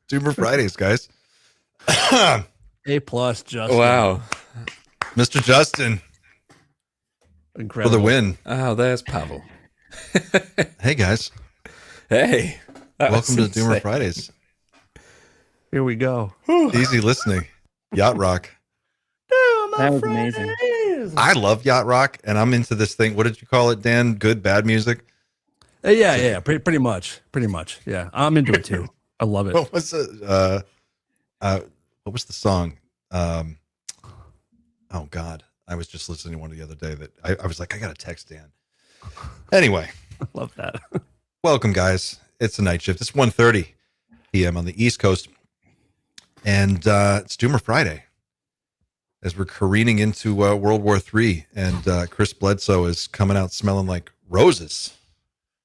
Doomer Fridays, guys. A plus, Justin. Wow. Mr. Justin Incredible. for the win. Oh, there's Pavel. Hey, guys. Hey. Welcome to Doomer Fridays. Here we go. Easy listening. Yacht rock. That was amazing. I love yacht rock, and I'm into this thing. What did you call it, Dan? Good, bad music? Yeah. Pretty much. Yeah, I'm into it too. I love it. What was it? What was the song? Oh God, I was just listening to one the other day that I was like, I got to text Dan. Anyway, I love that. welcome, guys. It's a night shift. It's 1:30 p.m. on the East Coast, and it's Doomer Friday as we're careening into World War III, and Chris Bledsoe is coming out smelling like roses,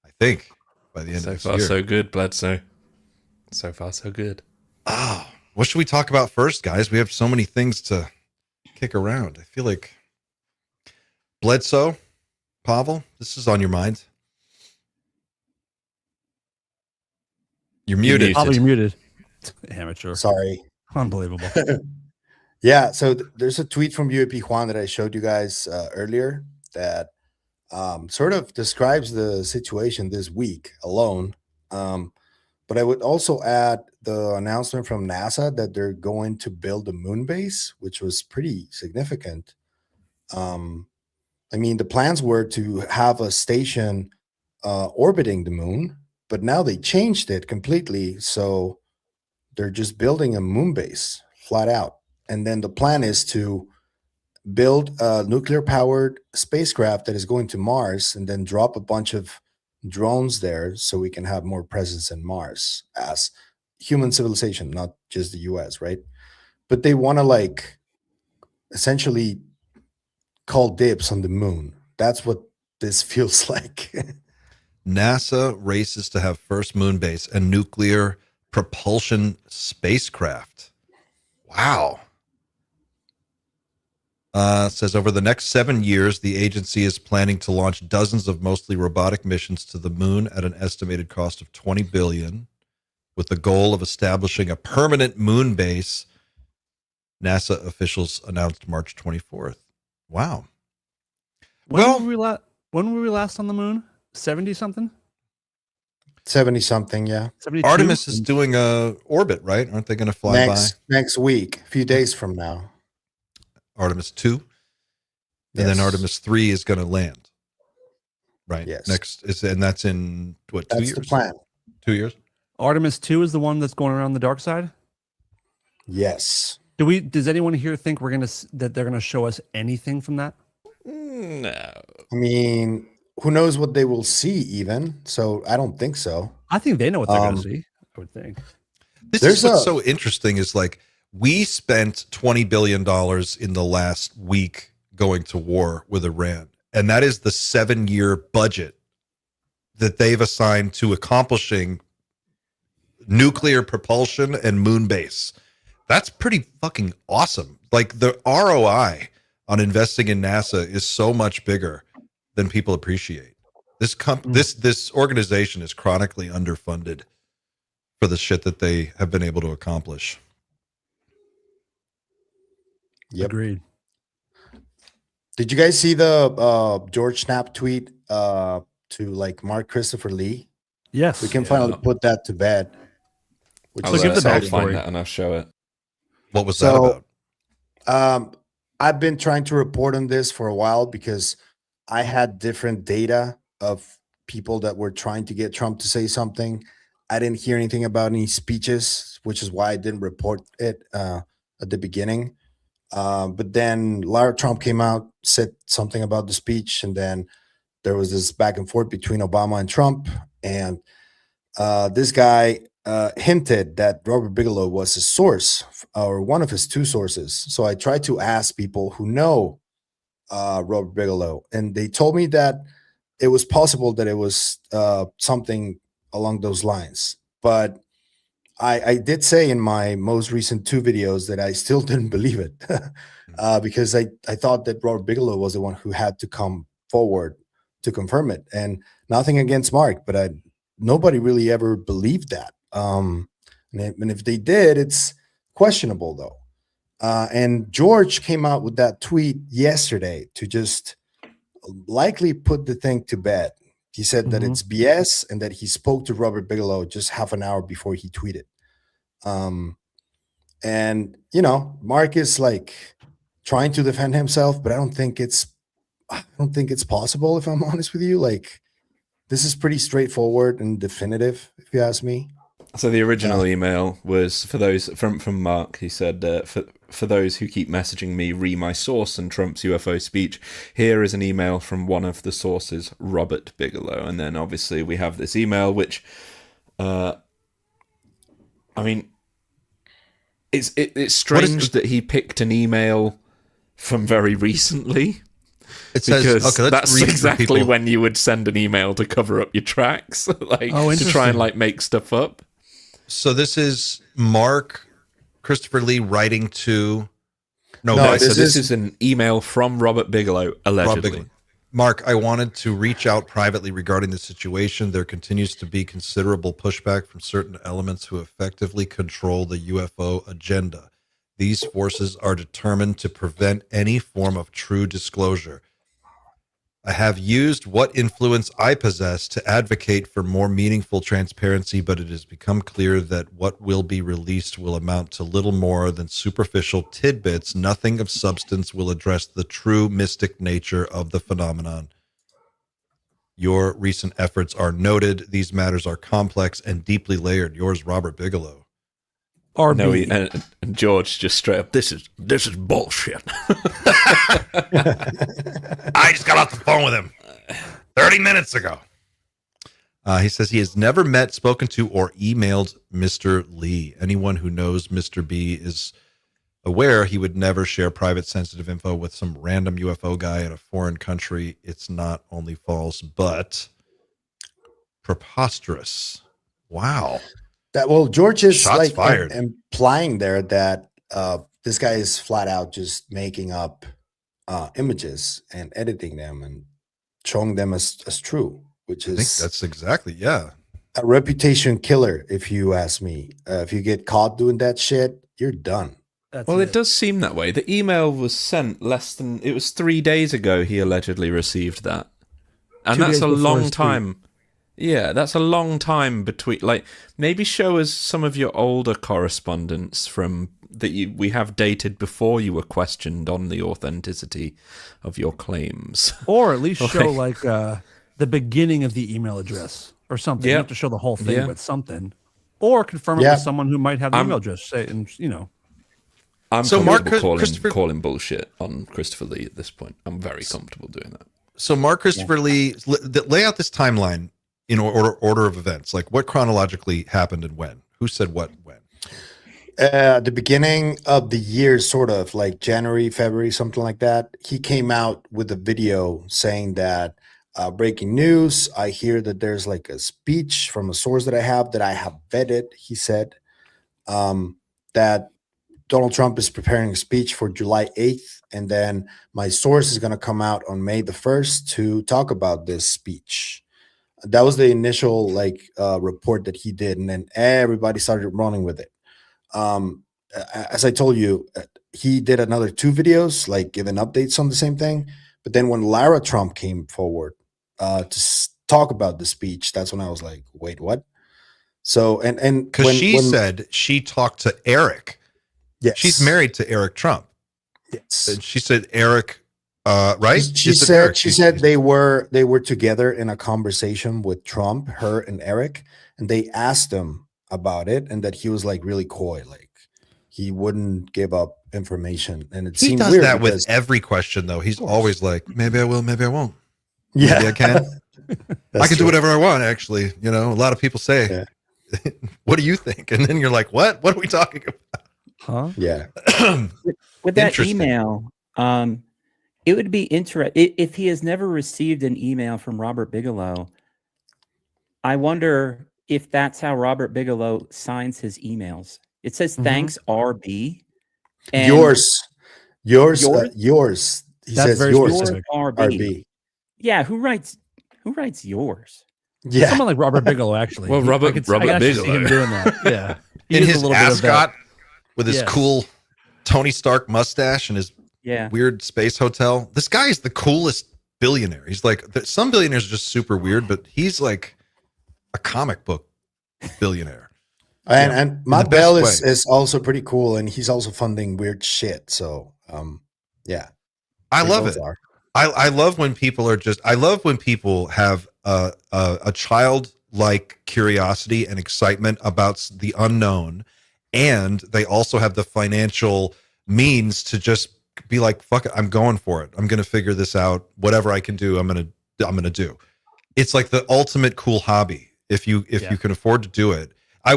I think, by the end of this year. So far, so good, Bledsoe. So far, so good. Oh, what should we talk about first, guys? We have so many things to kick around. I feel like Bledsoe, Pavel, this is on your mind. You're muted. Pavel, you're muted. Amateur. Sorry. Unbelievable. Yeah, so there's a tweet from UAP Juan that I showed you guys earlier that sort of describes the situation this week alone. But I would also add the announcement from NASA that they're going to build a moon base, which was pretty significant. I mean, the plans were to have a station orbiting the moon, but now they changed it completely. So they're just building a moon base flat out. And then the plan is to build a nuclear-powered spacecraft that is going to Mars and then drop a bunch of drones there so we can have more presence in Mars as human civilization, not just the US, right? But they want to like essentially call dibs on the moon. That's what this feels like. NASA races to have first moon base and nuclear propulsion spacecraft. Wow. Says over the next 7 years, the agency is planning to launch dozens of mostly robotic missions to the moon at an estimated cost of $20 billion, with the goal of establishing a permanent moon base. NASA officials announced March 24th. Wow. When were we last on the moon? 70 something? 70 something, yeah. 72? Artemis is doing a orbit, right? Aren't they going to fly next week, a few days from now. Artemis 2, and then Artemis 3 is going to land. Right. Yes. Next is, and that's in what, 2 years? That's the plan. 2 years. Artemis 2 is the one that's going around the dark side? Yes. Does anyone here think that they're gonna show us anything from that? No. I mean, who knows what they will see even? So I don't think so. I think they know what they're gonna see. I would think. This is what's so interesting is like we spent $20 billion in the last week going to war with Iran. And that is the 7-year budget that they've assigned to accomplishing nuclear propulsion and moon base. That's pretty fucking awesome. Like the ROI on investing in NASA is so much bigger than people appreciate. This organization is chronically underfunded for the shit that they have been able to accomplish. Yep. Agreed. Did you guys see the George Knapp tweet to like Mark Christopher Lee? Yes. We can finally put that to bed. I'll find that and I'll show it. What was that about? I've been trying to report on this for a while because I had different data of people that were trying to get Trump to say something. I didn't hear anything about any speeches, which is why I didn't report it at the beginning. But then Lara Trump came out, said something about the speech, and then there was this back and forth between Obama and Trump. And this guy hinted that Robert Bigelow was his source or one of his two sources. So I tried to ask people who know Robert Bigelow, and they told me that it was possible that it was something along those lines. But I did say in my most recent 2 videos that I still didn't believe it because I thought that Robert Bigelow was the one who had to come forward to confirm it. And nothing against Mark, but nobody really ever believed that. And if they did, it's questionable though. And George came out with that tweet yesterday to just likely put the thing to bed. He said that it's BS and that he spoke to Robert Bigelow just half an hour before he tweeted. And Mark is like trying to defend himself, but I don't think it's possible, if I'm honest with you. Like, this is pretty straightforward and definitive, if you ask me. So the original email was for those from Mark. He said, for those who keep messaging me, re my source and Trump's UFO speech, here is an email from one of the sources, Robert Bigelow. And then obviously we have this email, which, I mean, it's strange that he picked an email from very recently. It says, okay, that's exactly when you would send an email to cover up your tracks, to try and make stuff up. So this is Mark Christopher Lee writing to. This is an email from Robert Bigelow, allegedly. Mark, I wanted to reach out privately regarding the situation. There continues to be considerable pushback from certain elements who effectively control the UFO agenda. These forces are determined to prevent any form of true disclosure. I have used what influence I possess to advocate for more meaningful transparency, but it has become clear that what will be released will amount to little more than superficial tidbits. Nothing of substance will address the true mystic nature of the phenomenon. Your recent efforts are noted. These matters are complex and deeply layered. Yours, Robert Bigelow. No, and George just straight up, this is bullshit. I just got off the phone with him 30 minutes ago. He says he has never met, spoken to, or emailed Mr. Lee. Anyone who knows Mr. B is aware he would never share private, sensitive info with some random UFO guy in a foreign country. It's not only false, but preposterous. Wow. George is Shots like fired. implying there that this guy is flat out just making up images and editing them and showing them as true, which is, I think that's exactly, a reputation killer, if you ask me. If you get caught doing that shit, you're done. It does seem that way. The email was sent it was 3 days ago he allegedly received that. And that's a long time. Yeah, that's a long time between. Like, maybe show us some of your older correspondence from we have dated before you were questioned on the authenticity of your claims, or at least show the beginning of the email address or something. You have to show the whole thing with something, or confirm it with someone who might have the email address. Say, and I'm so calling bullshit on Christopher Lee at this point. I'm very comfortable doing that. So Mark Christopher Lee, lay out this timeline in order of events. Like, what chronologically happened and when? Who said what when? The beginning of the year, sort of like January, February, something like that. He came out with a video saying that breaking news. I hear that there's like a speech from a source that I have vetted. He said that Donald Trump is preparing a speech for July 8th. And then my source is going to come out on May the 1st to talk about this speech. That was the initial report that he did. And then everybody started running with it. As I told you, he did another 2 videos, like giving updates on the same thing. But then when Lara Trump came forward to talk about the speech, that's when I was like, wait, what? So, and because she said she talked to Eric. Yes. She's married to Eric Trump. Yes. And she said Eric, right? She said they were together in a conversation with Trump, her and Eric, and they asked him about it, and that he was like really coy, like he wouldn't give up information. And it seemed weird that with every question, though. He's always like, maybe I will, maybe I won't. Yeah, maybe I can. I can do whatever I want. Actually, a lot of people say, "What do you think?" And then you're like, "What? What are we talking about?" Huh? Yeah. With that email, it would be interesting if he has never received an email from Robert Bigelow. I wonder if that's how Robert Bigelow signs his emails. It says, "Thanks, RB." And yours. He That's says very yours, specific. RB. Yeah, who writes yours? Yeah. Someone like Robert Bigelow, actually. Well, Robert I can actually see Bigelow. him doing that. Yeah. He In is a his little bit of that. ascot with his cool Tony Stark mustache and his weird space hotel. This guy is the coolest billionaire. He's like, some billionaires are just super weird, but he's like a comic book billionaire. And Matt Bell is also pretty cool, and he's also funding weird shit. So, yeah. I love it. I love when people are just, I love when people have a childlike curiosity and excitement about the unknown, and they also have the financial means to just be like, fuck it, I'm going for it. I'm going to figure this out. Whatever I can do, I'm going to do. It's like the ultimate cool hobby. If you can afford to do it. I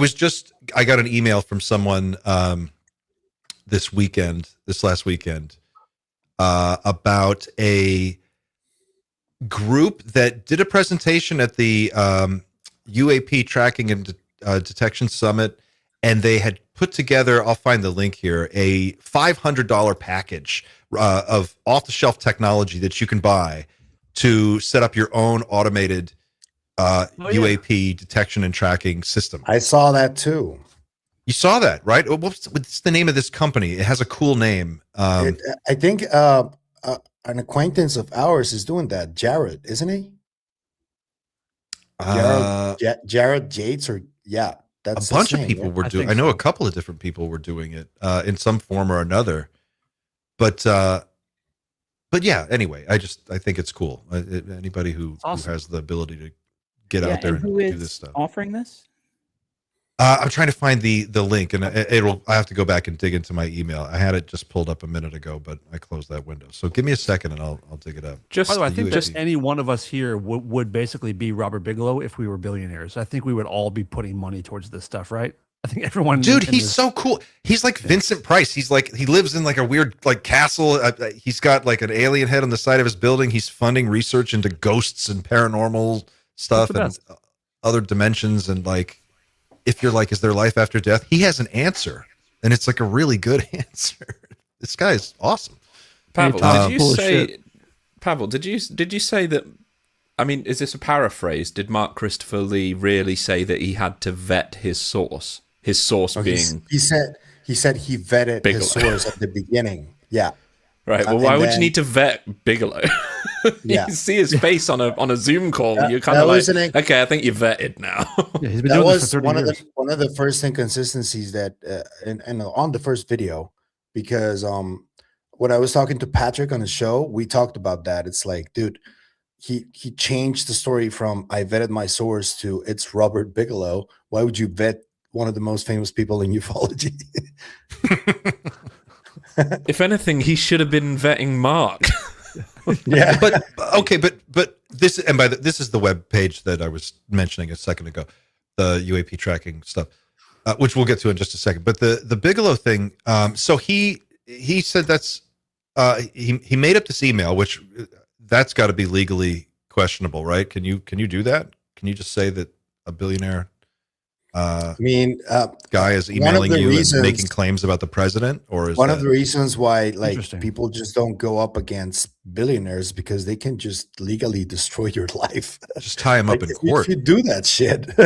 got an email from someone this last weekend, about a group that did a presentation at the UAP Tracking and Detection Summit, and they had put together, I'll find the link here, a $500 package of off-the-shelf technology that you can buy to set up your own automated UAP detection and tracking system. I saw that too. You saw that, right? What's the name of this company? It has a cool name. I think an acquaintance of ours is doing that. Jared, isn't he? Jared Yates, or that's a bunch of people were doing. I know a couple of different people were doing it in some form or another. But yeah. Anyway, I think it's cool. Anybody who has the ability to get out there and do this stuff. Offering this? I'm trying to find the link, and I have to go back and dig into my email. I had it just pulled up a minute ago, but I closed that window. So give me a second, and I'll dig it up. By the way, I think just any one of us here would basically be Robert Bigelow if we were billionaires. I think we would all be putting money towards this stuff, right? I think everyone. Dude, he's so cool. He's like Vincent Price. He's like, he lives in like a weird like castle. He's got like an alien head on the side of his building. He's funding research into ghosts and paranormal stuff and other dimensions, and like, if you're like, is there life after death? He has an answer, and it's like a really good answer. This guy is awesome. Pavel, did you say that? I mean, is this a paraphrase? Did Mark Christopher Lee really say that he had to vet his source? His source being he said he vetted Bigelow. His source at the beginning. Yeah. Right. Well, why would you need to vet Bigelow? You see his face on a Zoom call. You're kind of like, okay, I think you're vetted now. Yeah, he's been doing this for 30 years. One of the first inconsistencies that, and on the first video, because when I was talking to Patrick on the show, we talked about that. It's like, dude, he changed the story from I vetted my source to it's Robert Bigelow. Why would you vet one of the most famous people in ufology? If anything, he should have been vetting Mark. Yeah, but okay, but this, and this is the web page that I was mentioning a second ago, the UAP tracking stuff, which we'll get to in just a second. But the Bigelow thing, so he said that's he made up this email, which that's got to be legally questionable, right? Can you do that? Can you just say that a billionaire guy is emailing you and making claims about the president? Or is one of the reasons why people just don't go up against billionaires, because they can just legally destroy your life. Just tie them up in court. If you do that shit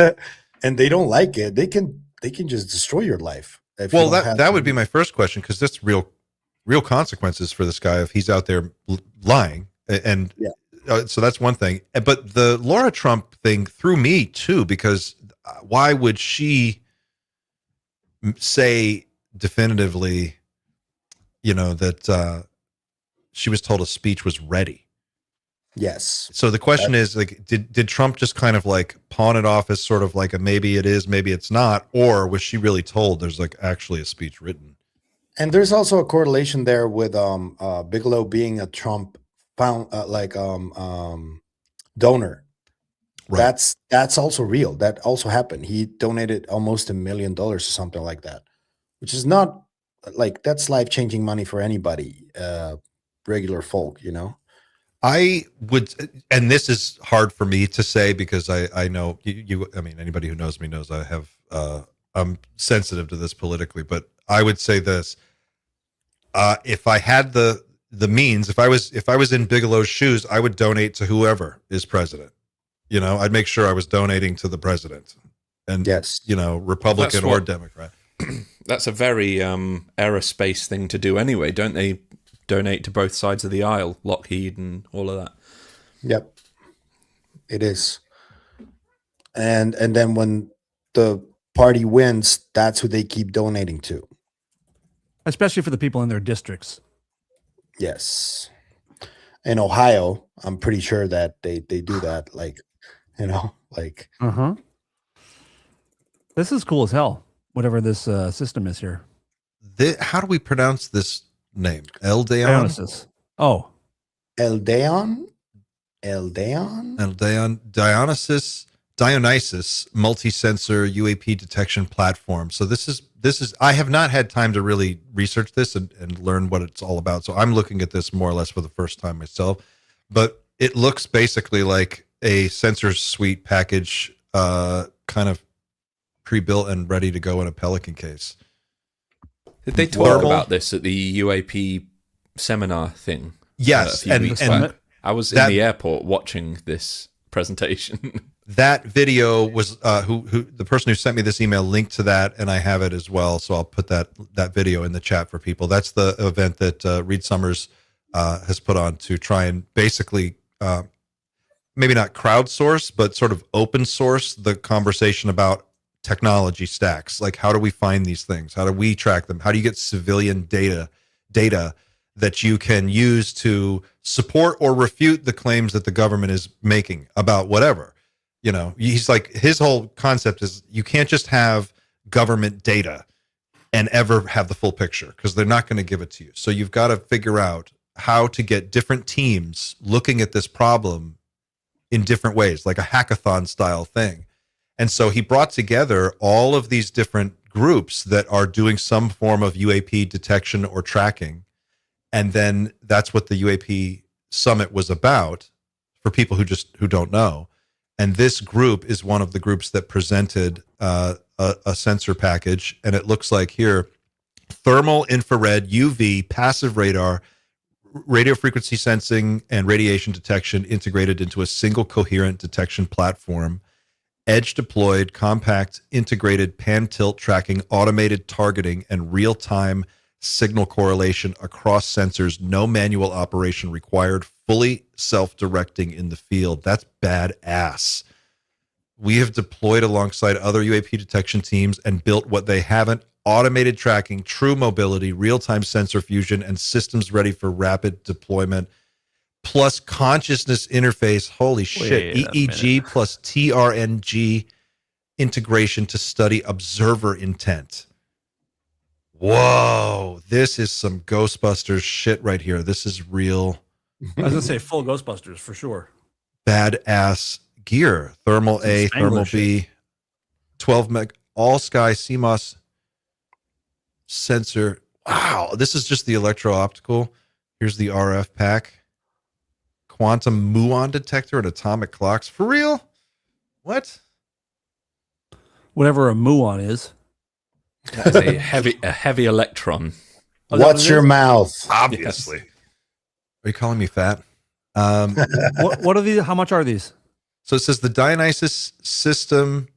and they don't like it, they can just destroy your life. Well, that would be my first question, because that's real consequences for this guy if he's out there lying. And so that's one thing. But the Laura Trump thing threw me too, because why would she say definitively, that she was told a speech was ready? Yes. So the question is, like, did Trump just kind of like pawn it off as sort of like a maybe it is, maybe it's not, or was she really told there's like actually a speech written? And there's also a correlation there with Bigelow being a Trump donor. Right. That's also real. That also happened. He donated almost $1 million or something like that, which is not like, that's life-changing money for anybody, regular folk, I would, and this is hard for me to say because I know you, I mean, anybody who knows me knows I have, I'm sensitive to this politically, but I would say this, if I had the means, if I was in Bigelow's shoes, I would donate to whoever is president. I'd make sure I was donating to the president, and yes, Republican or Democrat. That's a very aerospace thing to do anyway. Don't they donate to both sides of the aisle, Lockheed and all of that? Yep, it is. And then when the party wins, that's who they keep donating to. Especially for the people in their districts. Yes. In Ohio, I'm pretty sure that they do that. This is cool as hell. Whatever this system is here. How do we pronounce this name? Eldeon? Dionysus. Oh. Eldeon? Dionysus multi-sensor UAP detection platform. So this is I have not had time to really research this and learn what it's all about. So I'm looking at this more or less for the first time myself, but it looks basically like a sensor suite package, kind of pre-built and ready to go in a Pelican case. Did they talk about this at the UAP seminar thing? Yes, and I was in the airport watching this presentation. That video was who the person who sent me this email linked to that, and I have it as well. So I'll put that video in the chat for people. That's the event that Reed Summers has put on to try and basically maybe not crowdsource, but sort of open source the conversation about technology stacks. Like, how do we find these things? How do we track them? How do you get civilian data that you can use to support or refute the claims that the government is making about whatever? He's like, his whole concept is you can't just have government data and ever have the full picture, because they're not going to give it to you. So you've got to figure out how to get different teams looking at this problem in different ways, like a hackathon style thing. And so he brought together all of these different groups that are doing some form of UAP detection or tracking. And then that's what the UAP summit was about for people who don't know. And this group is one of the groups that presented a sensor package. And it looks like here, thermal, infrared, UV, passive radar, radio frequency sensing, and radiation detection integrated into a single coherent detection platform, edge deployed, compact, integrated pan tilt tracking, automated targeting, and real-time signal correlation across sensors, no manual operation required, fully self-directing in the field. That's badass. We have deployed alongside other UAP detection teams and built what they haven't: automated tracking, true mobility, real-time sensor fusion, and systems ready for rapid deployment, plus consciousness interface. Holy shit. EEG plus TRNG integration to study observer intent. Whoa, this is some Ghostbusters shit right here. This is real. I was gonna say full Ghostbusters for sure. Badass gear. Thermal A, thermal B, 12 meg, all sky CMOS sensor. Wow, this is just the electro-optical. Here's the RF pack. Quantum muon detector and atomic clocks. For real? What? Whatever a muon is. That's a heavy electron. Watch your mouth. Obviously. Yes. Are you calling me fat? What are these? How much are these? So it says the Dionysus system,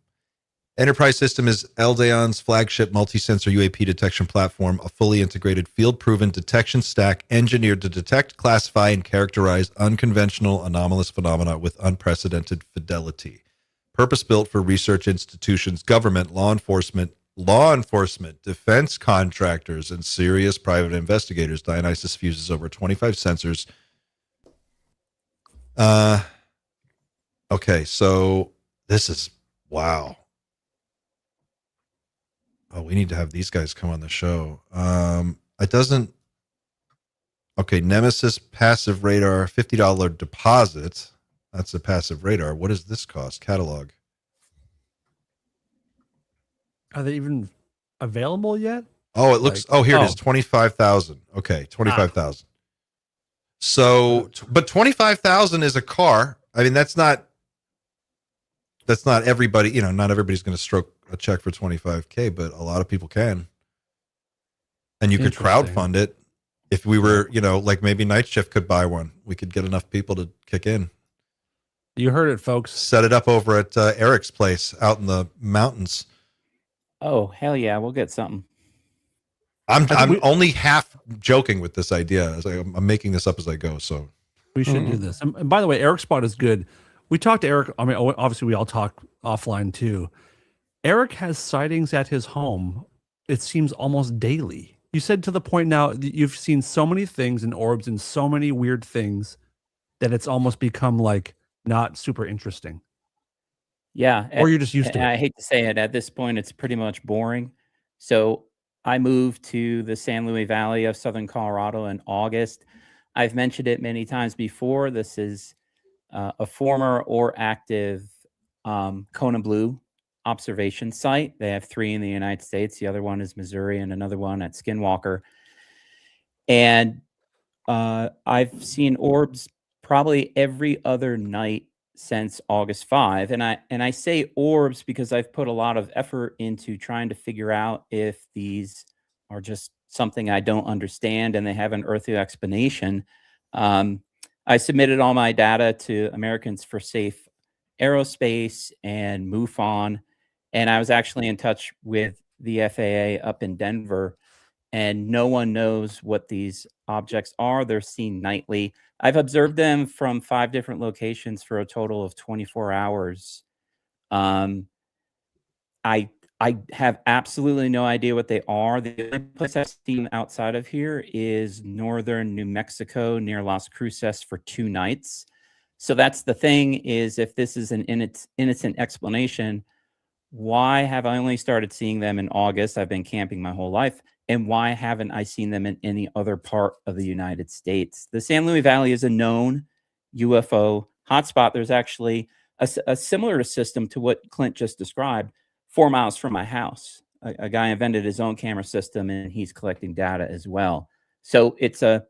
enterprise system, is Eldeon's flagship multi-sensor UAP detection platform, a fully integrated field-proven detection stack engineered to detect, classify, and characterize unconventional anomalous phenomena with unprecedented fidelity. Purpose-built for research institutions, government, law enforcement, defense contractors, and serious private investigators. Dionysus fuses over 25 sensors. Okay, so this is, wow. Oh, we need to have these guys come on the show. It doesn't. Okay, Nemesis passive radar, $50 deposit. That's a passive radar. What does this cost? Catalog. Are they even available yet? Oh, it looks. Here it is. 25,000. Okay, 25,000. So, but 25,000 is a car. I mean, that's not everybody. Not everybody's going to stroke a check for 25K, but a lot of people can. And you could crowdfund it. If we were, like maybe Night Shift could buy one. We could get enough people to kick in. You heard it, folks. Set it up over at Eric's place out in the mountains. Oh, hell yeah. We'll get something. I'm only half joking with this idea. I'm making this up as I go. So we should do this. And by the way, Eric's spot is good. We talked to Eric. I mean, obviously we all talk offline too. Eric has sightings at his home. It seems almost daily. You said to the point now that you've seen so many things in orbs and so many weird things that it's almost become like not super interesting. Yeah. Or you're just used to it. I hate to say it. At this point, it's pretty much boring. So I moved to the San Luis Valley of Southern Colorado in August. I've mentioned it many times before. This is a former or active Kona Blue observation site. They have 3 in the United States. The other one is Missouri and another one at Skinwalker. And I've seen orbs probably every other night since August 5. And I say orbs because I've put a lot of effort into trying to figure out if these are just something I don't understand and they have an earthly explanation. I submitted all my data to Americans for Safe Aerospace and MUFON. And I was actually in touch with the FAA up in Denver, and no one knows what these objects are. They're seen nightly. I've observed them from 5 different locations for a total of 24 hours. I have absolutely no idea what they are. The only place I've seen outside of here is northern New Mexico near Las Cruces for 2 nights. So that's the thing, is if this is an innocent explanation, why have I only started seeing them in August? I've been camping my whole life. And why haven't I seen them in any other part of the United States? The San Luis Valley is a known UFO hotspot. There's actually a similar system to what Clint just described 4 miles from my house. A guy invented his own camera system, and he's collecting data as well. So it's a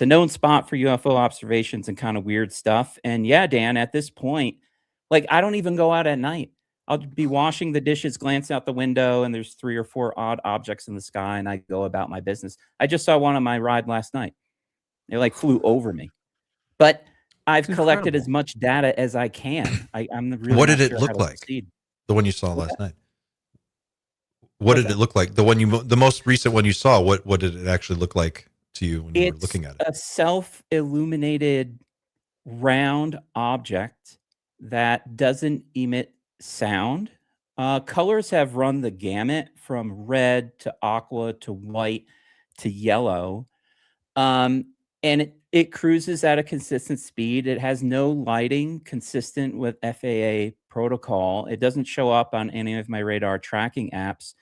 known spot for UFO observations and kind of weird stuff. And yeah, Dan, at this point, like, I don't even go out at night. I'll be washing the dishes, glance out the window, and there's 3 or 4 odd objects in the sky, and I go about my business. I just saw one on my ride last night. They like flew over me. But I've collected as much data as I can. I'm really what did it look like? The one you saw last night. What did it look like? The most recent one you saw. What did it actually look like to you when you were looking at it? A self-illuminated round object that doesn't emit sound. Colors have run the gamut from red to aqua to white to yellow. And it cruises at a consistent speed. It has no lighting consistent with FAA protocol. It doesn't show up on any of my radar tracking apps.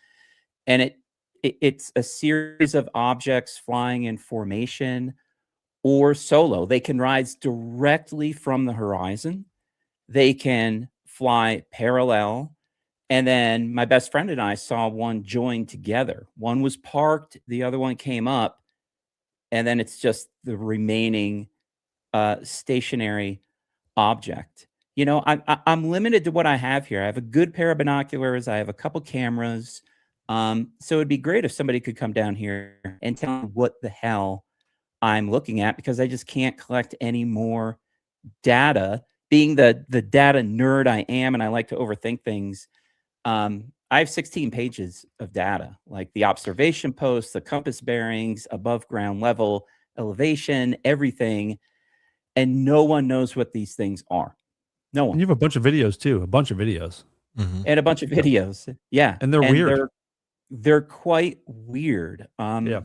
And it's a series of objects flying in formation or solo. They can rise directly from the horizon. They can fly parallel. And then my best friend and I saw one join together. One was parked, the other one came up, and then it's just the remaining stationary object. You know, I'm limited to what I have here. I have a good pair of binoculars. I have a couple cameras. So it'd be great if somebody could come down here and tell me what the hell I'm looking at, because I just can't collect any more data. Being the data nerd I am, and I like to overthink things, I have 16 pages of data, like the observation posts, the compass bearings, above ground level, elevation, everything. And no one knows what these things are. No one. And you have a bunch of videos too, a bunch of videos. Mm-hmm. And a bunch of videos. Yeah. And they're weird. They're quite weird.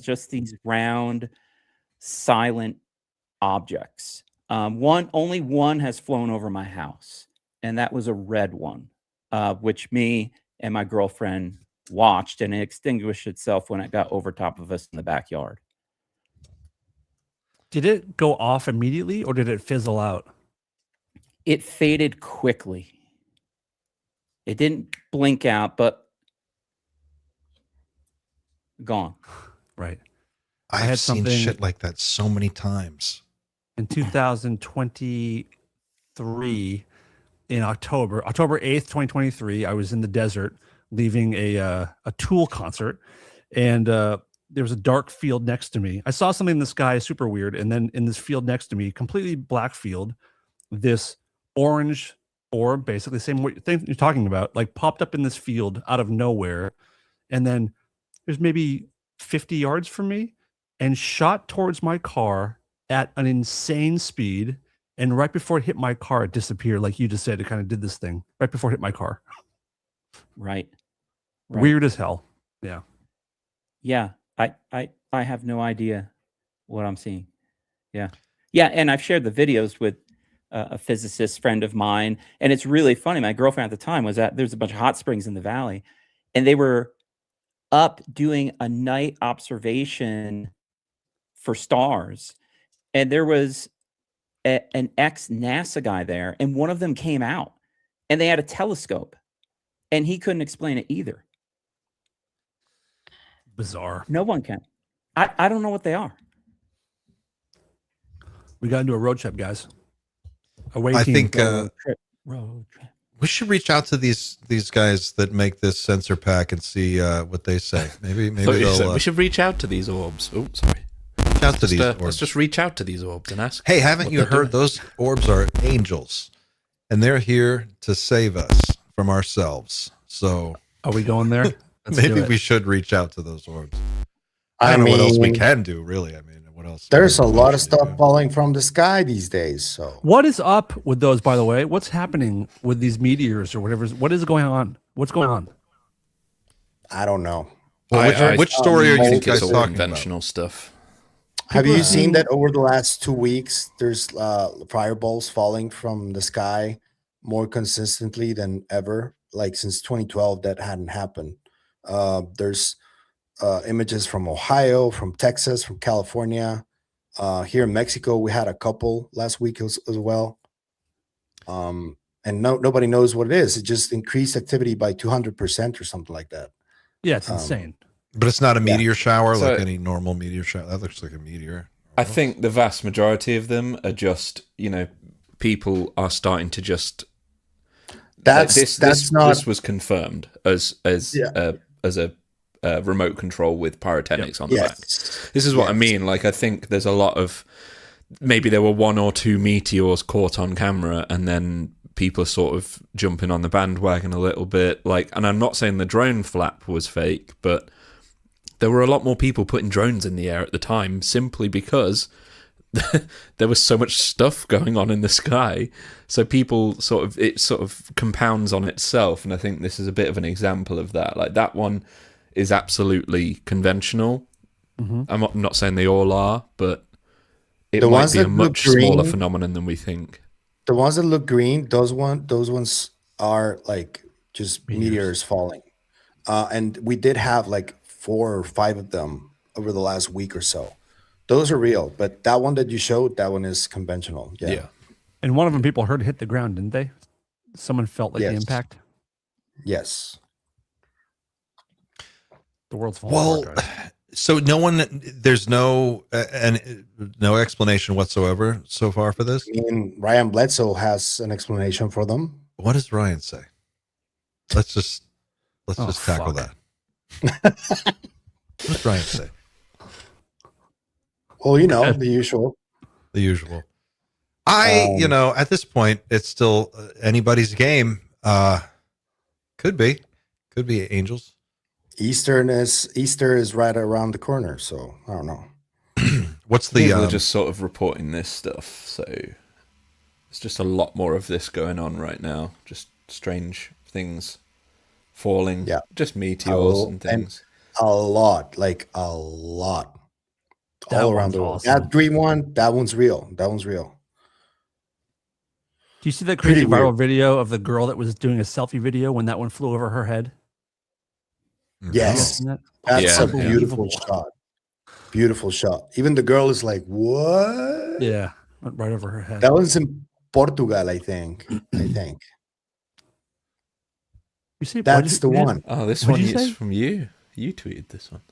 Just these round, silent objects. Only one has flown over my house, and that was a red one, which me and my girlfriend watched, and it extinguished itself when it got over top of us in the backyard. Did it go off immediately, or did it fizzle out? It faded quickly. It didn't blink out, but gone. Right. I had seen shit like that so many times. In 2023, in October 8th, 2023, I was in the desert leaving a Tool concert, and there was a dark field next to me. I saw something in the sky, super weird, and then in this field next to me, completely black field, this orange orb, basically same thing you're talking about, like popped up in this field out of nowhere, and then there's maybe 50 yards from me, and shot towards my car at an insane speed. And right before it hit my car, it disappeared. Like you just said, it kind of did this thing right before it hit my car. Right. Weird as hell. Yeah. Yeah. I have no idea what I'm seeing. Yeah. Yeah. And I've shared the videos with a physicist friend of mine. And it's really funny. My girlfriend at the time was there's a bunch of hot springs in the valley, and they were up doing a night observation for stars. And there was an ex-NASA guy there, and one of them came out, and they had a telescope, and he couldn't explain it either. Bizarre. No one can. I don't know what they are. We got to do a road trip, guys. I think road trip. we should reach out to these guys that make this sensor pack and see what they say. Maybe they'll. We should reach out to these orbs. Oh, sorry. Let's just reach out to these orbs and ask. Hey, haven't you heard those orbs are angels, and they're here to save us from ourselves? So, are we going there? Maybe we should reach out to those orbs. I don't know what else we can do, really. I mean, what else? There's a lot of stuff falling from the sky these days. So, what is up with those? By the way, what's happening with these meteors or whatever? What is going on? What's going on? I don't know. Which story are you guys talking conventional about? Stuff. Have you seen that over the last 2 weeks? There's fireballs falling from the sky more consistently than ever. Like since 2012, that hadn't happened. There's images from Ohio, from Texas, from California. Here in Mexico, we had a couple last week as well. And nobody knows what it is. It just increased activity by 200% or something like that. Yeah, it's insane. But it's not a meteor shower like any normal meteor shower. That looks like a meteor. I think the vast majority of them are just, people are starting to just. This was confirmed as a remote control with pyrotechnics on the back. This is what I mean. Like, I think there's a lot of, maybe there were 1 or 2 meteors caught on camera, and then people are sort of jumping on the bandwagon a little bit. Like, and I'm not saying the drone flap was fake, but there were a lot more people putting drones in the air at the time simply because there was so much stuff going on in the sky. So people it sort of compounds on itself. And I think this is a bit of an example of that. Like, that one is absolutely conventional. Mm-hmm. I'm not saying they all are, but it might be a much smaller phenomenon than we think. The ones that look green, those ones are like just meteors falling. And we did have like 4 or 5 of them over the last week or so. Those are real, but that one that you showed, that one is conventional. Yeah. And one of them people heard hit the ground, didn't they? Someone felt like the impact. Yes. The world's falling apart, guys. So there's no explanation whatsoever so far for this? I mean, Ryan Bledsoe has an explanation for them. What does Ryan say? Let's just tackle that. What does Ryan say? Well, the usual. The usual. At this point, it's still anybody's game. Could be angels. Easter is right around the corner, so I don't know. What's the? People are just sort of reporting this stuff, so there's just a lot more of this going on right now. Just strange things falling, just meteors and things. And a lot. All around the world. Awesome. That green one, that one's real. Do you see that crazy viral video of the girl that was doing a selfie video when that one flew over her head? Yes. That's a beautiful shot. Beautiful shot. Even the girl is like, what? Yeah. Went right over her head. That one's in Portugal, I think. You see, that's the one. Oh, this one is from you. You tweeted this one.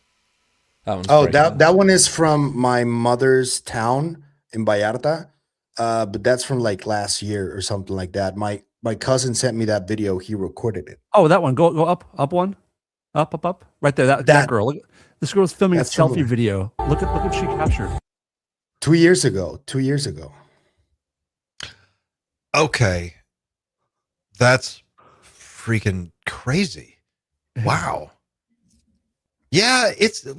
That one is from my mother's town in Vallarta, but that's from like last year or something like that. My cousin sent me that video. He recorded it. Oh, that one. Go up one, up, right there. That girl. Look, this girl's filming a selfie video. Look at what she captured. 2 years ago. Okay. That's freaking crazy. Wow. Yeah,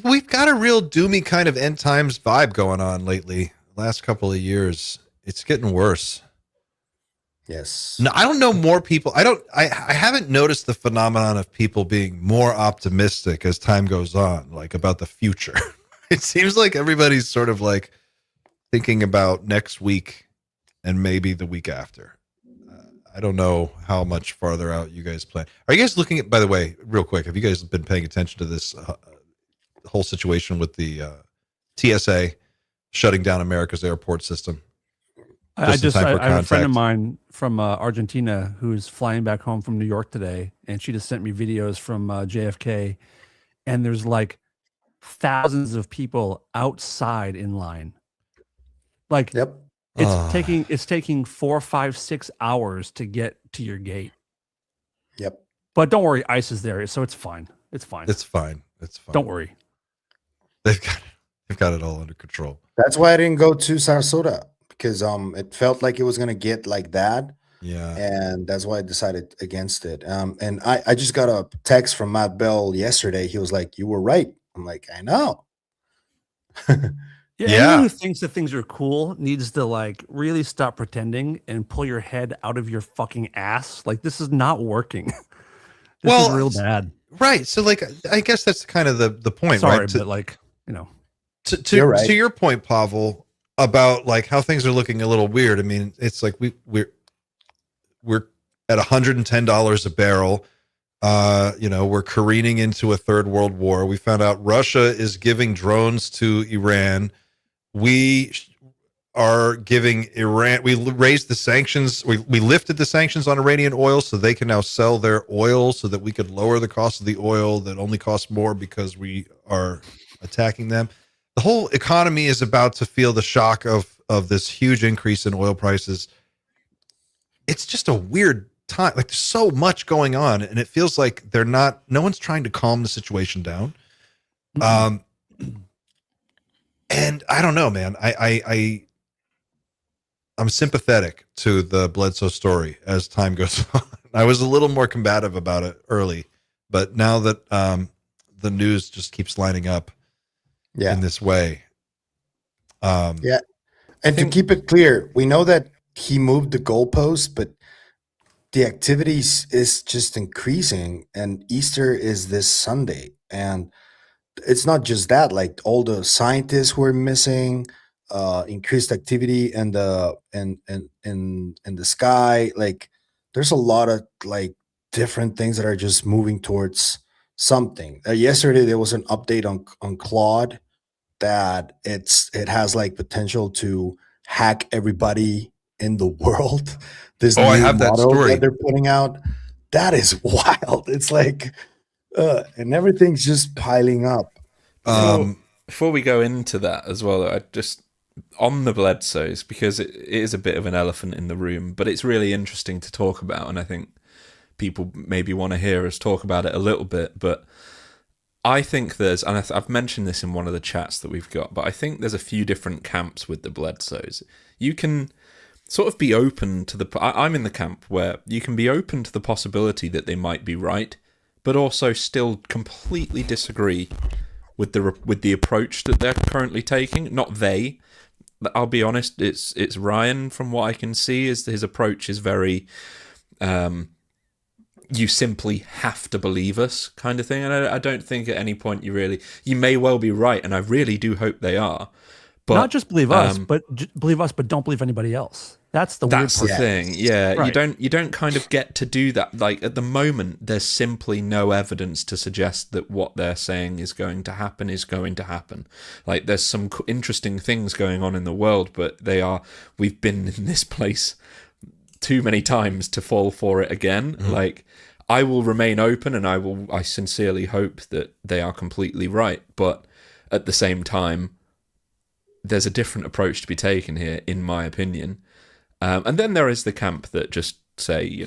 we've got a real doomy kind of end times vibe going on lately. Last couple of years, it's getting worse. Yes. No, I don't know more people. I haven't noticed the phenomenon of people being more optimistic as time goes on, like about the future. It seems like everybody's sort of like thinking about next week and maybe the week after. I don't know how much farther out you guys plan. Are you guys looking at, by the way, real quick, have you guys been paying attention to this whole situation with the TSA shutting down America's airport system? I have a friend of mine from Argentina who's flying back home from New York today, and she just sent me videos from JFK, and there's like thousands of people outside in line. Like, yep. It's taking 4, 5, 6 hours to get to your gate. Yep. But don't worry, ICE is there, so it's fine. It's fine. It's fine. It's fine. Don't worry. They've got it all under control. That's why I didn't go to Sarasota, because it felt like it was gonna get like that. Yeah. And that's why I decided against it. And I just got a text from Matt Bell yesterday. He was like, "You were right." I'm like, "I know." Yeah. Anyone who thinks that things are cool needs to like really stop pretending and pull your head out of your fucking ass. Like, this is not working. This is real bad. Right. So like, I guess that's kind of the point, Sorry, right? But like, you know, to your point, Pavel, about like how things are looking a little weird. I mean, it's like we're at $110 a barrel. We're careening into a third world war. We found out Russia is giving drones to Iran. We are giving Iran, we raised the sanctions. We lifted the sanctions on Iranian oil so they can now sell their oil so that we could lower the cost of the oil that only costs more because we are attacking them. The whole economy is about to feel the shock of this huge increase in oil prices. It's just a weird time. Like, there's so much going on, and it feels like no one's trying to calm the situation down. And I don't know, man. I'm sympathetic to the Bledsoe story as time goes on. I was a little more combative about it early, but now that the news just keeps lining up in this way. And to keep it clear, we know that he moved the goalpost, but the activities is just increasing, and Easter is this Sunday. And it's not just that, like all the scientists who are missing, increased activity in the in the sky. Like, there's a lot of like different things that are just moving towards something. Yesterday there was an update on Claude that it has like potential to hack everybody in the world. This new I have that story that they're putting out. That is wild. It's like and everything's just piling up. Before we go into that as well, I just on the Bledsoes, because it is a bit of an elephant in the room, but it's really interesting to talk about, and I think people maybe want to hear us talk about it a little bit. But I think there's, and I've mentioned this in one of the chats that we've got, but I think there's a few different camps with the Bledsoes. You can sort of be open to I'm in the camp where you can be open to the possibility that they might be right, but also still completely disagree with the approach that they're currently taking. Not they. I'll be honest, it's Ryan, from what I can see, is his approach is very you simply have to believe us kind of thing. And I don't think at any point you may well be right, and I really do hope they are. But not just believe us, but don't believe anybody else. That's the weird part. That's the thing. Yeah, right. You don't kind of get to do that. Like, at the moment, there's simply no evidence to suggest that what they're saying is going to happen is going to happen. Like, there's some interesting things going on in the world, but we've been in this place too many times to fall for it again. Mm-hmm. Like, I will remain open, and I sincerely hope that they are completely right. But at the same time, there's a different approach to be taken here, in my opinion. And then there is the camp that just say,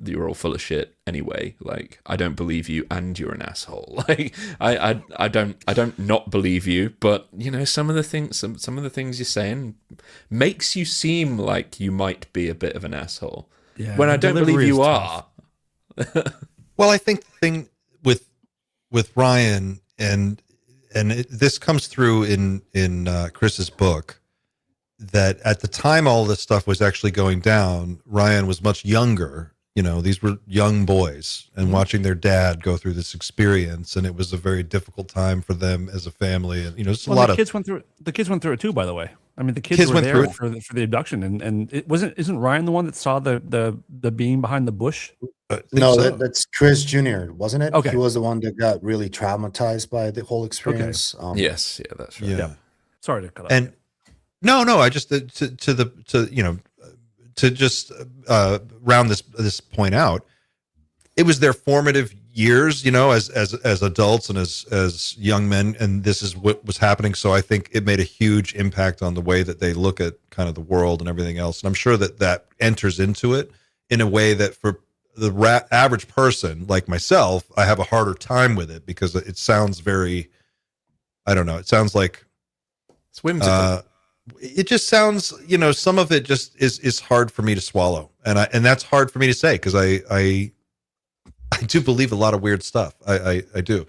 you're all full of shit anyway. Like, I don't believe you, and you're an asshole. Like, I don't not believe you, but you know, some of the things you're saying makes you seem like you might be a bit of an asshole. Yeah, when I don't believe you are. Well, I think the thing with Ryan this comes through in Chris's book, that at the time all this stuff was actually going down, Ryan was much younger. You know, these were young boys and watching their dad go through this experience, and it was a very difficult time for them as a family. And you know, the kids went through it too, by the way. I mean, the kids were there for the abduction, and it isn't Ryan the one that saw the being behind the bush? No, that's Chris Jr., wasn't it? Okay. He was the one that got really traumatized by the whole experience. Okay. Yes, yeah, that's right. Yeah. Sorry to cut off. And no, I just to just round this point out, it was their formative years, you know, as adults and as young men, and this is what was happening. So I think it made a huge impact on the way that they look at kind of the world and everything else. And I'm sure that enters into it in a way that for the average person like myself, I have a harder time with it because it sounds very, I don't know, it sounds like it's whimsical. It just sounds, you know, some of it just is hard for me to swallow, and that's hard for me to say because I do believe a lot of weird stuff. I do,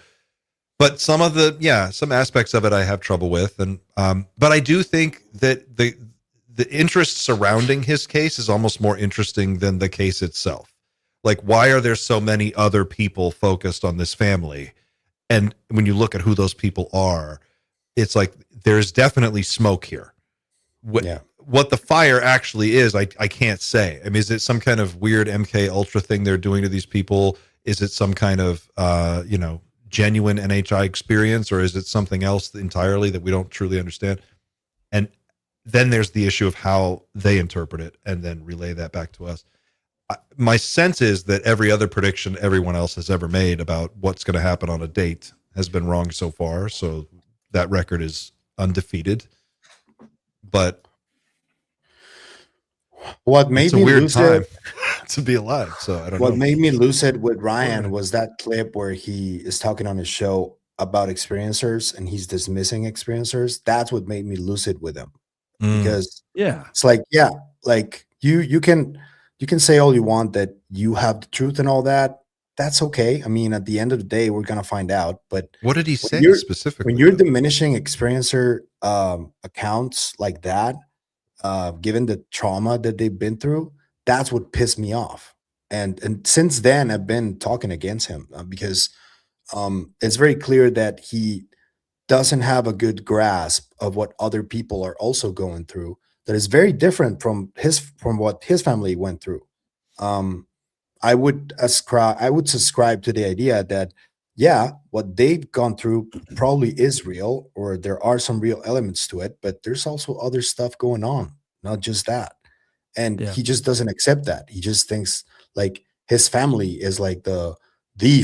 but some aspects of it I have trouble with, and but I do think that the interest surrounding his case is almost more interesting than the case itself. Like, why are there so many other people focused on this family? And when you look at who those people are, it's like there's definitely smoke here. What the fire actually is, I can't say. I mean, is it some kind of weird MK Ultra thing they're doing to these people? Is it some kind of genuine NHI experience, or is it something else entirely that we don't truly understand? And then there's the issue of how they interpret it and then relay that back to us. My sense is that every other prediction everyone else has ever made about what's going to happen on a date has been wrong so far. So that record is undefeated. But what made me lose it to be alive. So I don't know. What made me lose it with Ryan was that clip where he is talking on his show about experiencers and he's dismissing experiencers. That's what made me lose it with him. Because it's like, you can say all you want that you have the truth and all that. That's okay. I mean, at the end of the day, we're gonna find out. But what did he say specifically? When you're diminishing experiencer accounts like that, given the trauma that they've been through, that's what pissed me off. And since then, I've been talking against him because it's very clear that he doesn't have a good grasp of what other people are also going through. That is very different from what his family went through. I would subscribe to the idea that what they've gone through probably is real, or there are some real elements to it, but there's also other stuff going on, not just that. And he just doesn't accept that. He just thinks like his family is like the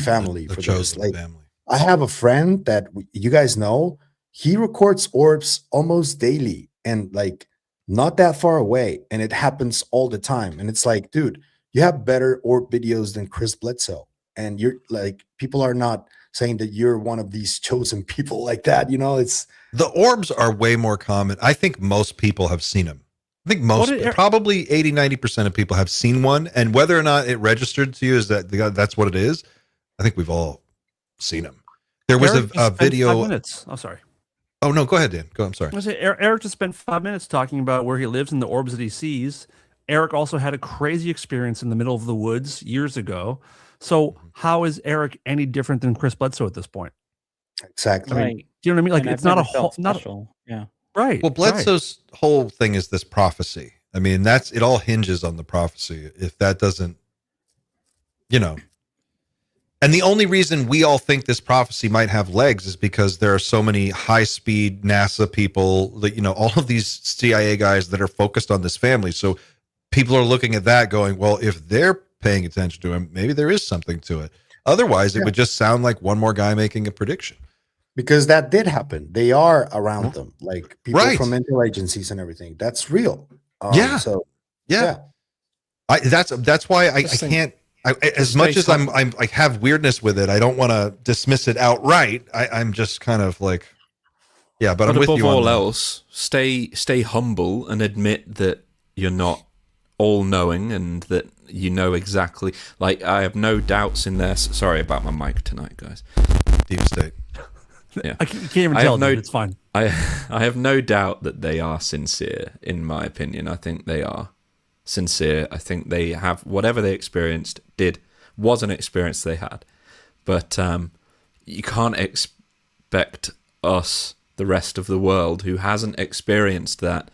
family for this. Like, family. I have a friend that you guys know. He records orbs almost daily and like not that far away, and it happens all the time. And it's like, dude, you have better orb videos than Chris Bledsoe, and you're like, people are not saying that you're one of these chosen people like that. You know, it's the orbs are way more common. I think most people have seen them. I think probably 80-90% of people have seen one, and whether or not it registered to you is that's what it is. I think we've all seen them. There was a video. 5 minutes. Oh, sorry. Oh no, go ahead, Dan. Go. I'm sorry. I say Eric just spent 5 minutes talking about where he lives and the orbs that he sees. Eric also had a crazy experience in the middle of the woods years ago. So how is Eric any different than Chris Bledsoe at this point? Exactly. I mean, do you know what I mean? Like, it's not a whole, special. Right. Well, Bledsoe's whole thing is this prophecy. I mean, it all hinges on the prophecy. If that doesn't, and the only reason we all think this prophecy might have legs is because there are so many high-speed NASA people that, all of these CIA guys that are focused on this family. So people are looking at that going, well, if they're paying attention to him, maybe there is something to it. Otherwise, it would just sound like one more guy making a prediction. Because that did happen. They are around them, like people from intel agencies and everything. That's real. That's why I as much as I have weirdness with it, I don't want to dismiss it outright. I'm just kind of like, yeah, but I'm with you on above all that. else, stay humble and admit that you're not all-knowing and that you know exactly. Like, I have no doubts in there. Sorry about my mic tonight, guys. Deep state. Yeah, I can't even tell. It's fine. I have no doubt that they are sincere. In my opinion, I think they are sincere. I think they have whatever they experienced was an experience they had, but you can't expect us, the rest of the world who hasn't experienced that,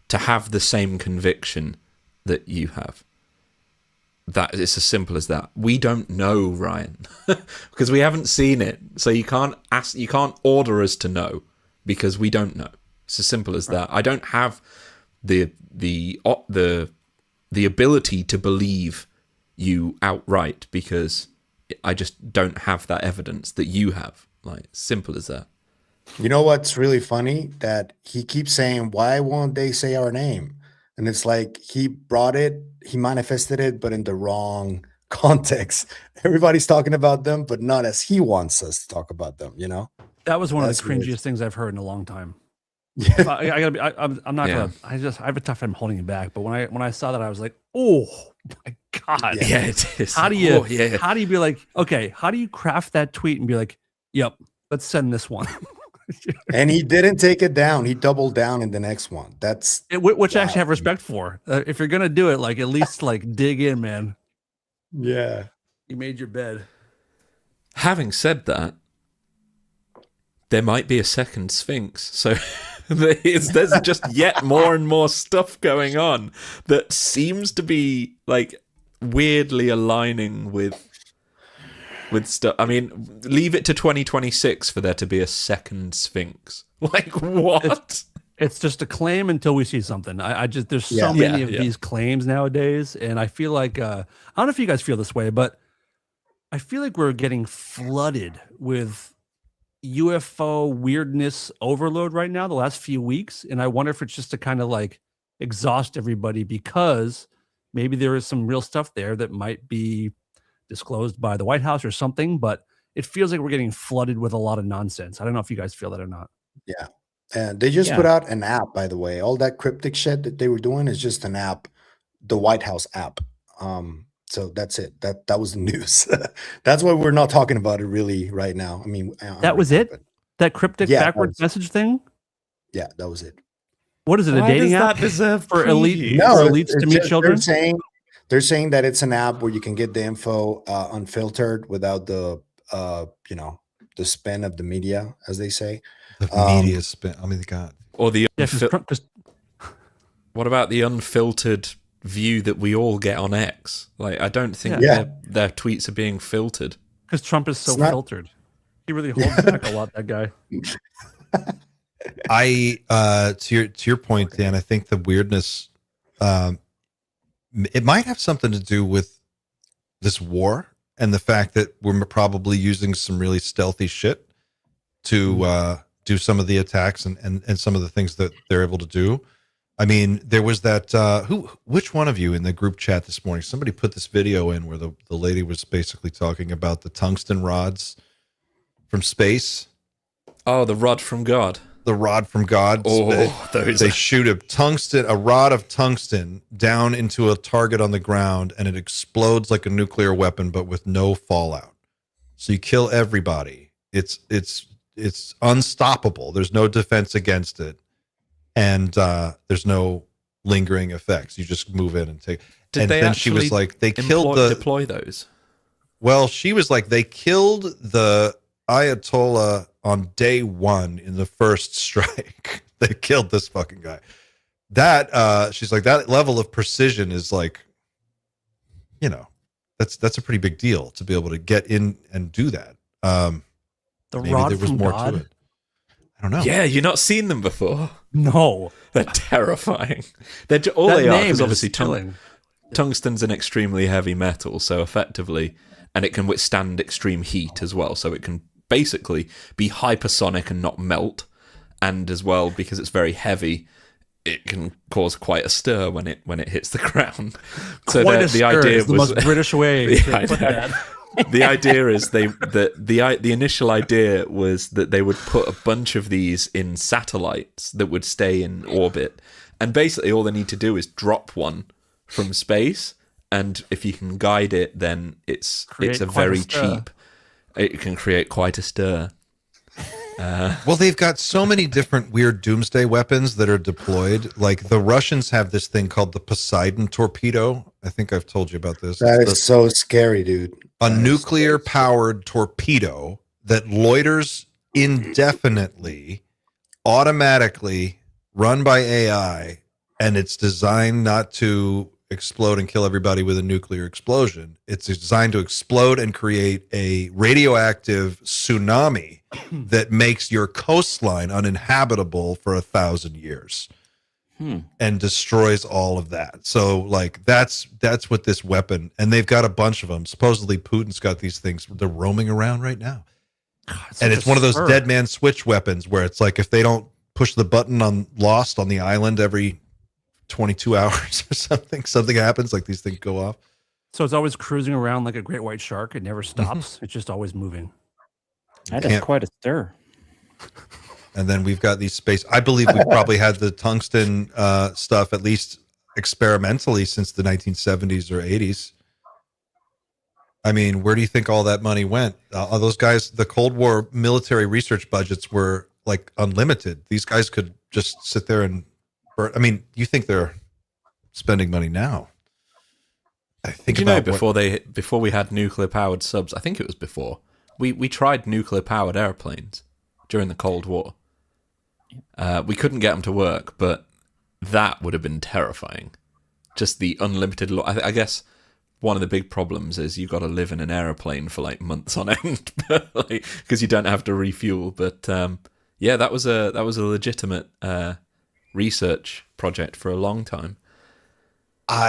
to have the same conviction that you have. That it's as simple as that. We don't know, Ryan, because we haven't seen it. So you can't order us to know, because we don't know. It's as simple as that. I don't have the ability to believe you outright, because I just don't have that evidence that you have. Like, simple as that. You know what's really funny? That he keeps saying, why won't they say our name? And it's like he manifested it, but in the wrong context. Everybody's talking about them, but not as he wants us to talk about them, you know? That was one of the cringiest things I've heard in a long time. Yeah. I gotta be, I'm not gonna, I have a tough time holding it back. But when I saw that, I was like, oh my God. Yeah, it is. How do you be like, okay, how do you craft that tweet and be like, yep, let's send this one? And he didn't take it down. He doubled down in the next one. Which I actually have respect for. If you're gonna do it, like, at least like dig in, man. Yeah. You made your bed. Having said that, there might be a second Sphinx. So there's just yet more and more stuff going on that seems to be like weirdly aligning with stuff. I mean, leave it to 2026 for there to be a second Sphinx. Like, what? It's just a claim until we see something. There's so many of these claims nowadays, and I feel like I don't know if you guys feel this way, but I feel like we're getting flooded with UFO weirdness overload right now the last few weeks, and I wonder if it's just to kind of like exhaust everybody, because maybe there is some real stuff there that might be disclosed by the White House or something, but it feels like we're getting flooded with a lot of nonsense. I don't know if you guys feel that or not. Yeah. And they just put out an app, by the way. All that cryptic shit that they were doing is just an app, the White House app. So that's it. That was the news. That's why we're not talking about it really right now. I mean, that was it? That cryptic backwards message thing? Yeah, that was it. What is it, a dating app for elites to meet children? They're saying that it's an app where you can get the info unfiltered without the the spin of the media, as they say. The media spin. I mean, God. Or what about the unfiltered view that we all get on X? Like, I don't think their tweets are being filtered. Because Trump is so filtered. He really holds back a lot, that guy. To your point, Dan, I think the weirdness, it might have something to do with this war and the fact that we're probably using some really stealthy shit to do some of the attacks and some of the things that they're able to do. I mean, there was that which one of you in the group chat this morning, somebody put this video in where the lady was basically talking about the tungsten rods from space. Oh, the rod from God. The rod from God. Oh, they shoot a rod of tungsten down into a target on the ground, and it explodes like a nuclear weapon, but with no fallout. So you kill everybody. It's unstoppable. There's no defense against it, and there's no lingering effects. You just move in and take. Did they then she was like, they deploy those. Well, she was like, they killed the Ayatollah on day one in the first strike. They killed this fucking guy. That she's like, that level of precision is like, that's a pretty big deal to be able to get in and do that. The maybe rod there was from more God? to it. I don't know. Yeah, you've not seen them before. No, they're terrifying. They're all they are is obviously tungsten's an extremely heavy metal, so effectively, and it can withstand extreme heat as well. So it can basically be hypersonic and not melt, and as well, because it's very heavy, it can cause quite a stir when it hits the ground. So quite the idea is the was most British way to put that. the idea is the initial idea was that they would put a bunch of these in satellites that would stay in orbit, and basically all they need to do is drop one from space, and if you can guide it, then it's a very cheap. It can create quite a stir. Well, they've got so many different weird doomsday weapons that are deployed. Like the Russians have this thing called the Poseidon torpedo. I think I've told you about this. That is so scary, dude. A nuclear-powered torpedo that loiters indefinitely, automatically, run by AI, and it's designed not to explode and kill everybody with a nuclear explosion. It's designed to explode and create a radioactive tsunami that makes your coastline uninhabitable for 1,000 years and destroys all of that. So like that's what this weapon, and they've got a bunch of them. Supposedly Putin's got these things. They're roaming around right now. God, and it's one of those dead man switch weapons where it's like if they don't push the button on Lost on the island every 22 hours or something happens, like these things go off. So it's always cruising around like a great white shark. It never stops. It's just always moving. That is quite a stir. And then we've got these space. I believe we've probably had the tungsten stuff at least experimentally since the 1970s or 80s. I mean, where do you think all that money went? Those guys, the Cold War military research budgets were like unlimited. These guys could just sit there and I mean, you think they're spending money now? I think before we had nuclear powered subs. I think it was before we tried nuclear powered airplanes during the Cold War. We couldn't get them to work, but that would have been terrifying. Just the unlimited. I guess one of the big problems is you got to live in an airplane for like months on end, because you don't have to refuel. But yeah, that was a legitimate. Research project for a long time.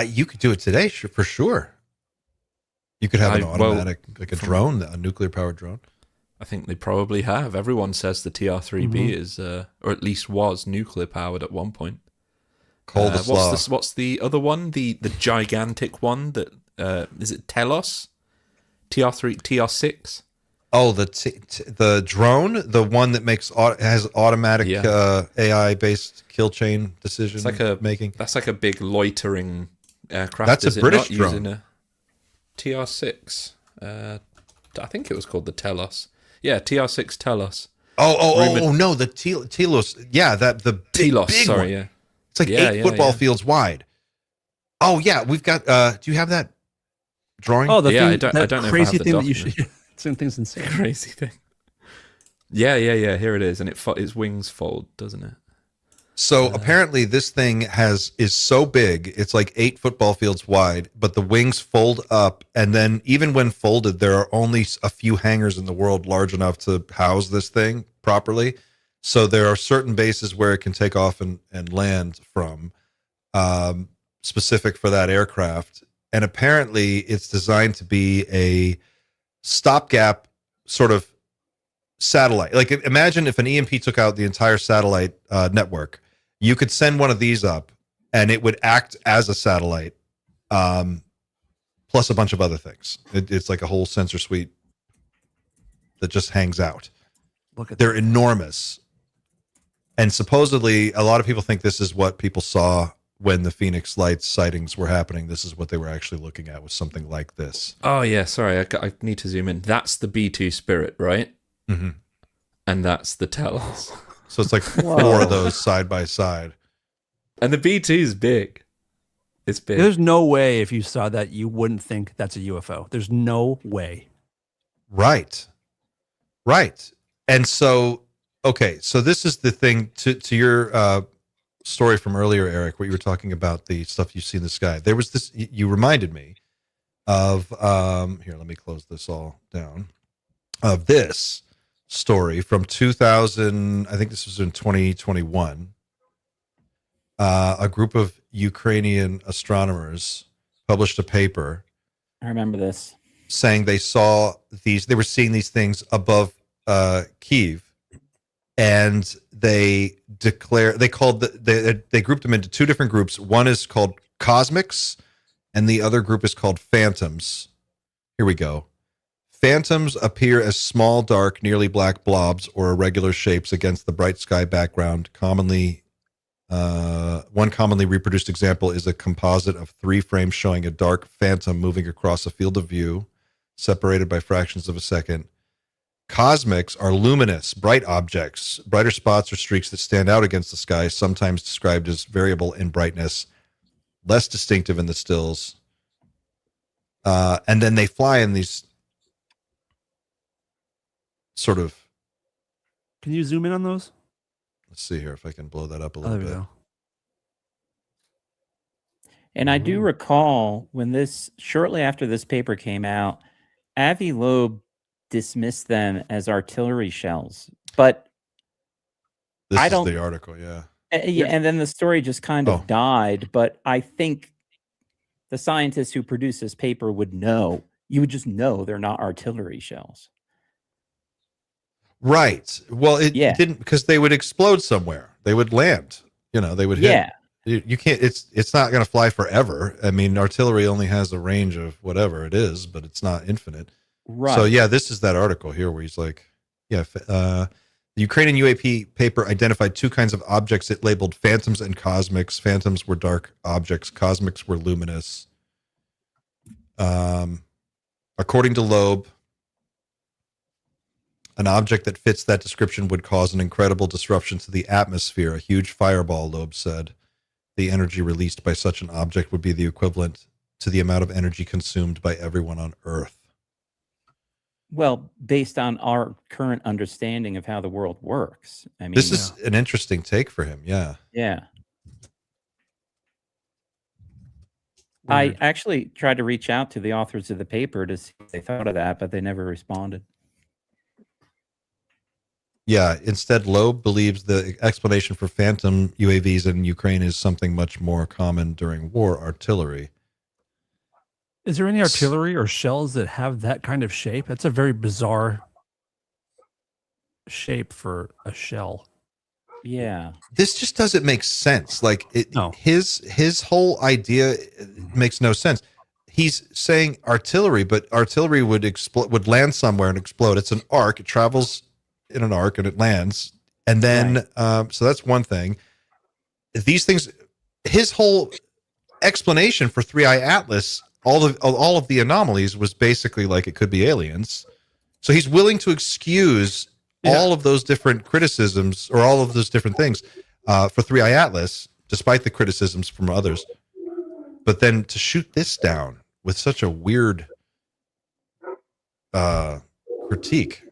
You could do it today, for sure. You could have an automatic, like a drone, a nuclear powered drone. I think they probably have. Everyone says the TR-3B is, or at least was, nuclear powered at one point. What's the other one? The gigantic one that is it Telos? TR6. Oh, the drone, the one that has automatic AI based kill chain decision making. That's like a big loitering aircraft. That's a British drone. Using a TR6. I think it was called the Telos. Yeah, TR6 Telos. Oh no, the Telos. Yeah, the Telos. Big sorry, one. Yeah. It's like 8 football fields wide. Oh yeah, we've got. Do you have that drawing? Oh, I don't know if I have the thing that you document. should. Some things insane. Crazy thing. Yeah. Here it is, and its wings fold, doesn't it? So apparently, this thing is so big, it's like 8 football fields wide, but the wings fold up, and then even when folded, there are only a few hangars in the world large enough to house this thing properly. So there are certain bases where it can take off and land from, specific for that aircraft, and apparently, it's designed to be a stopgap sort of satellite. Like imagine if an EMP took out the entire satellite network, you could send one of these up and it would act as a satellite, plus a bunch of other things. It's like a whole sensor suite that just hangs out. They're enormous. And supposedly a lot of people think this is what people saw when the Phoenix Lights sightings were happening. This is what they were actually looking at, was something like this. Oh yeah, sorry, I need to zoom in. That's the B2 Spirit, right? Mm-hmm. And that's the Telos. So it's like 4 of those side by side. And the B2 is big. It's big. There's no way if you saw that you wouldn't think that's a UFO. There's no way. Right. And so, okay, so this is the thing to your story from earlier, Eric, what you were talking about, the stuff you see in the sky. There was this, you reminded me of, here, let me close this all down, of this story from 2000, I think this was in 2021. A group of Ukrainian astronomers published a paper. I remember this. Saying they were seeing these things above Kyiv, and they grouped them into two different groups. One is called cosmics, and the other group is called phantoms. Here we go. Phantoms appear as small, dark, nearly black blobs or irregular shapes against the bright sky background. One commonly reproduced example is a composite of 3 frames showing a dark phantom moving across a field of view, separated by fractions of a second. Cosmics are luminous, bright objects, brighter spots or streaks that stand out against the sky, sometimes described as variable in brightness, less distinctive in the stills. And then they fly in these sort of... Can you zoom in on those? Let's see here if I can blow that up a little bit. And I do recall when shortly after this paper came out, Avi Loeb dismissed them as artillery shells. But this is the article, yeah. And then the story just kind of died. But I think the scientists who produced this paper would know. You would just know they're not artillery shells. Right. Well, it didn't, because they would explode somewhere. They would land. They would hit. Yeah. You can't. It's not going to fly forever. I mean, artillery only has a range of whatever it is, but it's not infinite. Right. So yeah, this is that article here where he's like, the Ukrainian UAP paper identified 2 kinds of objects it labeled phantoms and cosmics. Phantoms were dark objects. Cosmics were luminous. According to Loeb, an object that fits that description would cause an incredible disruption to the atmosphere, a huge fireball, Loeb said. The energy released by such an object would be the equivalent to the amount of energy consumed by everyone on Earth. Well, based on our current understanding of how the world works. I mean, this is an interesting take for him. Yeah. Yeah. I actually tried to reach out to the authors of the paper to see what they thought of that, but they never responded. Yeah. Instead, Loeb believes the explanation for phantom UAVs in Ukraine is something much more common during war: artillery. Is there any artillery or shells that have that kind of shape? That's a very bizarre shape for a shell. Yeah. This just doesn't make sense. Like his whole idea makes no sense. He's saying artillery, but artillery would land somewhere and explode. It's an arc. It travels in an arc and it lands. And then, so that's one thing. These things, his whole explanation for 3i Atlas, all of the anomalies was basically like it could be aliens. So he's willing to excuse all of those different criticisms or all of those different things for 3i Atlas, despite the criticisms from others. But then to shoot this down with such a weird critique,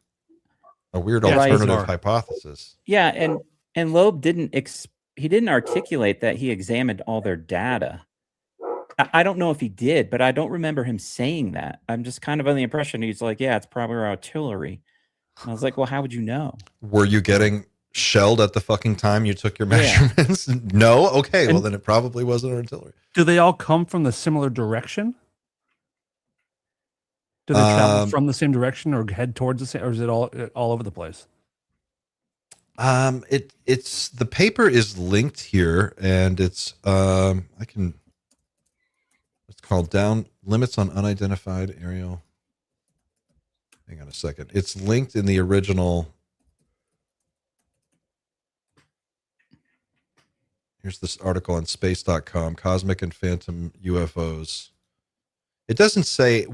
a weird alternative hypothesis. Yeah, and Loeb didn't articulate that he examined all their data. I don't know if he did, but I don't remember him saying that. I'm just kind of under the impression he's like, yeah, it's probably artillery. And I was like, well, how would you know? Were you getting shelled at the fucking time you took your measurements? No? Okay, well, then it probably wasn't artillery. Do they all come from the similar direction? Do they travel from the same direction or head towards the same, or is it all over the place? It's the paper is linked here, and it's it's called Down Limits on Unidentified Aerial. Hang on a second. It's linked in the original. Here's this article on space.com, Cosmic and Phantom UFOs. It doesn't say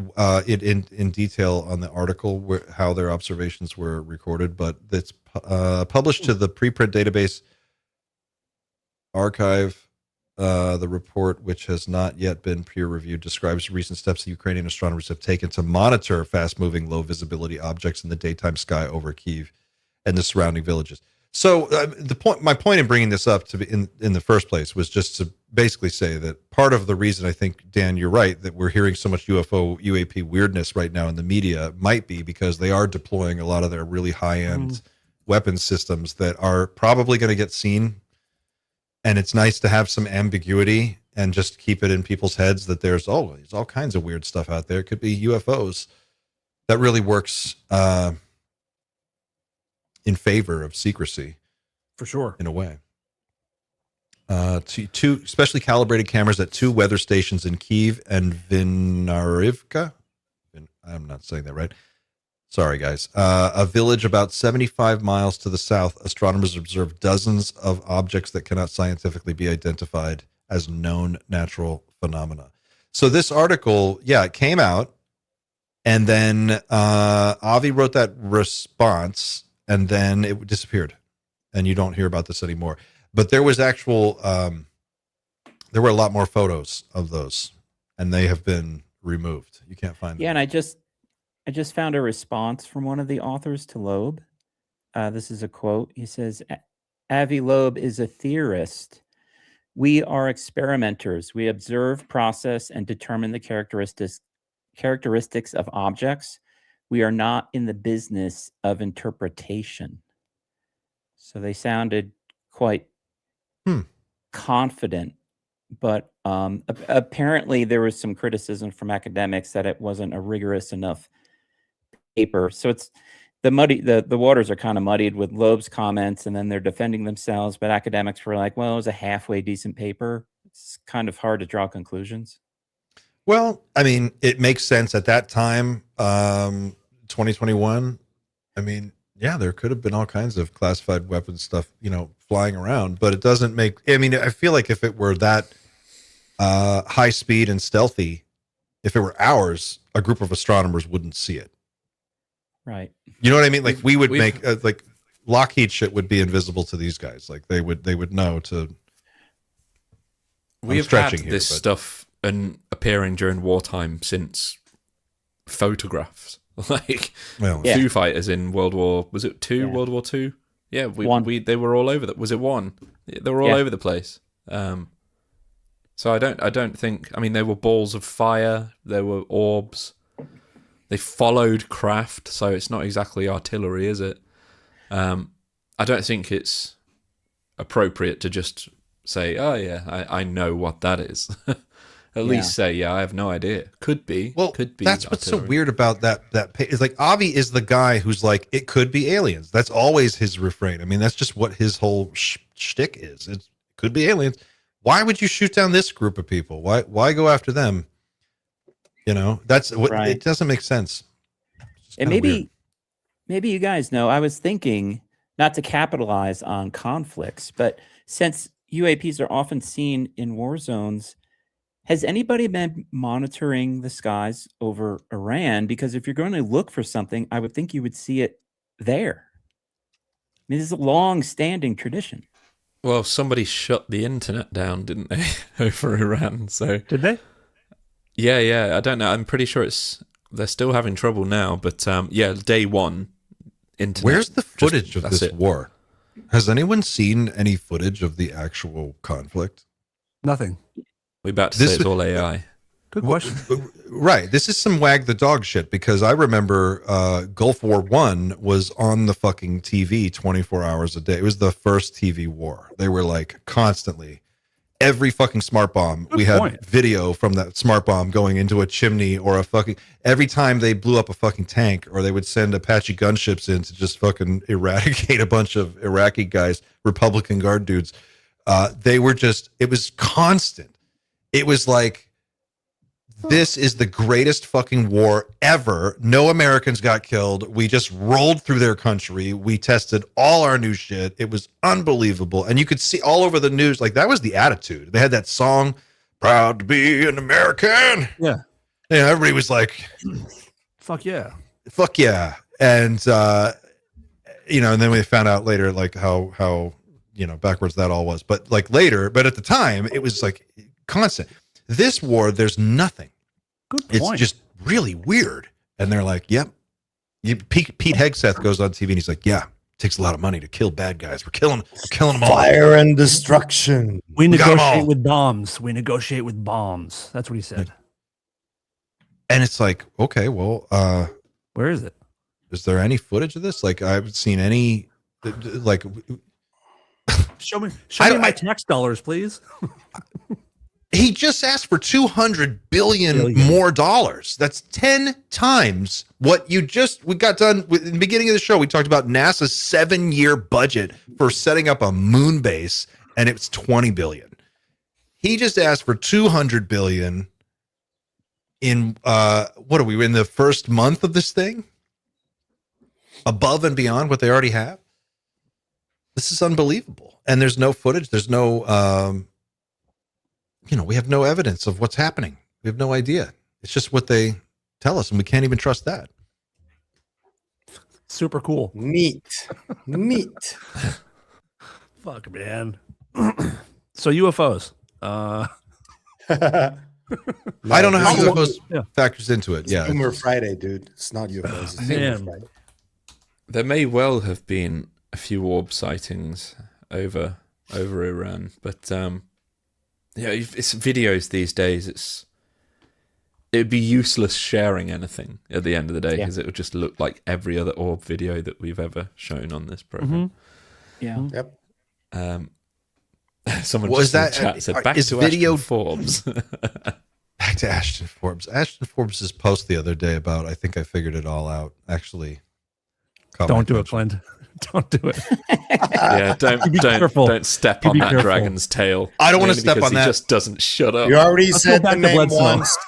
it in detail on the article how their observations were recorded, but it's published to the preprint database archive. The report, which has not yet been peer-reviewed, describes recent steps the Ukrainian astronomers have taken to monitor fast-moving, low-visibility objects in the daytime sky over Kyiv and the surrounding villages. So my point in bringing this up to be in the first place was just to basically say that part of the reason I think, Dan, you're right, that we're hearing so much UFO, UAP weirdness right now in the media might be because they are deploying a lot of their really high-end weapons systems that are probably going to get seen. And it's nice to have some ambiguity and just keep it in people's heads that there's all kinds of weird stuff out there. It could be UFOs. That really works in favor of secrecy. For sure. in a way. Two specially calibrated cameras at 2 weather stations in Kyiv and Vinarivka. I'm not saying that right. Sorry, guys. A village about 75 miles to the south. Astronomers observed dozens of objects that cannot scientifically be identified as known natural phenomena. So this article, it came out, and then Avi wrote that response, and then it disappeared, and you don't hear about this anymore. But there was actual, there were a lot more photos of those, and they have been removed. You can't find them. Yeah, and I just found a response from one of the authors to Loeb. This is a quote. He says, Avi Loeb is a theorist. We are experimenters. We observe, process, and determine the characteristics of objects. We are not in the business of interpretation. So they sounded quite confident, but apparently there was some criticism from academics that it wasn't a rigorous enough paper. So it's the waters are kind of muddied with Loeb's comments, and then they're defending themselves, but academics were like, well, it was a halfway decent paper. It's kind of hard to draw conclusions. Well, I mean, it makes sense at that time, 2021. I mean, yeah, there could have been all kinds of classified weapons stuff, flying around, but it doesn't make, I mean, I feel like if it were that high speed and stealthy, if it were ours, a group of astronomers wouldn't see it. Right. You know what I mean? Like we would make like Lockheed shit would be invisible to these guys. Like they would know to. We've had this stuff and appearing during wartime since photographs, like Foo Fighters in World War. Was it II? Yeah. World War II? Yeah, they were all over that. Was it one? They were all over the place. So I don't think. I mean, they were balls of fire. There were orbs. They followed craft, so it's not exactly artillery, is it? I don't think it's appropriate to just say, "Oh yeah, I know what that is." At least say, "Yeah, I have no idea." Could be. Well, could be. That's what's so weird about that. It's like Avi is the guy who's like, "It could be aliens." That's always his refrain. I mean, that's just what his whole shtick is. It could be aliens. Why would you shoot down this group of people? Why go after them? That's what it doesn't make sense. And maybe you guys know, I was thinking not to capitalize on conflicts, but since UAPs are often seen in war zones, has anybody been monitoring the skies over Iran? Because if you're going to look for something, I would think you would see it there. I mean, this is a long-standing tradition. Well, somebody shut the internet down, didn't they, over Iran? So did they? Yeah. I don't know. I'm pretty sure they're still having trouble now. But day one, internet. Where's the footage of this war? Has anyone seen any footage of the actual conflict? Nothing. We're about to say it's all AI. Good question. Right. This is some wag the dog shit, because I remember Gulf War I was on the fucking TV 24 hours a day. It was the first TV war. They were like constantly, every fucking smart bomb. We had video from that smart bomb going into a chimney, or every time they blew up a fucking tank, or they would send Apache gunships in to just fucking eradicate a bunch of Iraqi guys, Republican Guard dudes. It was constant. It was like, this is the greatest fucking war ever. No Americans got killed. We just rolled through their country. We tested all our new shit. It was unbelievable. And you could see all over the news, like that was the attitude. They had that song, "Proud to be an American." Yeah. Everybody was like, fuck yeah. Fuck yeah. And, and then we found out later, like how backwards that all was. But like later, but at the time, it was like constant. This war, there's nothing. Good point. It's just really weird. And they're like, yep. Pete Hegseth goes on TV and he's like, yeah, it takes a lot of money to kill bad guys. We're killing them all. Fire and destruction. We negotiate with bombs. That's what he said. And it's like, okay, well, where is it? Is there any footage of this? Like, I haven't seen any, like, show me my tax dollars, please. He just asked for $200 billion more dollars. That's 10 times what we got done with. In the beginning of the show, we talked about NASA's 7-year budget for setting up a moon base, and it's $20 billion. He just asked for $200 billion in what are we in the first month of this thing? Above and beyond what they already have. This is unbelievable. And there's no footage. There's no we have no evidence of what's happening. We have no idea. It's just what they tell us, and we can't even trust that. Super cool. Neat. Fuck, man. So UFOs. I don't know how UFOs factors into it. Yeah, Humor Friday, dude. It's not UFOs. It's Humor Friday. There may well have been a few orb sightings over Iran, but it's videos these days. It would be useless sharing anything at the end of the day because it would just look like every other orb video that we've ever shown on this program. Mm-hmm. Yeah. Yep. Someone just in the chat said, back to Ashton Forbes. Back to Ashton Forbes. Ashton Forbes' post the other day about, I think I figured it all out, actually. Don't do it, Clint. Don't do it. Yeah, don't step on that dragon's tail. I don't want to step on that. He just doesn't shut up. You already said the name once.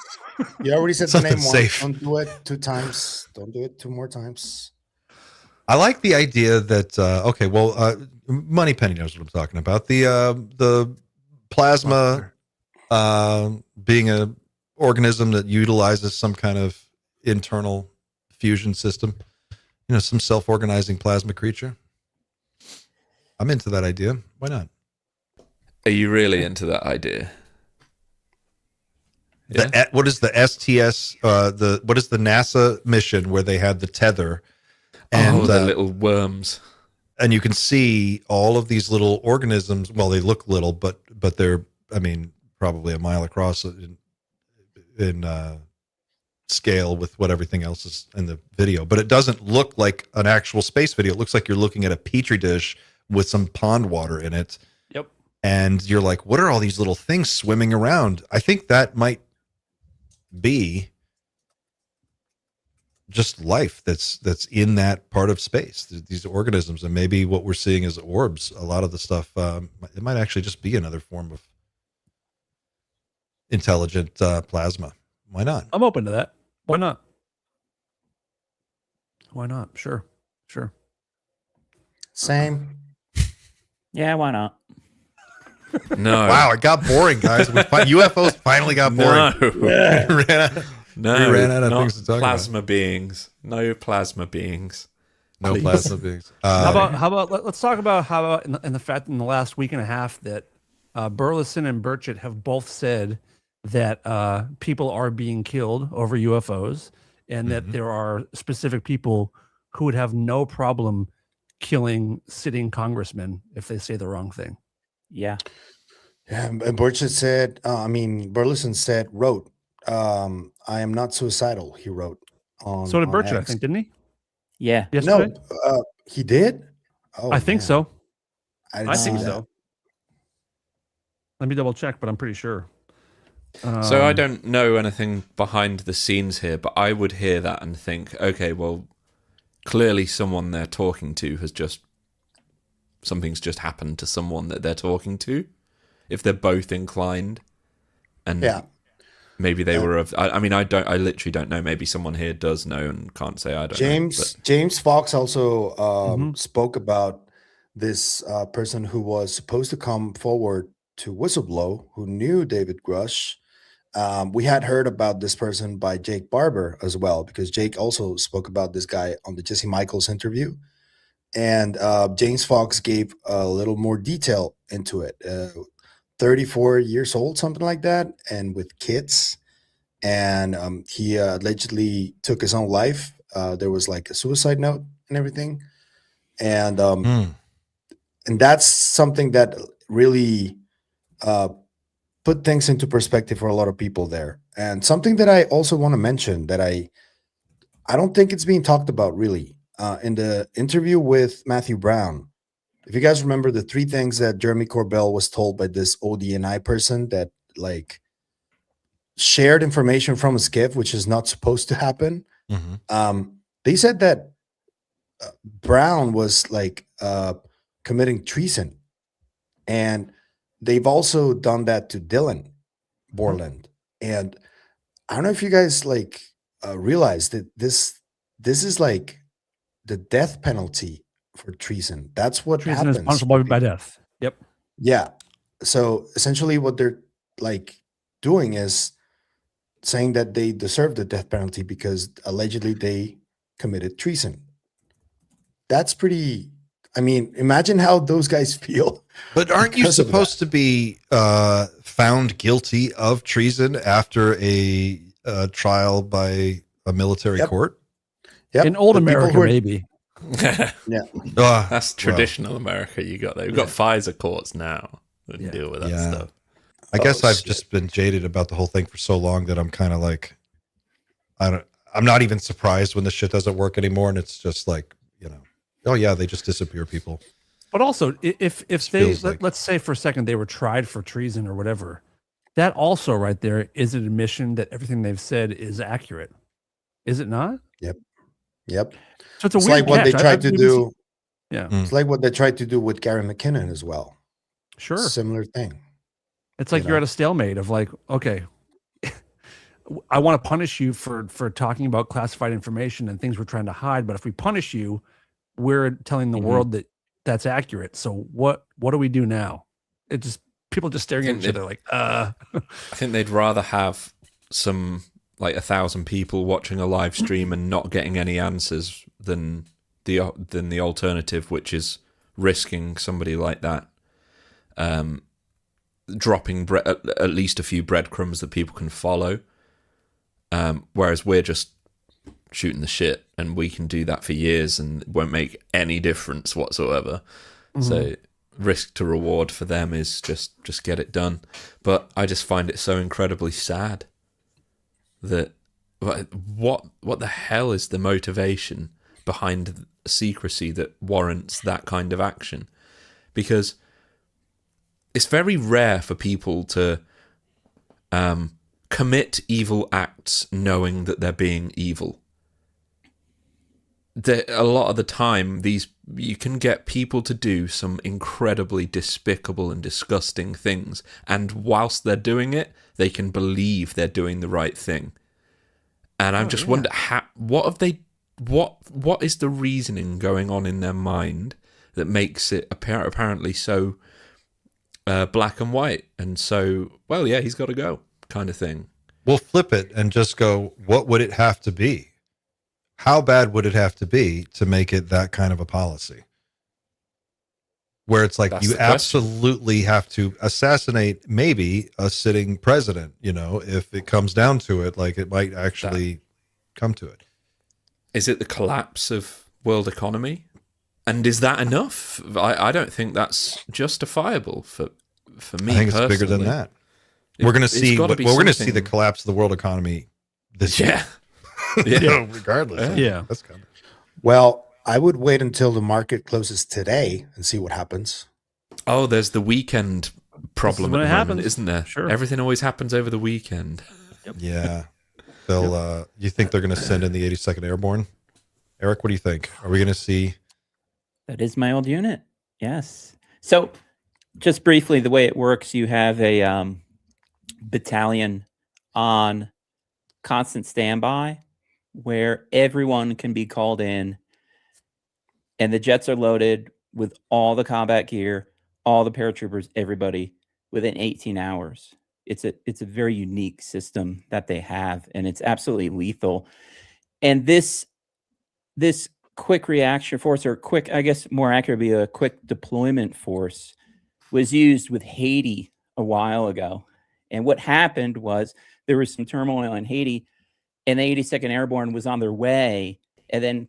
You already said the name safe. once. Don't do it 2 times. Don't do it 2 more times. I like the idea that Moneypenny knows what I'm talking about. The plasma being an organism that utilizes some kind of internal fusion system. Some self-organizing plasma creature. I'm into that idea. Why not? Are you really into that idea? What is the STS? What is the NASA mission where they had the tether? And the little worms. And you can see all of these little organisms. Well, they look little, but they're, probably a mile across in scale with what everything else is in the video. But it doesn't look like an actual space video. It looks like you're looking at a petri dish with some pond water in it. Yep. And you're like, what are all these little things swimming around? I think that might be just life that's in that part of space, these organisms. And maybe what we're seeing is orbs. A lot of the stuff, it might actually just be another form of intelligent plasma. Why not? I'm open to that. Why not? Why not? Sure. Same. Yeah, why not? No. Wow, it got boring, guys. UFOs finally got boring. No. We ran out of things to talk plasma beings. No plasma beings. No Please. plasma beings. How about let's talk about in the fact in the last week and a half that Burleson and Burchett have both said that people are being killed over UFOs, and that there are specific people who would have no problem killing sitting congressmen if they say the wrong thing. Yeah. Yeah, and Burchett said, Burleson wrote, I am not suicidal, he wrote. So did Burchett, I think, didn't he? Yeah. Yesterday? No, he did? Oh, I think so. I think so. Let me double check, but I'm pretty sure. So I don't know anything behind the scenes here, but I would hear that and think, okay, well, clearly someone they're talking to something's just happened to someone that they're talking to. If they're both inclined, and maybe they were of. I literally don't know. Maybe someone here does know and can't say I don't know. James Fox also spoke about this person who was supposed to come forward to whistleblow, who knew David Grush. We had heard about this person by Jake Barber as well, because Jake also spoke about this guy on the Jesse Michaels interview. And James Fox gave a little more detail into it. 34 years old, something like that, and with kids. And he allegedly took his own life. There was like a suicide note and everything. And that's something that really put things into perspective for a lot of people there. And something that I also want to mention that I don't think it's being talked about really. In the interview with Matthew Brown, if you guys remember the 3 things that Jeremy Corbell was told by this ODNI person that like shared information from a skiff, which is not supposed to happen. They said that Brown was like committing treason, and they've also done that to Dylan Borland. And I don't know if you guys like realize that this is like the death penalty for treason. That's what Treason happens. is punishable by death. Yep. Yeah. So essentially what they're like doing is saying that they deserve the death penalty because allegedly they committed treason. That's pretty, I mean, imagine how those guys feel. But aren't you supposed to be found guilty of treason after a trial by a military court? Yep. In old America, maybe. Yeah. That's traditional America you got there. We've got FISA courts now that deal with that stuff. I guess I've just been jaded about the whole thing for so long that I'm kind of like, I'm not even surprised when this shit doesn't work anymore. And it's just like, you know, oh yeah, they just disappear people. But also, if they, let's say for a second they were tried for treason or whatever, that also right there is an admission that everything they've said is accurate. Is it not? Yep. So it's a weird like what catch. they tried to do. Yeah. It's like what they tried to do with Gary McKinnon as well. Sure. Similar thing. It's like you're at a stalemate of like, okay, I want to punish you for talking about classified information and things we're trying to hide. But if we punish you, we're telling the world that that's accurate. So what do we do now? It just, people just staring at each other like, I think they'd rather have some like 1,000 people watching a live stream and not getting any answers than the alternative, which is risking somebody like that dropping at least a few breadcrumbs that people can follow. Whereas we're just shooting the shit, and we can do that for years and it won't make any difference whatsoever. So risk to reward for them is just get it done. But I just find it so incredibly sad that what the hell is the motivation behind secrecy that warrants that kind of action? Because it's very rare for people to commit evil acts knowing that they're being evil. A lot of the time, you can get people to do some incredibly despicable and disgusting things, and whilst they're doing it, they can believe they're doing the right thing. And I just wonder what is the reasoning going on in their mind that makes it apparently so black and white and so, well, yeah, he's got to go kind of thing. We'll flip it and just go, what would it have to be? How bad would it have to be to make it that kind of a policy? Where it's like, you absolutely have to assassinate maybe a sitting president, you know, if it comes down to it, like it might actually come to it. Is it the collapse of world economy? And is that enough? I don't think that's justifiable for me. I think personally. It's bigger than that. We're going to see. We're going to see the collapse of the world economy this year. Yeah. You know, regardless. Yeah. That's coming. Well, I would wait until the market closes today and see what happens. Oh, there's the weekend problem at the moment, isn't there? Sure. Everything always happens over the weekend. Yep. Yeah. They'll. You think they're going to send in the 82nd Airborne? Eric, what do you think? Are we going to see? That is my old unit. Yes. So, just briefly, the way it works, you have a battalion on constant standby where everyone can be called in, and the jets are loaded with all the combat gear, all the paratroopers, everybody within 18 hours. It's a very unique system that they have, and it's absolutely lethal. And this quick reaction force, or quick, I guess more accurately, a quick deployment force, was used with Haiti a while ago. And what happened was there was some turmoil in Haiti, and the 82nd Airborne was on their way. And then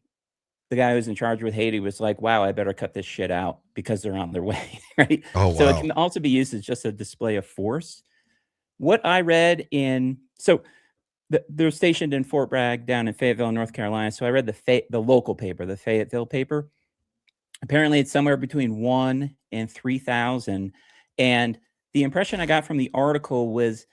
the guy who was in charge with Haiti was like, wow, I better cut this shit out because they're on their way, right? Oh, wow. So it can also be used as just a display of force. What I read they're stationed in Fort Bragg down in Fayetteville, North Carolina. So I read the local paper, the Fayetteville paper. Apparently it's somewhere between 1,000 and 3,000. And the impression I got from the article was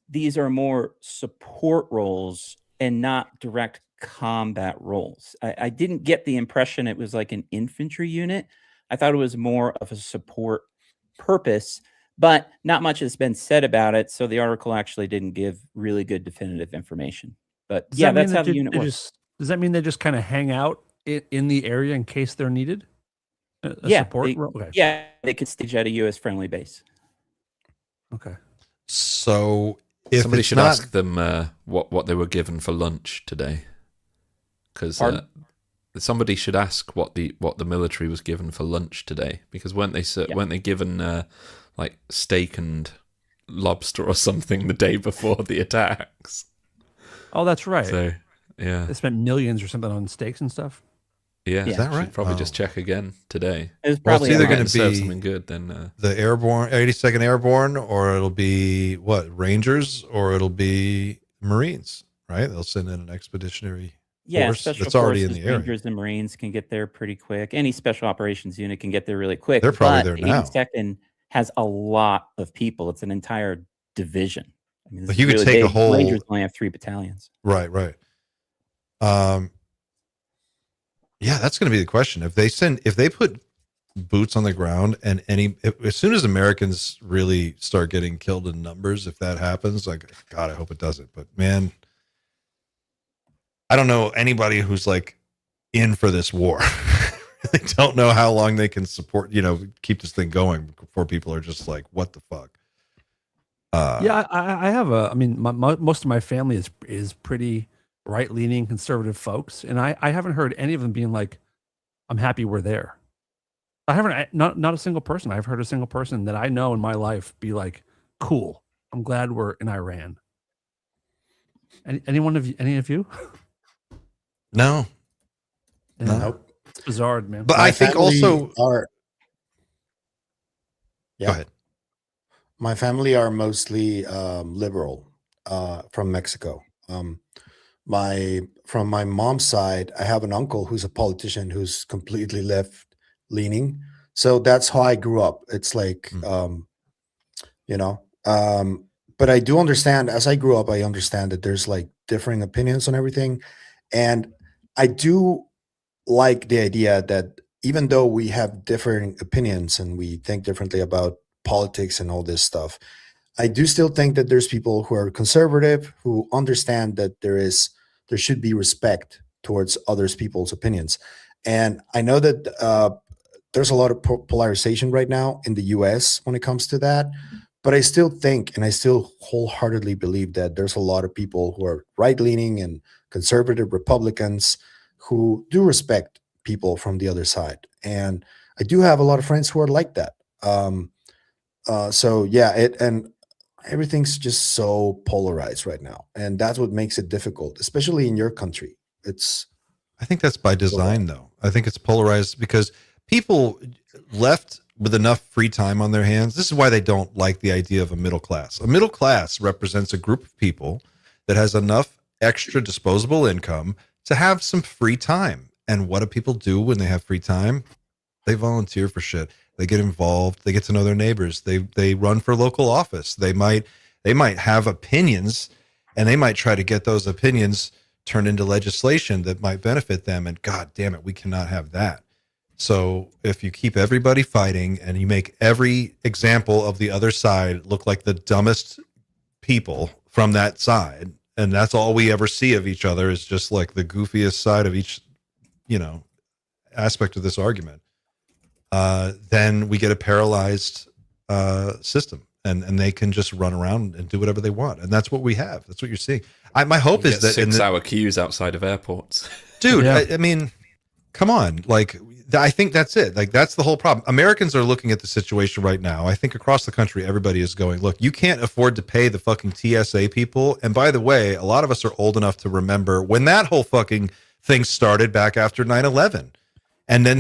these are more support roles and not direct combat roles. I didn't get the impression it was like an infantry unit. I thought it was more of a support purpose, but not much has been said about it. So the article actually didn't give really good definitive information. But yeah, that's how the unit works. Does that mean they just kind of hang out in the area in case they're needed? Support role? Okay. Yeah, they could stage at a U.S. friendly base. Okay. So if somebody should ask them what they were given for lunch today, because somebody should ask what the military was given for lunch today, because weren't they given like steak and lobster or something the day before the attacks? Oh, that's right. So yeah, they spent millions or something on steaks and stuff. Yeah, is that right? Should probably just check again today. It's probably it's either going to be something good than the airborne 82nd Airborne, or it'll be Rangers, or it'll be Marines. Right? They'll send in an expeditionary force special that's already forces, in the area. Rangers and Marines can get there pretty quick. Any special operations unit can get there really quick. They're probably there now. 82nd has a lot of people. It's an entire division. I mean, like you could take a whole. Rangers only have 3 battalions. Right. Yeah, that's going to be the question. If they put boots on the ground, and as soon as Americans really start getting killed in numbers, if that happens, like, God, I hope it doesn't. But man, I don't know anybody who's like in for this war. They don't know how long they can support, keep this thing going before people are just like, what the fuck? Yeah, I have most of my family is pretty right-leaning conservative folks, and I haven't heard any of them being like, I'm happy we're there. I haven't, not a single person. I've heard a single person that I know in my life be like, cool, I'm glad we're in Iran. Any of you? No. Yeah. Nope. It's bizarre, man. But I think also go ahead. My family are mostly liberal from Mexico. From my mom's side, I have an uncle who's a politician who's completely left leaning. So that's how I grew up. It's like, but I do understand, as I grew up, I understand that there's like differing opinions on everything. And I do like the idea that even though we have differing opinions and we think differently about politics and all this stuff, I do still think that there's people who are conservative who understand that there should be respect towards others people's opinions. And I know that there's a lot of polarization right now in the US when it comes to that, but I still think, and I still wholeheartedly believe, that there's a lot of people who are right-leaning and conservative Republicans who do respect people from the other side. And I do have a lot of friends who are like that. So yeah, and everything's just so polarized right now, and that's what makes it difficult, especially in your country. I think that's by design, though. I think it's polarized because people left with enough free time on their hands. This is why they don't like the idea of a middle class. A middle class represents a group of people that has enough extra disposable income to have some free time. And what do people do when they have free time? They volunteer for shit. They get involved. They get to know their neighbors. They run for local office. They might have opinions, and they might try to get those opinions turned into legislation that might benefit them. And God damn it, we cannot have that. So if you keep everybody fighting and you make every example of the other side look like the dumbest people from that side, and that's all we ever see of each other is just like the goofiest side of each, aspect of this argument, then we get a paralyzed system, and they can just run around and do whatever they want. And that's what we have. That's what you're seeing. My hope is that 6-hour queues outside of airports. Dude, yeah. I mean, come on. Like, I think that's it. Like, that's the whole problem. Americans are looking at the situation right now. I think across the country, everybody is going, look, you can't afford to pay the fucking TSA people. And by the way, a lot of us are old enough to remember when that whole fucking thing started back after 9/11. And then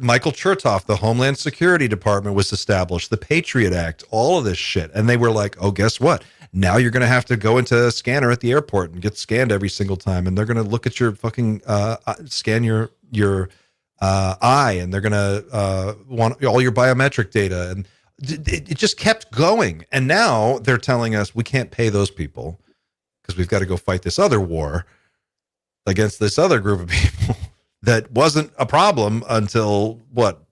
Michael Chertoff, the Homeland Security Department was established, the Patriot Act, all of this shit. And they were like, oh, guess what? Now you're going to have to go into a scanner at the airport and get scanned every single time. And they're going to look at your fucking, scan your eye, and they're going to want all your biometric data. And It just kept going. And now they're telling us we can't pay those people because we've got to go fight this other war against this other group of people that wasn't a problem until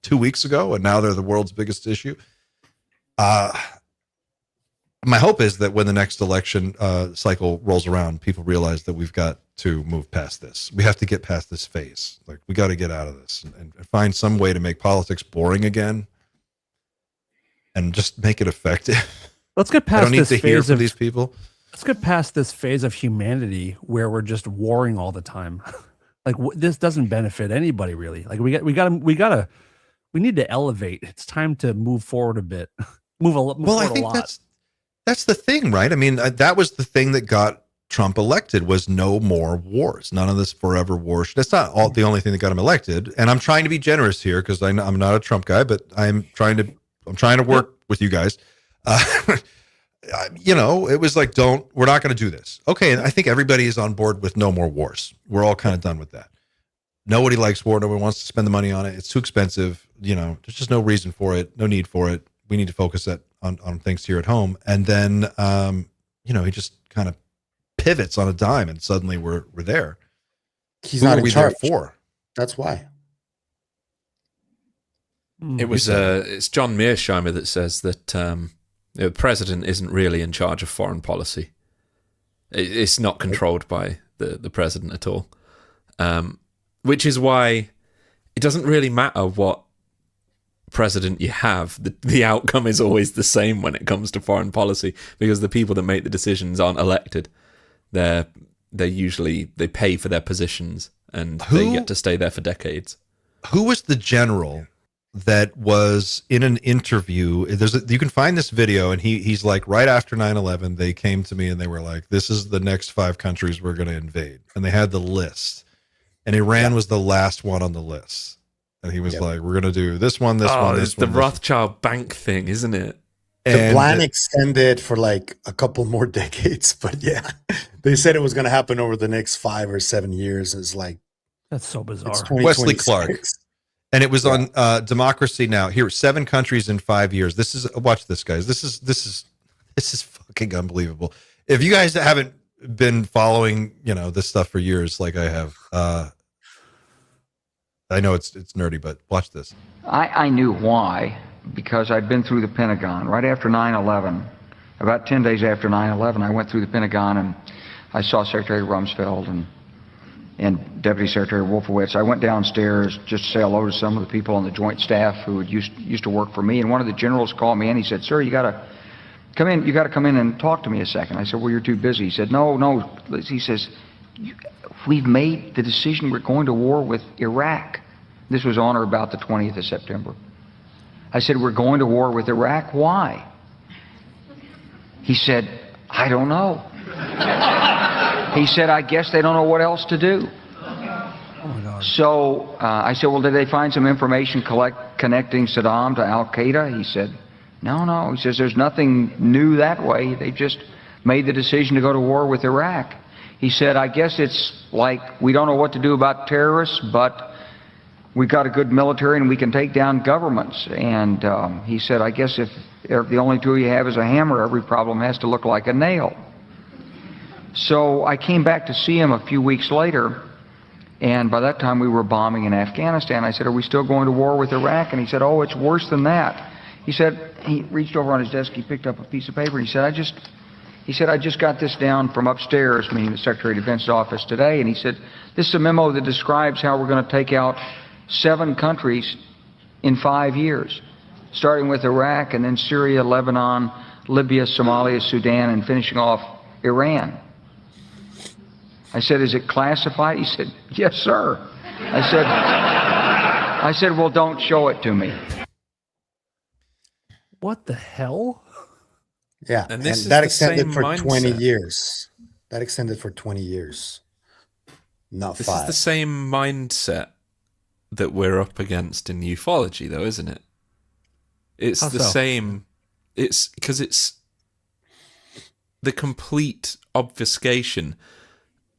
2 weeks ago, and now they're the world's biggest issue. My hope is that when the next election cycle rolls around, people realize that we've got to move past this. We have to get past this phase. Like, we got to get out of this and find some way to make politics boring again and just make it effective. Let's get past I don't need this to hear phase from of these people. Let's get past this phase of humanity where we're just warring all the time. Like, this doesn't benefit anybody really. Like, we need to elevate. It's time to move forward a bit. Well, I think that's the thing, right? I mean, that was the thing that got Trump elected, was no more wars. None of this forever war. That's not the only thing that got him elected. And I'm trying to be generous here because I'm not a Trump guy, but I'm trying to work with you guys. It was like, we're not going to do this. Okay. And I think everybody is on board with no more wars. We're all kind of done with that. Nobody likes war. Nobody wants to spend the money on it. It's too expensive. There's just no reason for it. No need for it. We need to focus on things here at home. And then, he just kind of pivots on a dime and suddenly we're there. He's not in charge. There for? That's why. It's John Mearsheimer that says that the president isn't really in charge of foreign policy. It's not controlled by the president at all, which is why it doesn't really matter what president you have. The outcome is always the same when it comes to foreign policy, because the people that make the decisions aren't elected. They pay for their positions and they get to stay there for decades. Who was the general that was in an interview? You can find this video, and he's like, right after 9/11, they came to me and they were like, this is the next 5 countries we're going to invade. And they had the list, and Iran was the last one on the list. And he was like, we're going to do this one, this one, this it's one. The Rothschild bank thing, isn't it? The plan extended for like a couple more decades, but yeah, they said it was going to happen over the next 5 or 7 years. It's like, that's so bizarre. Wesley Clark. And it was on Democracy Now! Here, 7 countries in 5 years. Watch this, guys. This is fucking unbelievable. If you guys haven't been following, this stuff for years, like I have, I know it's nerdy, but watch this. I knew why, because I'd been through the Pentagon right after 9/11. About 10 days after 9/11, I went through the Pentagon and I saw Secretary Rumsfeld and Deputy Secretary Wolfowitz. I went downstairs just to say hello to some of the people on the Joint Staff who had used to work for me. And one of the generals called me and he said, "Sir, you got to come in. You got to come in and talk to me a second." I said, "Well, you're too busy." He said, No. He says, "We've made the decision. We're going to war with Iraq." This was on or about the 20th of September. I said, "We're going to war with Iraq. Why?" He said, "I don't know." He said, "I guess they don't know what else to do." Oh my God. So I said, "Well, did they find some information connecting Saddam to Al-Qaeda?" He said, No. He says, "There's nothing new that way. They just made the decision to go to war with Iraq." He said, "I guess it's like we don't know what to do about terrorists, but we've got a good military and we can take down governments." And he said, "I guess if the only tool you have is a hammer, every problem has to look like a nail." So I came back to see him a few weeks later, and by that time we were bombing in Afghanistan. I said, "Are we still going to war with Iraq?" And he said, "Oh, it's worse than that." He said, he reached over on his desk, he picked up a piece of paper, and he said, I just got this down from upstairs, meaning the Secretary of Defense's office today, and he said, "This is a memo that describes how we're going to take out 7 countries in 5 years, starting with Iraq and then Syria, Lebanon, Libya, Somalia, Sudan, and finishing off Iran." I said, "Is it classified?" He said, "Yes, sir." I said, "Well, don't show it to me." What the hell? Yeah, and that extended for 20 years. That extended for 20 years, not 5. This is the same mindset that we're up against in ufology, though, isn't it? It's the same. It's because it's the complete obfuscation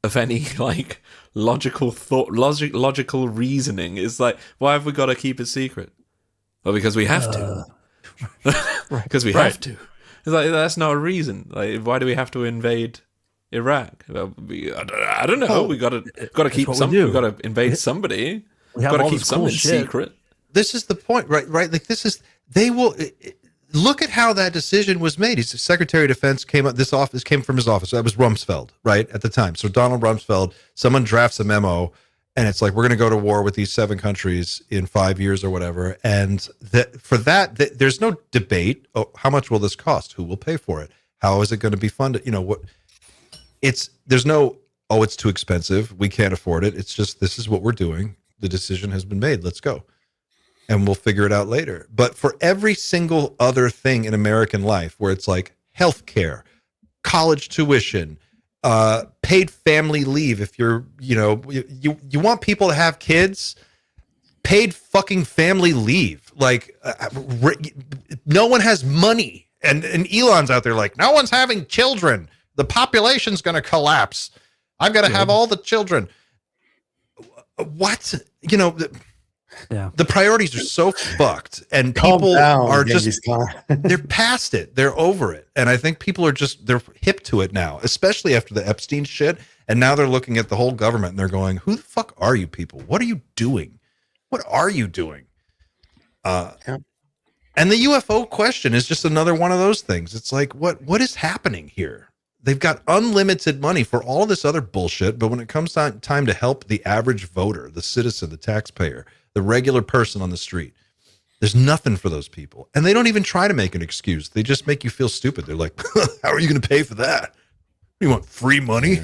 of any like logical thought, logical reasoning. Is like, why have we got to keep it secret? Well, because we have to. because we have to. It's like, that's not a reason. Like, why do we have to invade Iraq? Well, I don't know. We got to keep something. We got to invade somebody. We got to keep something secret. This is the point, right? Like, they will look at how that decision was made. He's the Secretary of Defense came up. This office came from his office. That was Rumsfeld, right, at the time. So Donald Rumsfeld, someone drafts a memo, and it's like, we're going to go to war with these 7 countries in 5 years or whatever. And there's no debate. Oh, how much will this cost? Who will pay for it? How is it going to be funded? You know what? There's no, oh, it's too expensive, we can't afford it. It's just, this is what we're doing. The decision has been made. Let's go. And we'll figure it out later. But for every single other thing in American life, where it's like healthcare, college tuition, paid family leave, if you're, you want people to have kids, paid fucking family leave. Like, no one has money. And Elon's out there like, no one's having children. The population's going to collapse. I've got to have all the children. What? The priorities are so fucked, and people are just, they're past it. They're over it. And I think people are they're hip to it now, especially after the Epstein shit. And now they're looking at the whole government and they're going, who the fuck are you people? What are you doing? What are you doing? And the UFO question is just another one of those things. It's like, what is happening here? They've got unlimited money for all this other bullshit, but when it comes time to help the average voter, the citizen, the taxpayer, the regular person on the street, there's nothing for those people. And they don't even try to make an excuse. They just make you feel stupid. They're like, how are you going to pay for that? You want free money?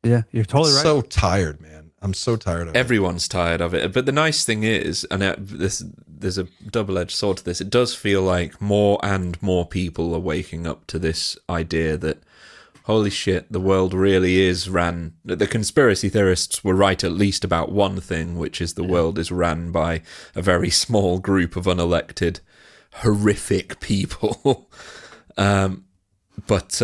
Yeah, you're totally right. So tired, man. I'm so tired of it. Everyone's tired of it. But the nice thing is, and there's a double-edged sword to this, it does feel like more and more people are waking up to this idea that, holy shit, the world really is ran. The conspiracy theorists were right at least about one thing, which is the world is ran by a very small group of unelected, horrific people. But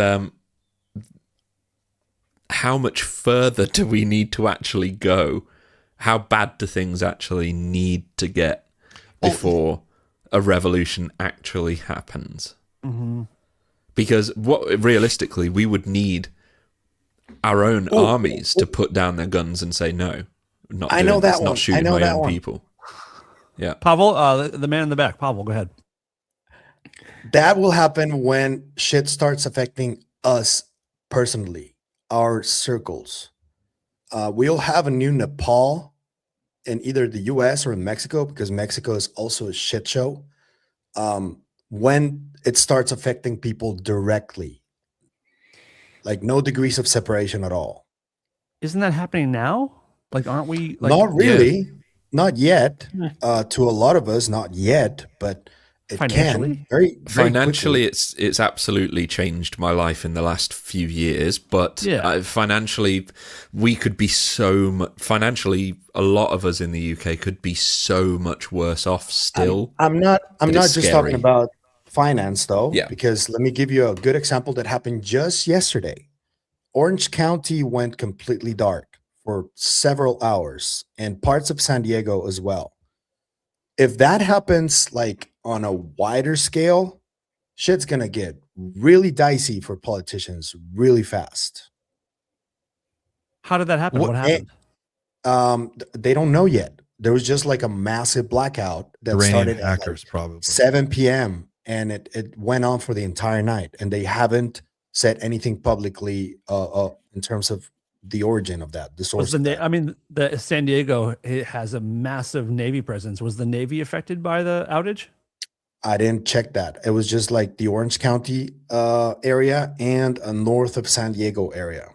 how much further do we need to actually go? How bad do things actually need to get before a revolution actually happens? Mm-hmm. Because realistically, we would need our own armies to put down their guns and say, no, not shooting my own people. Yeah. Pavel, the man in the back. Pavel, go ahead. That will happen when shit starts affecting us personally, our circles. We'll have a new Nepal in either the US or in Mexico, because Mexico is also a shit show. When it starts affecting people directly, like no degrees of separation at all. Isn't that happening now? Like, aren't we? Like, not really, not yet. To a lot of us, not yet, but it can. Very financially, quickly. it's absolutely changed my life in the last few years. But financially, we could be financially, a lot of us in the UK could be so much worse off still. I'm not just talking about finance though, because let me give you a good example that happened just yesterday. Orange County went completely dark for several hours, and parts of San Diego as well. If that happens like on a wider scale, shit's gonna get really dicey for politicians really fast. How did that happen? What happened? They don't know yet. There was just like a massive blackout that started at like probably 7 p.m. and it went on for the entire night, and they haven't said anything publicly in terms of the origin of that, the source. The San Diego, it has a massive Navy presence. Was the Navy affected by the outage? I didn't check that. It was just like the Orange County area and a north of San Diego area.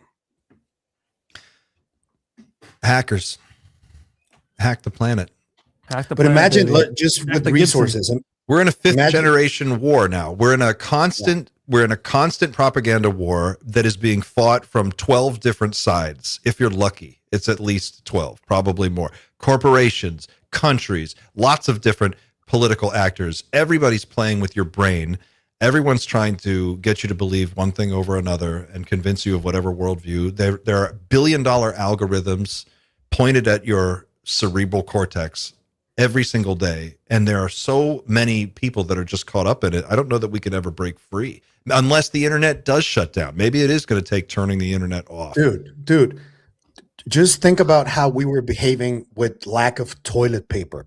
Hackers hack the planet. But imagine just with resources. We're in a fifth generation war now. We're in a constant propaganda war that is being fought from 12 different sides. If you're lucky, it's at least 12, probably more. Corporations, countries, lots of different political actors. Everybody's playing with your brain. Everyone's trying to get you to believe one thing over another and convince you of whatever worldview. There are billion-dollar algorithms pointed at your cerebral cortex every single day, and there are so many people that are just caught up in it. I don't know that we can ever break free unless the internet does shut down. Maybe it is going to take turning the internet off. Dude, just think about how we were behaving with lack of toilet paper.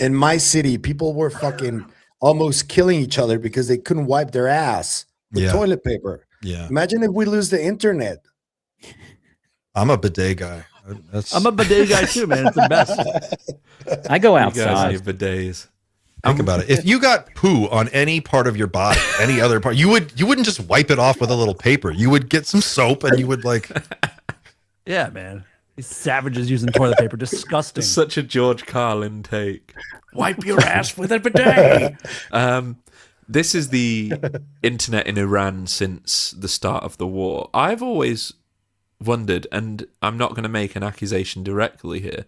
In my city, people were fucking almost killing each other because they couldn't wipe their ass with toilet paper. Yeah. Imagine if we lose the internet. I'm a bidet guy. I'm a bidet guy too, man. It's the best. I go You guys outside. need bidets. Think about it. If you got poo on any part of your body, any other part, you wouldn't just wipe it off with a little paper. You would get some soap and you would like. Yeah, man. These savages using toilet paper, disgusting. Such a George Carlin take. Wipe your ass with a bidet. This is the internet in Iran since the start of the war. I've always wondered, and I'm not going to make an accusation directly here.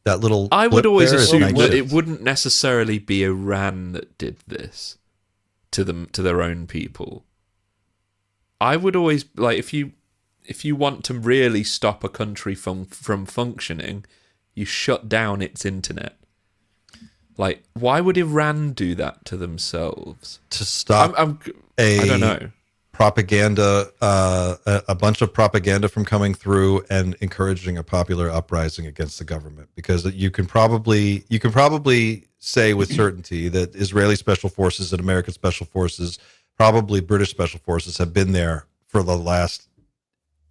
That little. I would always assume that negative. it wouldn't necessarily be Iran that did this to their own people. I would always like if you want to really stop a country from functioning, you shut down its internet. Like, why would Iran do that to themselves? To stop I don't know. Propaganda, a bunch of propaganda from coming through and encouraging a popular uprising against the government, because you can probably say with certainty that Israeli special forces and American special forces, probably British special forces, have been there for the last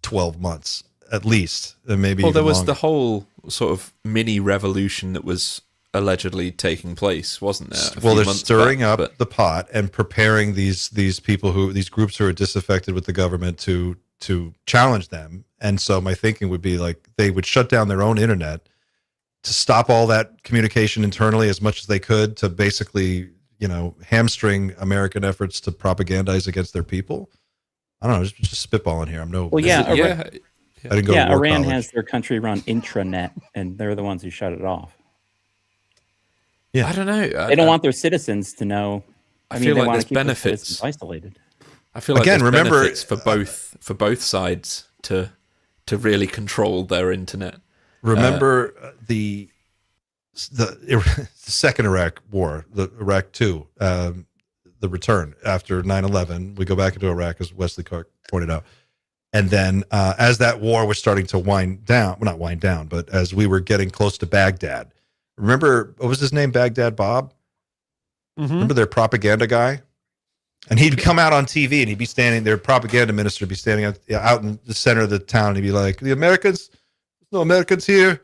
12 months at least, and maybe. Well, there was longer. the whole sort of mini revolution that was allegedly taking place, wasn't there? Well, they're stirring up the pot and preparing these groups who are disaffected with the government to challenge them. And so my thinking would be like they would shut down their own internet to stop all that communication internally as much as they could, to basically, hamstring American efforts to propagandize against their people. I don't know, just spitballing here. I'm no. Well, yeah, I didn't go to war Iran college. has their country-run intranet, and they're the ones who shut it off. Yeah, I don't know. They don't want their citizens to know. I feel they like want there's to keep their benefits citizens isolated. I feel like Again, there's remember, benefits for both sides to really control their internet. Remember the second Iraq war, the Iraq II, the return after 9/11. We go back into Iraq, as Wesley Clark pointed out. And then as that war was starting to wind down, well, not wind down, but as we were getting close to Baghdad, remember, what was his name? Baghdad Bob? Mm-hmm. Remember their propaganda guy? And he'd come out on TV and he'd be standing, their propaganda minister would be standing out in the center of the town. And he'd be like, the Americans, there's no Americans here.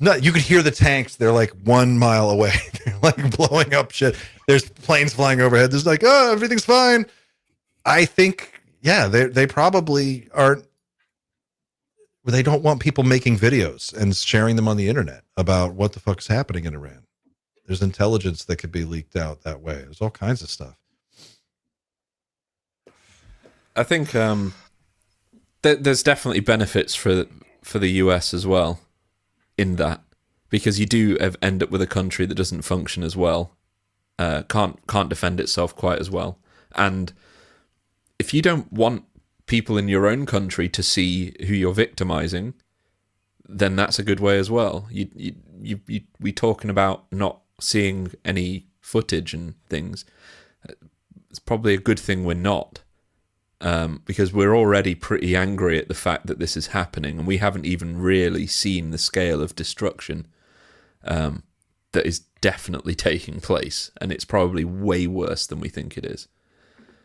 You could hear the tanks. They're like 1 mile away. They're like blowing up shit. There's planes flying overhead. There's like, oh, everything's fine. I think, they probably aren't. They don't want people making videos and sharing them on the internet about what the fuck is happening in Iran. There's intelligence that could be leaked out that way. There's all kinds of stuff. I think there's definitely benefits for the US as well in that, because you do end up with a country that doesn't function as well, can't defend itself quite as well, and if you don't want people in your own country to see who you're victimizing, then that's a good way as well. We talking about not seeing any footage and things. It's probably a good thing we're not, because we're already pretty angry at the fact that this is happening, and we haven't even really seen the scale of destruction that is definitely taking place, and it's probably way worse than we think it is.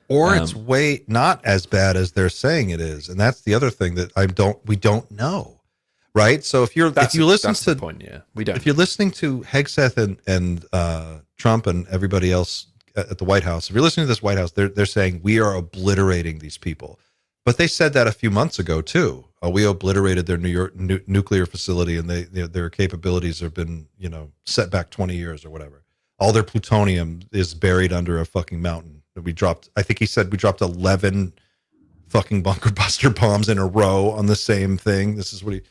Or it's way not as bad as they're saying it is, and that's the other thing that we don't know, right? So if you listen to the point, we don't. If you're listening to Hegseth and Trump and everybody else at the White House, if you're listening to this White House, they're saying we are obliterating these people, but they said that a few months ago too. We obliterated their New York nuclear facility, and their capabilities have been set back 20 years or whatever. All their plutonium is buried under a fucking mountain. I think he said we dropped 11 fucking bunker buster bombs in a row on the same thing. This is what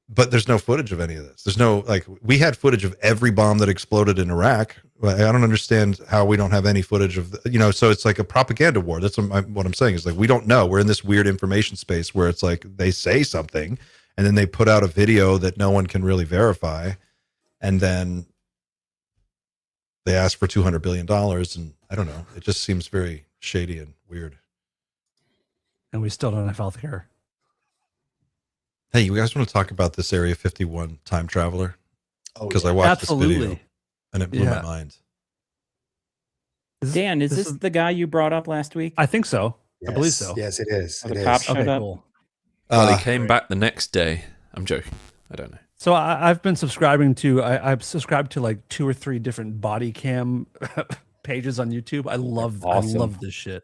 but there's no footage of any of this. There's no, we had footage of every bomb that exploded in Iraq. I don't understand how we don't have any footage of, so it's like a propaganda war. That's what I'm saying is we don't know. We're in this weird information space where it's like they say something and then they put out a video that no one can really verify, and then they ask for $200 billion, and I don't know. It just seems very shady and weird. And we still don't have health care. Hey, you guys want to talk about this Area 51 time traveler? Oh, Because yeah. I watched Absolutely. this video, and it blew my mind. Dan, is this the guy you brought up last week? I think so. Yes, I believe so. Yes, it is. Oh, It the is. cop showed Okay, up? cool. Well, he came back the next day. I'm joking. I don't know. So I've been subscribing to, I've subscribed to like 2 or 3 different body cam pages on YouTube. I love this shit.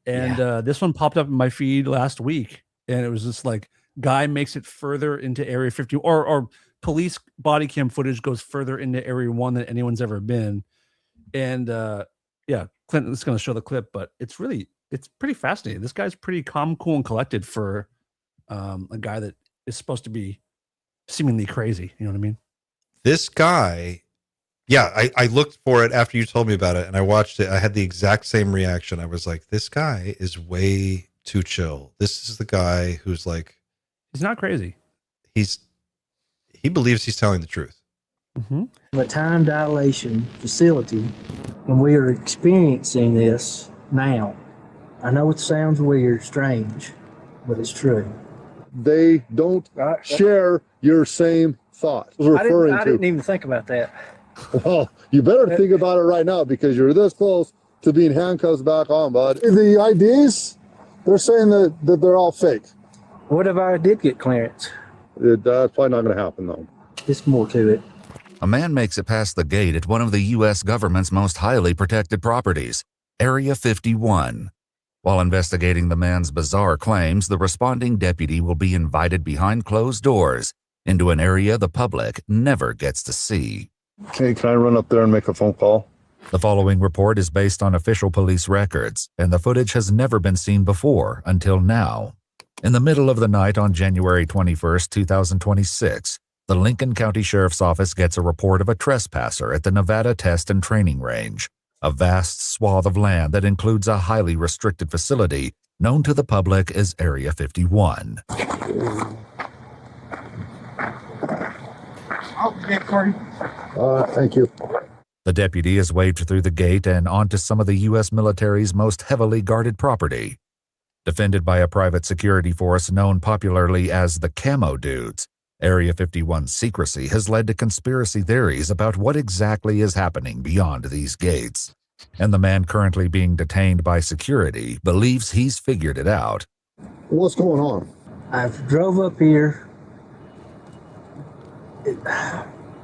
And this one popped up in my feed last week, and it was just like, guy makes it further into Area 50, or police body cam footage goes further into Area 1 than anyone's ever been. And yeah, Clinton is going to show the clip, but it's pretty fascinating. This guy's pretty calm, cool, and collected for a guy that is supposed to be seemingly crazy. You know what I mean? This guy, yeah, I looked for it after you told me about it, and I watched it. I had the exact same reaction. I was like, this guy is way too chill. This is the guy who's like, he's not crazy. He believes he's telling the truth. Mm-hmm. A time dilation facility, and we are experiencing this now. I know it sounds weird, strange, but it's true. They don't share your same thought. I didn't even think about that. Well, you better think about it right now because you're this close to being handcuffs back on, bud. The IDs, they're saying that they're all fake. What if I did get clearance? That's probably not going to happen, though. There's more to it. A man makes it past the gate at one of the U.S. government's most highly protected properties, Area 51. While investigating the man's bizarre claims, the responding deputy will be invited behind closed doors into an area the public never gets to see. Can I run up there and make a phone call? The following report is based on official police records, and the footage has never been seen before until now. In the middle of the night on January 21st, 2026, the Lincoln County Sheriff's Office gets a report of a trespasser at the Nevada Test and Training Range, a vast swath of land that includes a highly restricted facility known to the public as Area 51. Thank you. The deputy is waved through the gate and onto some of the U.S. military's most heavily guarded property. Defended by a private security force known popularly as the Camo Dudes, Area 51's secrecy has led to conspiracy theories about what exactly is happening beyond these gates. And the man currently being detained by security believes he's figured it out. What's going on? I've drove up here.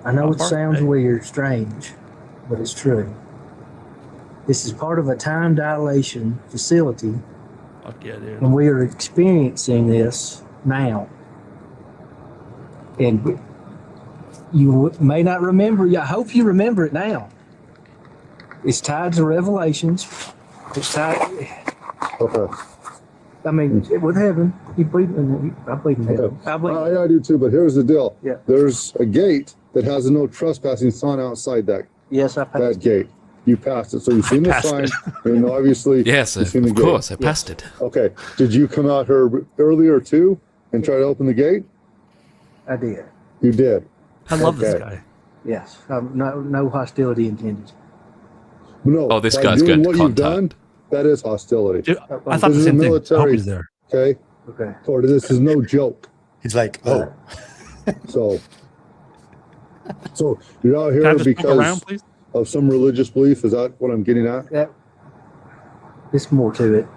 I know it sounds weird, strange, but it's true. This is part of a time dilation facility, Fuck yeah, dude. and we are experiencing this now. And you may not remember. I hope you remember it now. It's tied to Revelations. It's tied. Okay. I mean, with heaven, you believe in. I believe in heaven. Okay. I believe. I do too, but here's the deal. Yeah. There's a gate that has a no trespassing sign outside that Yes, I passed. gate. You passed it, so you've seen the Passed sign, it. and obviously Yes, you've seen the of gate. course. I passed it. Okay. Did you come out here earlier too and try to open the gate? I did. You did. I love this Okay. guy. Yes. No hostility intended. No. Oh, this by guy's doing going to what you've done, contact. that is hostility. Dude, I thought This the is same thing. I hope military. he's there. Okay. Okay. Or this is no joke. He's like, oh, So you're out Can I here just poke because around, please? of some religious belief. Is that what I'm getting at? There's more to it.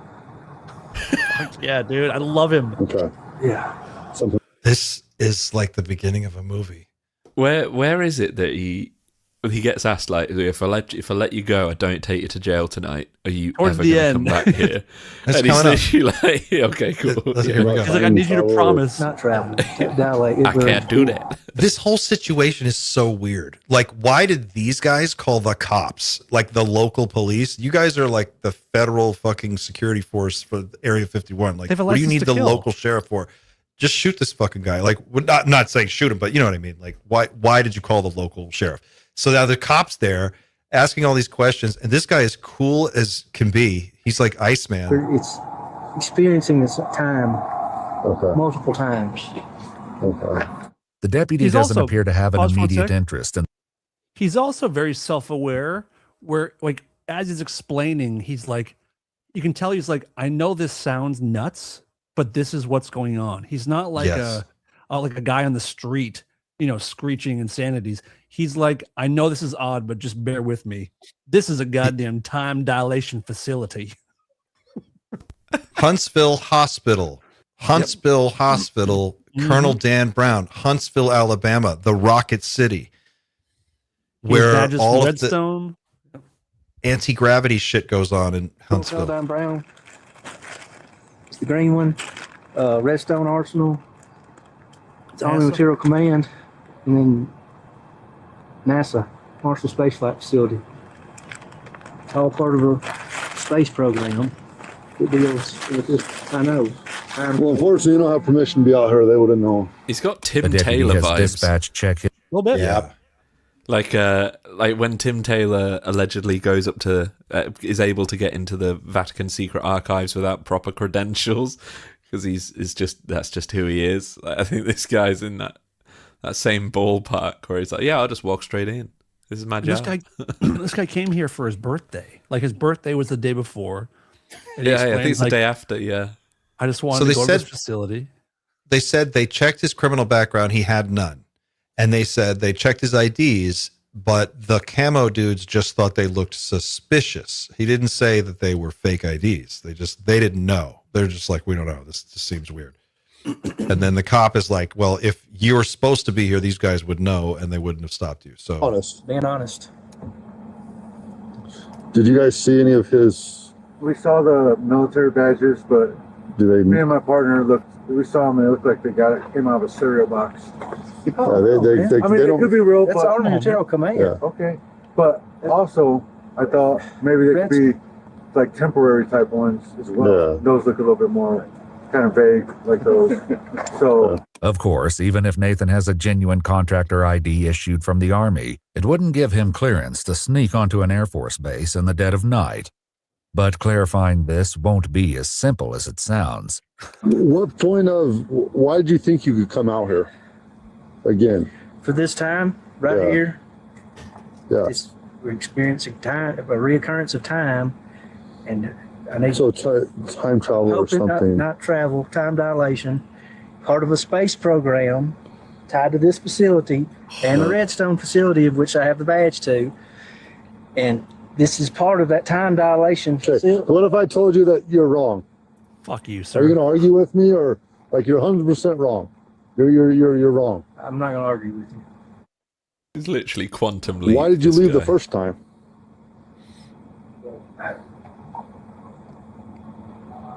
Yeah, dude. I love him. Okay. Yeah. Something. This is like the beginning of a movie. Where is it that he gets asked, like, if I let you go, I don't take you to jail tonight. Are you Towards ever the going to come end. back here? It's And he's coming up. literally like, okay, cool. Here we go. He's like, I need you to promise. Not travel. Dilate. I can't do that. This whole situation is so weird. Like, why did these guys call the cops? Like the local police? You guys are like the federal fucking security force for Area 51. Like, They have a what do you license need to the kill. local sheriff for? Just shoot this fucking guy. Like, not saying shoot him, but you know what I mean? Like, why did you call the local sheriff? So now the cops there asking all these questions, and this guy is cool as can be. He's like Iceman. It's experiencing this time Okay. multiple times. Okay. The deputy He's doesn't also- appear to have an pause for one immediate sec. interest in. He's also very self-aware, where like as he's explaining, he's like, you can tell he's like, I know this sounds nuts, but this is what's going on. He's not like Yes. like a guy on the street, you know, screeching insanities. He's like, I know this is odd, but just bear with me. This is a goddamn time dilation facility. Huntsville Hospital. Huntsville Hospital. Colonel Dan Brown. Huntsville, Alabama. The Rocket City. Where all of the Redstone. anti-gravity shit goes on in Huntsville. Dan Brown. It's the green one. Redstone Arsenal. It's Army NASA. Material Command. And then NASA, Marshall Space Flight Facility. It's all part of a space program that deals with this. I know. Well, unfortunately, you don't have permission to be out here. They wouldn't know. He's got The Tim deputy Taylor has vibes. dispatched check his. A little bit. Yeah. Like when Tim Taylor allegedly goes up to is able to get into the Vatican secret archives without proper credentials because that's just who he is. Like, I think this guy's in that same ballpark where he's like, yeah, I'll just walk straight in. This is my This job. guy, this guy came here for his birthday. Like his birthday was the day before. And he Yeah, I explained, think it's like, the day after. Yeah, I just wanted So to they go to this said- facility. They said they checked his criminal background. He had none. And they said they checked his IDs, but the camo dudes just thought they looked suspicious. He didn't say that they were fake IDs. They didn't know. They're just like, we don't know. This just seems weird. And then the cop is like, well, if you were supposed to be here, these guys would know and they wouldn't have stopped you. So Honest. Being honest. Did you guys see any of his? We saw the military badges, but Do they? me and my partner we saw them. They looked like came out of a cereal box. They I mean, they it don't. could be real, That's but Army Material Command. Yeah. okay. But also, I thought maybe they could be like temporary type ones as well. Yeah. Those look a little bit more kind of vague, like those. So Of course, even if Nathan has a genuine contractor ID issued from the Army, it wouldn't give him clearance to sneak onto an Air Force base in the dead of night. But clarifying this won't be as simple as it sounds. What point of? Why did you think you could come out here again? For this time, right Yeah. here, Yeah. we're experiencing time, a reoccurrence of time, and I need So time travel or hoping something. not travel, time dilation, part of a space program tied to this facility and the Redstone facility, of which I have the badge to. And this is part of that time dilation Okay. facility. What if I told you that you're wrong? Fuck you, Are sir. you going to argue with me, or like you're 100% wrong? You're wrong. I'm not going to argue with you. it's literally quantum leap. Why did you this leave the guy. first time?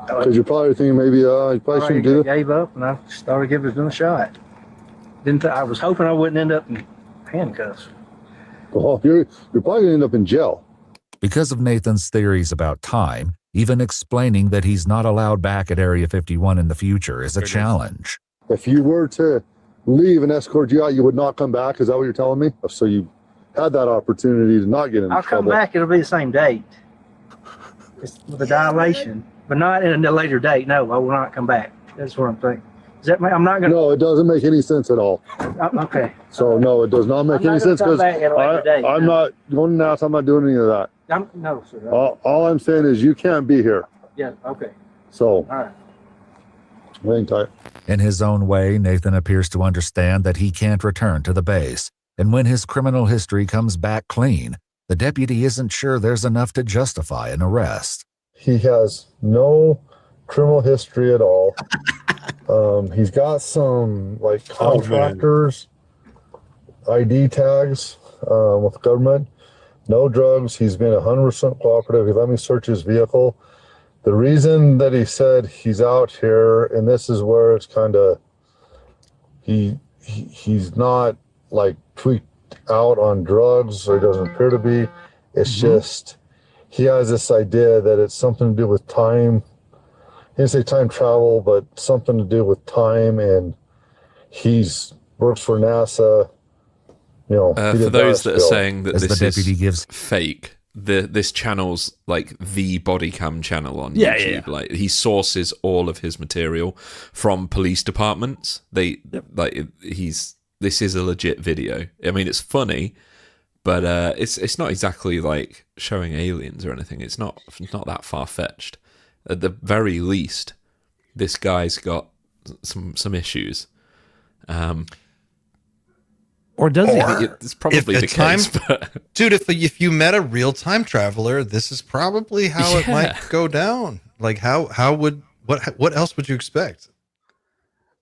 Because you're probably thinking maybe you probably I shouldn't do it. gave up, and I started giving it a shot. I was hoping I wouldn't end up in handcuffs. Well, you're probably going to end up in jail. Because of Nathan's theories about time, even explaining that he's not allowed back at Area 51 in the future is a challenge. If you were to leave and escort you out, you would not come back. Is that what you're telling me? So you had that opportunity to not get in I'll trouble. come back. It'll be the same date. It's with a dilation, but not in a later date. No, I will not come back. That's what I'm thinking. Does that mean I'm not going to? No, it doesn't make any sense at all. Okay. So no, it does not make I'm not any gonna sense come because back at a later date, I'm no. not going to NASA. I'm not doing any of that. No, sir. All I'm saying is you can't be here. Yeah. Okay. So All right. hang tight. In his own way, Nathan appears to understand that he can't return to the base. And when his criminal history comes back clean, the deputy isn't sure there's enough to justify an arrest. He has no criminal history at all. He's got some like contractors ID tags with government. No drugs. He's been 100% cooperative. He let me search his vehicle. The reason that he said he's out here, and this is where it's kind of he's not like tweaked out on drugs, or he doesn't appear to be. It's just he has this idea that it's something to do with time. He didn't say time travel, but something to do with time, and he's works for NASA. You know, he For did those that are still. saying that As the this deputy is gives fake, this channel's like the body cam channel on Yeah, YouTube. yeah. Like he sources all of his material from police departments. This is a legit video. I mean, it's funny, but it's not exactly like showing aliens or anything. It's not that far fetched. At the very least, this guy's got some issues. Or does he? It's probably the case. But... Dude, if you met a real time traveler, this is probably how it might go down. Like what else would you expect?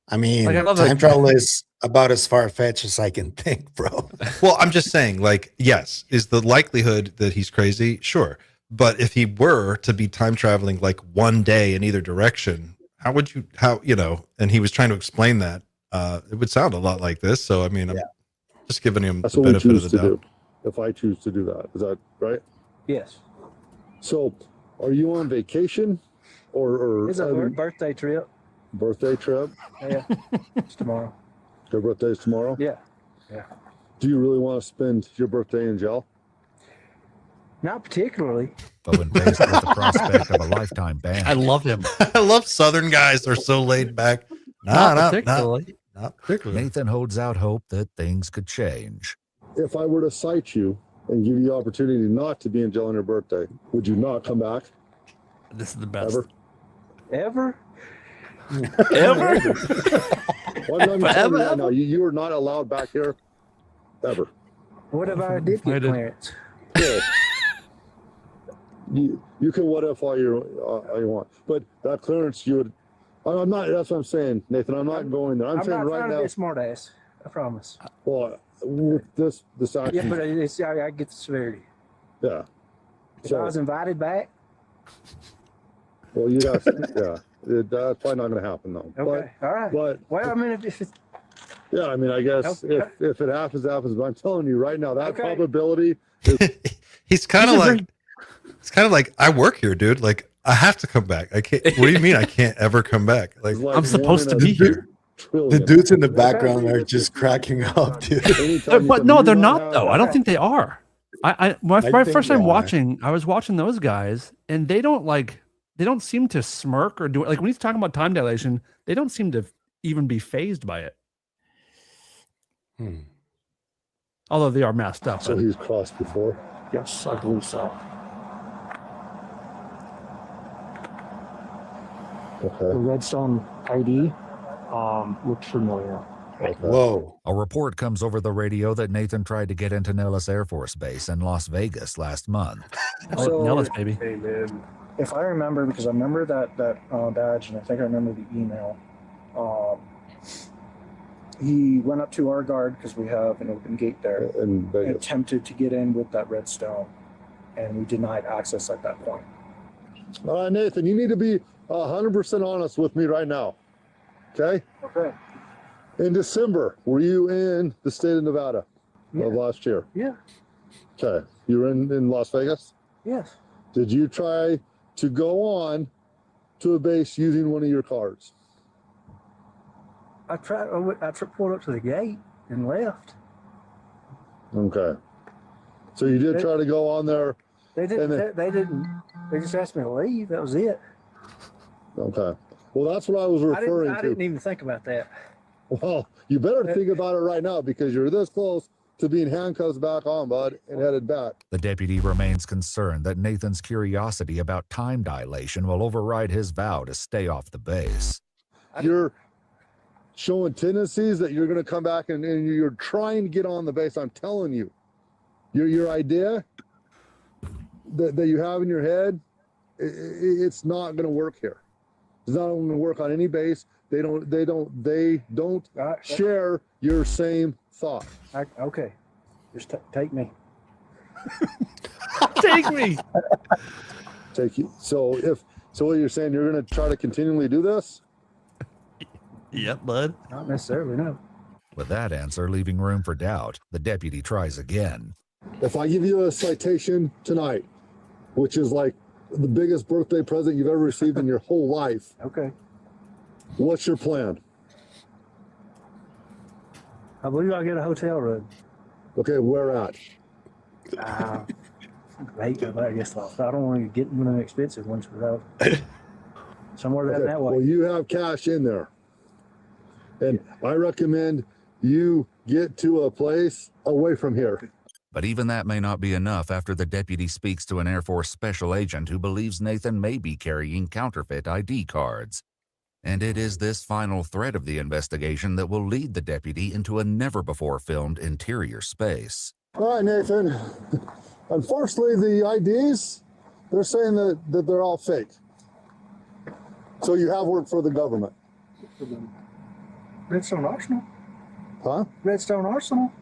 I mean, time travel is about as far fetched as I can think, bro. Well, I'm just saying, like, yes, is the likelihood that he's crazy? Sure. But if he were to be time traveling like one day in either direction, and he was trying to explain that, it would sound a lot like this. So, I mean, I'm just giving him the benefit of the doubt. If I choose to do that, is that right? Yes. So, are you on vacation or It's a birthday trip. Birthday trip? Yeah. It's tomorrow. Your birthday's tomorrow? Yeah. Yeah. Do you really want to spend your birthday in jail? Not particularly. But when faced with the prospect of a lifetime ban, I love him. I love Southern guys. They're so laid back. Not particularly. Not particularly. Nathan holds out hope that things could change. If I were to cite you and give you the opportunity not to be in jail on your birthday, would you not come back? This is the best. Ever? Ever? Well, I'm telling you right now, you are not allowed back here ever. What if I did get clearance? Yeah. You can what if all you want, but that clearance you would. I'm not. That's what I'm saying, Nathan. I'm not going there. I'm saying not right trying now. to be a smart ass. I promise. Well, with this action. Yeah, but I get the severity. Yeah. If I was invited back. Well, you guys. Yeah. That's probably not going to happen though. Okay. All right. But well, I mean, if it's. Yeah, I mean, I guess if it happens, it happens. But I'm telling you right now, that probability is. He's kind of like. It's kind of like, I work here, dude. Like, I have to come back. I can't. What do you mean I can't ever come back? Like I'm supposed to be here. The dudes in the background are just cracking up, dude. But no, they're not though. I don't think they are. My first time watching, I was watching those guys, and they don't seem to smirk or do it. Like when he's talking about time dilation, they don't seem to even be phased by it. Although they are masked up. So he's crossed before. Yes, I believe so. Okay. The Redstone ID looks familiar. Okay. Whoa. A report comes over the radio that Nathan tried to get into Nellis Air Force Base in Las Vegas last month. Nellis, baby. Hey, man. If I remember, because I remember that badge, and I think I remember the email. He went up to our guard because we have an open gate there, And and attempted to get in with that redstone, and we denied access at that point. All right, Nathan, you need to be 100% honest with me right now. Okay? Okay. In December, were you in the state of Nevada of last year? Yeah. Okay. You were in Las Vegas? Yes. Did you try to go on to a base using one of your cards? I pulled up to the gate and left. Okay. So you did try to go on there. They didn't. They just asked me to leave. That was it. Okay. Well, that's what I was referring to. I didn't even think about that. Well, you better think about it right now because you're this close to being handcuffed back on, bud, and headed back. The deputy remains concerned that Nathan's curiosity about time dilation will override his vow to stay off the base. You're showing tendencies that you're going to come back and you're trying to get on the base. I'm telling you, your idea that you have in your head, it's not going to work here. It's not going to work on any base. They don't share your same thought. Okay, just take me. Take me. Take you. So what you're saying, you're going to try to continually do this? Yep, bud. Not necessarily, no. With that answer leaving room for doubt, the deputy tries again. If I give you a citation tonight, which is like the biggest birthday present you've ever received in your whole life, Okay. what's your plan? I believe I'll get a hotel room. Okay, where at? I guess I don't want to get one of the expensive ones without somewhere Okay, that way. well, you have cash in there. And I recommend you get to a place away from here. But even that may not be enough after the deputy speaks to an Air Force special agent who believes Nathan may be carrying counterfeit ID cards. And it is this final thread of the investigation that will lead the deputy into a never-before-filmed interior space. All right, Nathan. Unfortunately, the IDs, they're saying that they're all fake. So you have worked for the government. Redstone Arsenal? Huh? Redstone Arsenal?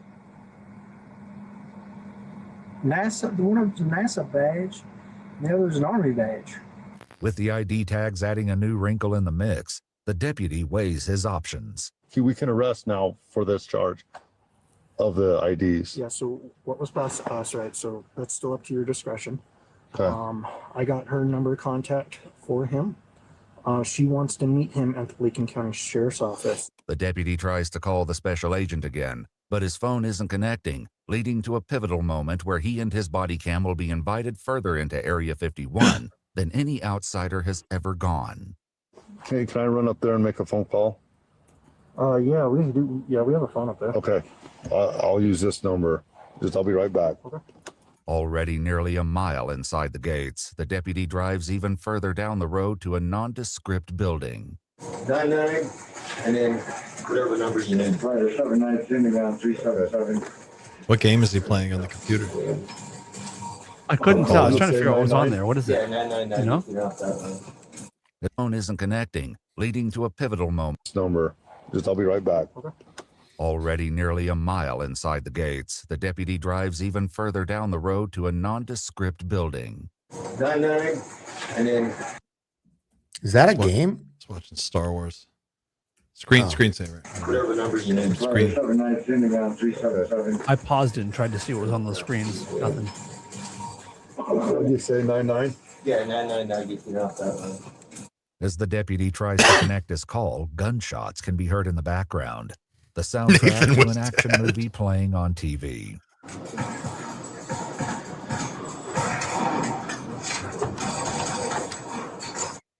NASA, the one was a NASA badge, and the other was an Army badge. With the ID tags adding a new wrinkle in the mix, the deputy weighs his options. We can arrest now for this charge of the IDs. Yeah, so what was passed to us, right? So that's still up to your discretion. Okay. I got her number of contact for him. She wants to meet him at the Lincoln County Sheriff's Office. The deputy tries to call the special agent again, but his phone isn't connecting, leading to a pivotal moment where he and his body cam will be invited further into Area 51 than any outsider has ever gone. Hey, can I run up there and make a phone call? Yeah, we can do. Yeah, we have a phone up there. Okay. I'll use this number. I'll be right back. Okay. Already nearly a mile inside the gates, the deputy drives even further down the road to a nondescript building. 99, and then whatever number you need. Right, 79, down 377. What game is he playing on the computer? I couldn't tell. I was trying to figure out what was on there. What is Yeah, it? 999. You know? Get off that one. The phone isn't connecting, leading to a pivotal moment. This number. I'll be right back. Okay. Already nearly a mile inside the gates, the deputy drives even further down the road to a nondescript building. 99, and then Is that a game? It's watching Star Wars. Screensaver. whatever number you need. Screen. 79, down 377. I paused it and tried to see what was on those screens. Nothing. What did you say, 99? Yeah, 999. Get off that one. As the deputy tries to connect his call, gunshots can be heard in the background. The soundtrack Nathan to was an action dead. movie playing on TV.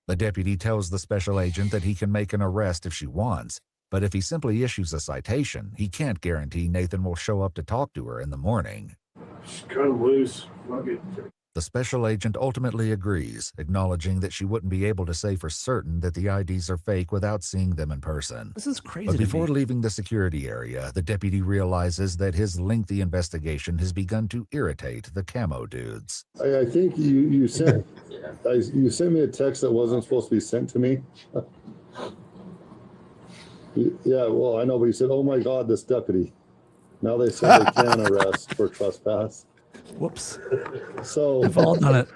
The deputy tells the special agent that he can make an arrest if she wants, but if he simply issues a citation, he can't guarantee Nathan will show up to talk to her in the morning. She's kind of loose. The special agent ultimately agrees, acknowledging that she wouldn't be able to say for certain that the IDs are fake without seeing them in person. This is crazy. But to before me. leaving the security area, the deputy realizes that his lengthy investigation has begun to irritate the camo dudes. I think you sent you sent me a text that wasn't supposed to be sent to me. Yeah, well, I know, but you said, "Oh my God, this deputy." Now they said they can arrest for trespass. Whoops. So We've all done it.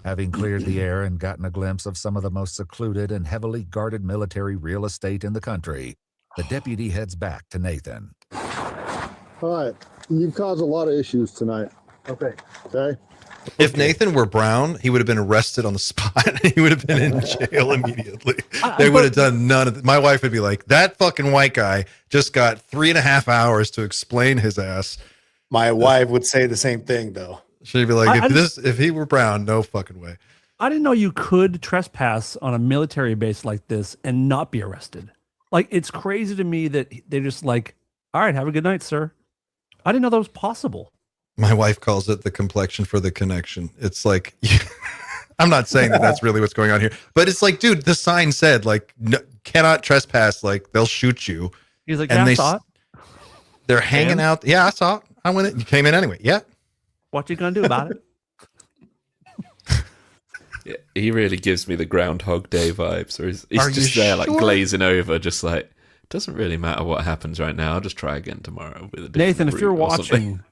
Having cleared the air and gotten a glimpse of some of the most secluded and heavily guarded military real estate in the country, the deputy heads back to Nathan. all right, you've caused a lot of issues tonight. Okay. Okay. If Nathan were brown, he would have been arrested on the spot. He would have been in jail immediately. They would have done none of it. My wife would be like, that fucking white guy just got 3.5 hours to explain his ass. My wife would say the same thing, though. She'd be like, if he were brown, no fucking way. I didn't know you could trespass on a military base like this and not be arrested. Like, it's crazy to me that they're just like, all right, have a good night, sir. I didn't know that was possible. My wife calls it the complexion for the connection. It's like, I'm not saying that that's really what's going on here, but it's like, dude, the sign said like, no, cannot trespass. Like they'll shoot you. He's like, And yeah, I they saw it. They're hanging And? out. Yeah, I saw it. I went in. You came in anyway. Yeah. What you gonna do about it? Yeah, he really gives me the Groundhog Day vibes. Or he's Are just you there, like sure? glazing over, just like, doesn't really matter what happens right now. I'll just try again tomorrow with a different Nathan, if you're route or something. watching,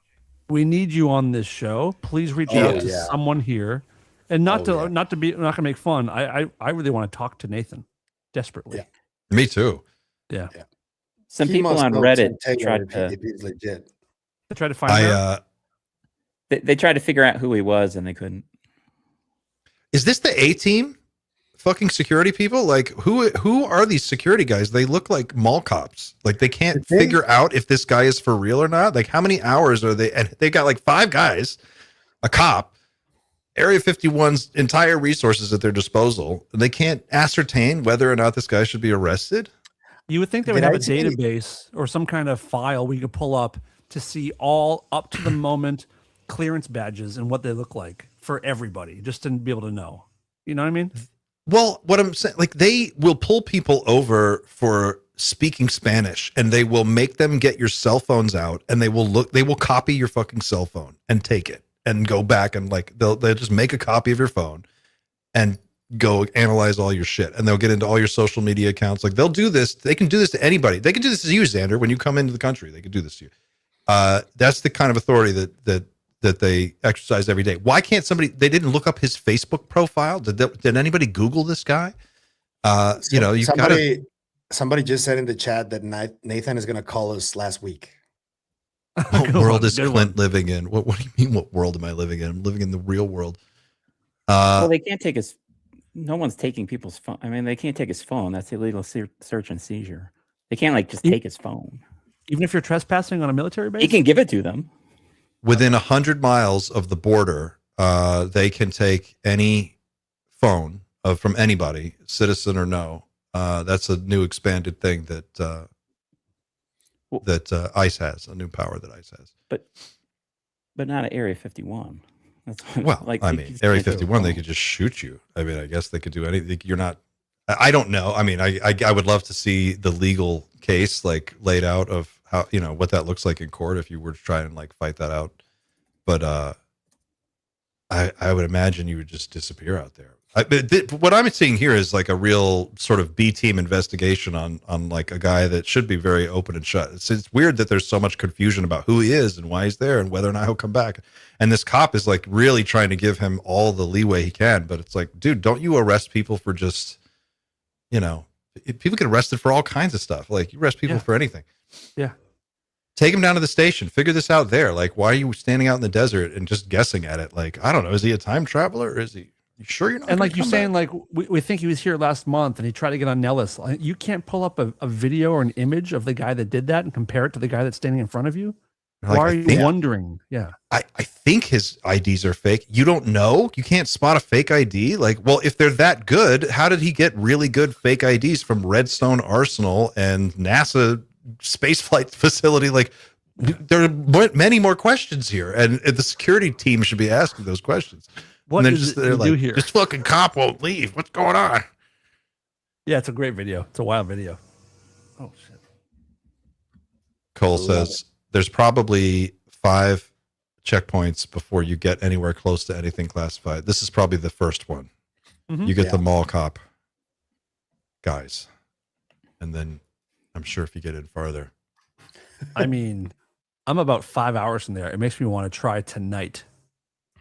we need you on this show. Please reach out to yeah. someone here, and not Oh, not gonna make fun. I really want to talk to Nathan desperately. Yeah. Me too. Yeah. Some He people must on know Reddit some Taylor tried if to he's legit. I tried to find out. they tried to figure out who he was and they couldn't. Is this the A team? Fucking security people? Like who are these security guys? They look like mall cops. Like they can't figure out if this guy is for real or not. Like how many hours are they? And they got like 5 guys, a cop, Area 51's entire resources at their disposal. They can't ascertain whether or not this guy should be arrested. You would think they would have a database or some kind of file we could pull up to see all up to the moment clearance badges and what they look like for everybody, just to be able to know. You know what I mean? Well, what I'm saying, like, they will pull people over for speaking Spanish, and they will make them get your cell phones out, and they will copy your fucking cell phone and take it and go back and like they'll just make a copy of your phone and go analyze all your shit, and they'll get into all your social media accounts. Like, they'll do this. They can do this to anybody. They can do this to you, Xander, when you come into the country. They can do this to you. That's the kind of authority that they exercise every day. Why can't they didn't look up his Facebook profile? Did anybody Google this guy? Somebody just said in the chat that Nathan is going to call us last week. What world is Clint living in? What do you mean? What world am I living in? I'm living in the real world. Well, they can't take his. No one's taking people's phone. I mean, they can't take his phone. That's illegal search and seizure. They can't just take his phone. Even if you're trespassing on a military base, he can give it to them. Within 100 miles of the border, they can take any phone from anybody, citizen or no. That's a new expanded thing that ICE has, a new power that ICE has. But not at Area 51. That's Area 51, they could just shoot you. I mean, I guess they could do anything. You're not. I don't know. I mean, I would love to see the legal case like laid out of how, what that looks like in court if you were to try and like fight that out. But I would imagine you would just disappear out there. What I'm seeing here is like a real sort of B team investigation on like a guy that should be very open and shut. It's weird that there's so much confusion about who he is and why he's there and whether or not he'll come back. And this cop is like really trying to give him all the leeway he can. But it's like, dude, don't you arrest people for just, people get arrested for all kinds of stuff. Like, you arrest people for anything. Yeah. Take him down to the station. Figure this out there. Like, why are you standing out in the desert and just guessing at it? Like, I don't know. Is he a time traveler or is he? You sure you're not? And like you're saying, like we think he was here last month and he tried to get on Nellis. You can't pull up a video or an image of the guy that did that and compare it to the guy that's standing in front of you. Like, why are you wondering? Yeah. I think his IDs are fake. You don't know? You can't spot a fake ID? Like, well, if they're that good, how did he get really good fake IDs from Redstone Arsenal and NASA spaceflight facility? Like, there are many more questions here, and the security team should be asking those questions. What does it do here? This fucking cop won't leave. What's going on? Yeah, it's a great video. It's a wild video. Oh, shit. Cole says there's probably 5 checkpoints before you get anywhere close to anything classified. This is probably the first one. Mm-hmm. You get the mall cop guys. And then I'm sure if you get in farther. I mean, I'm about 5 hours from there. It makes me want to try tonight.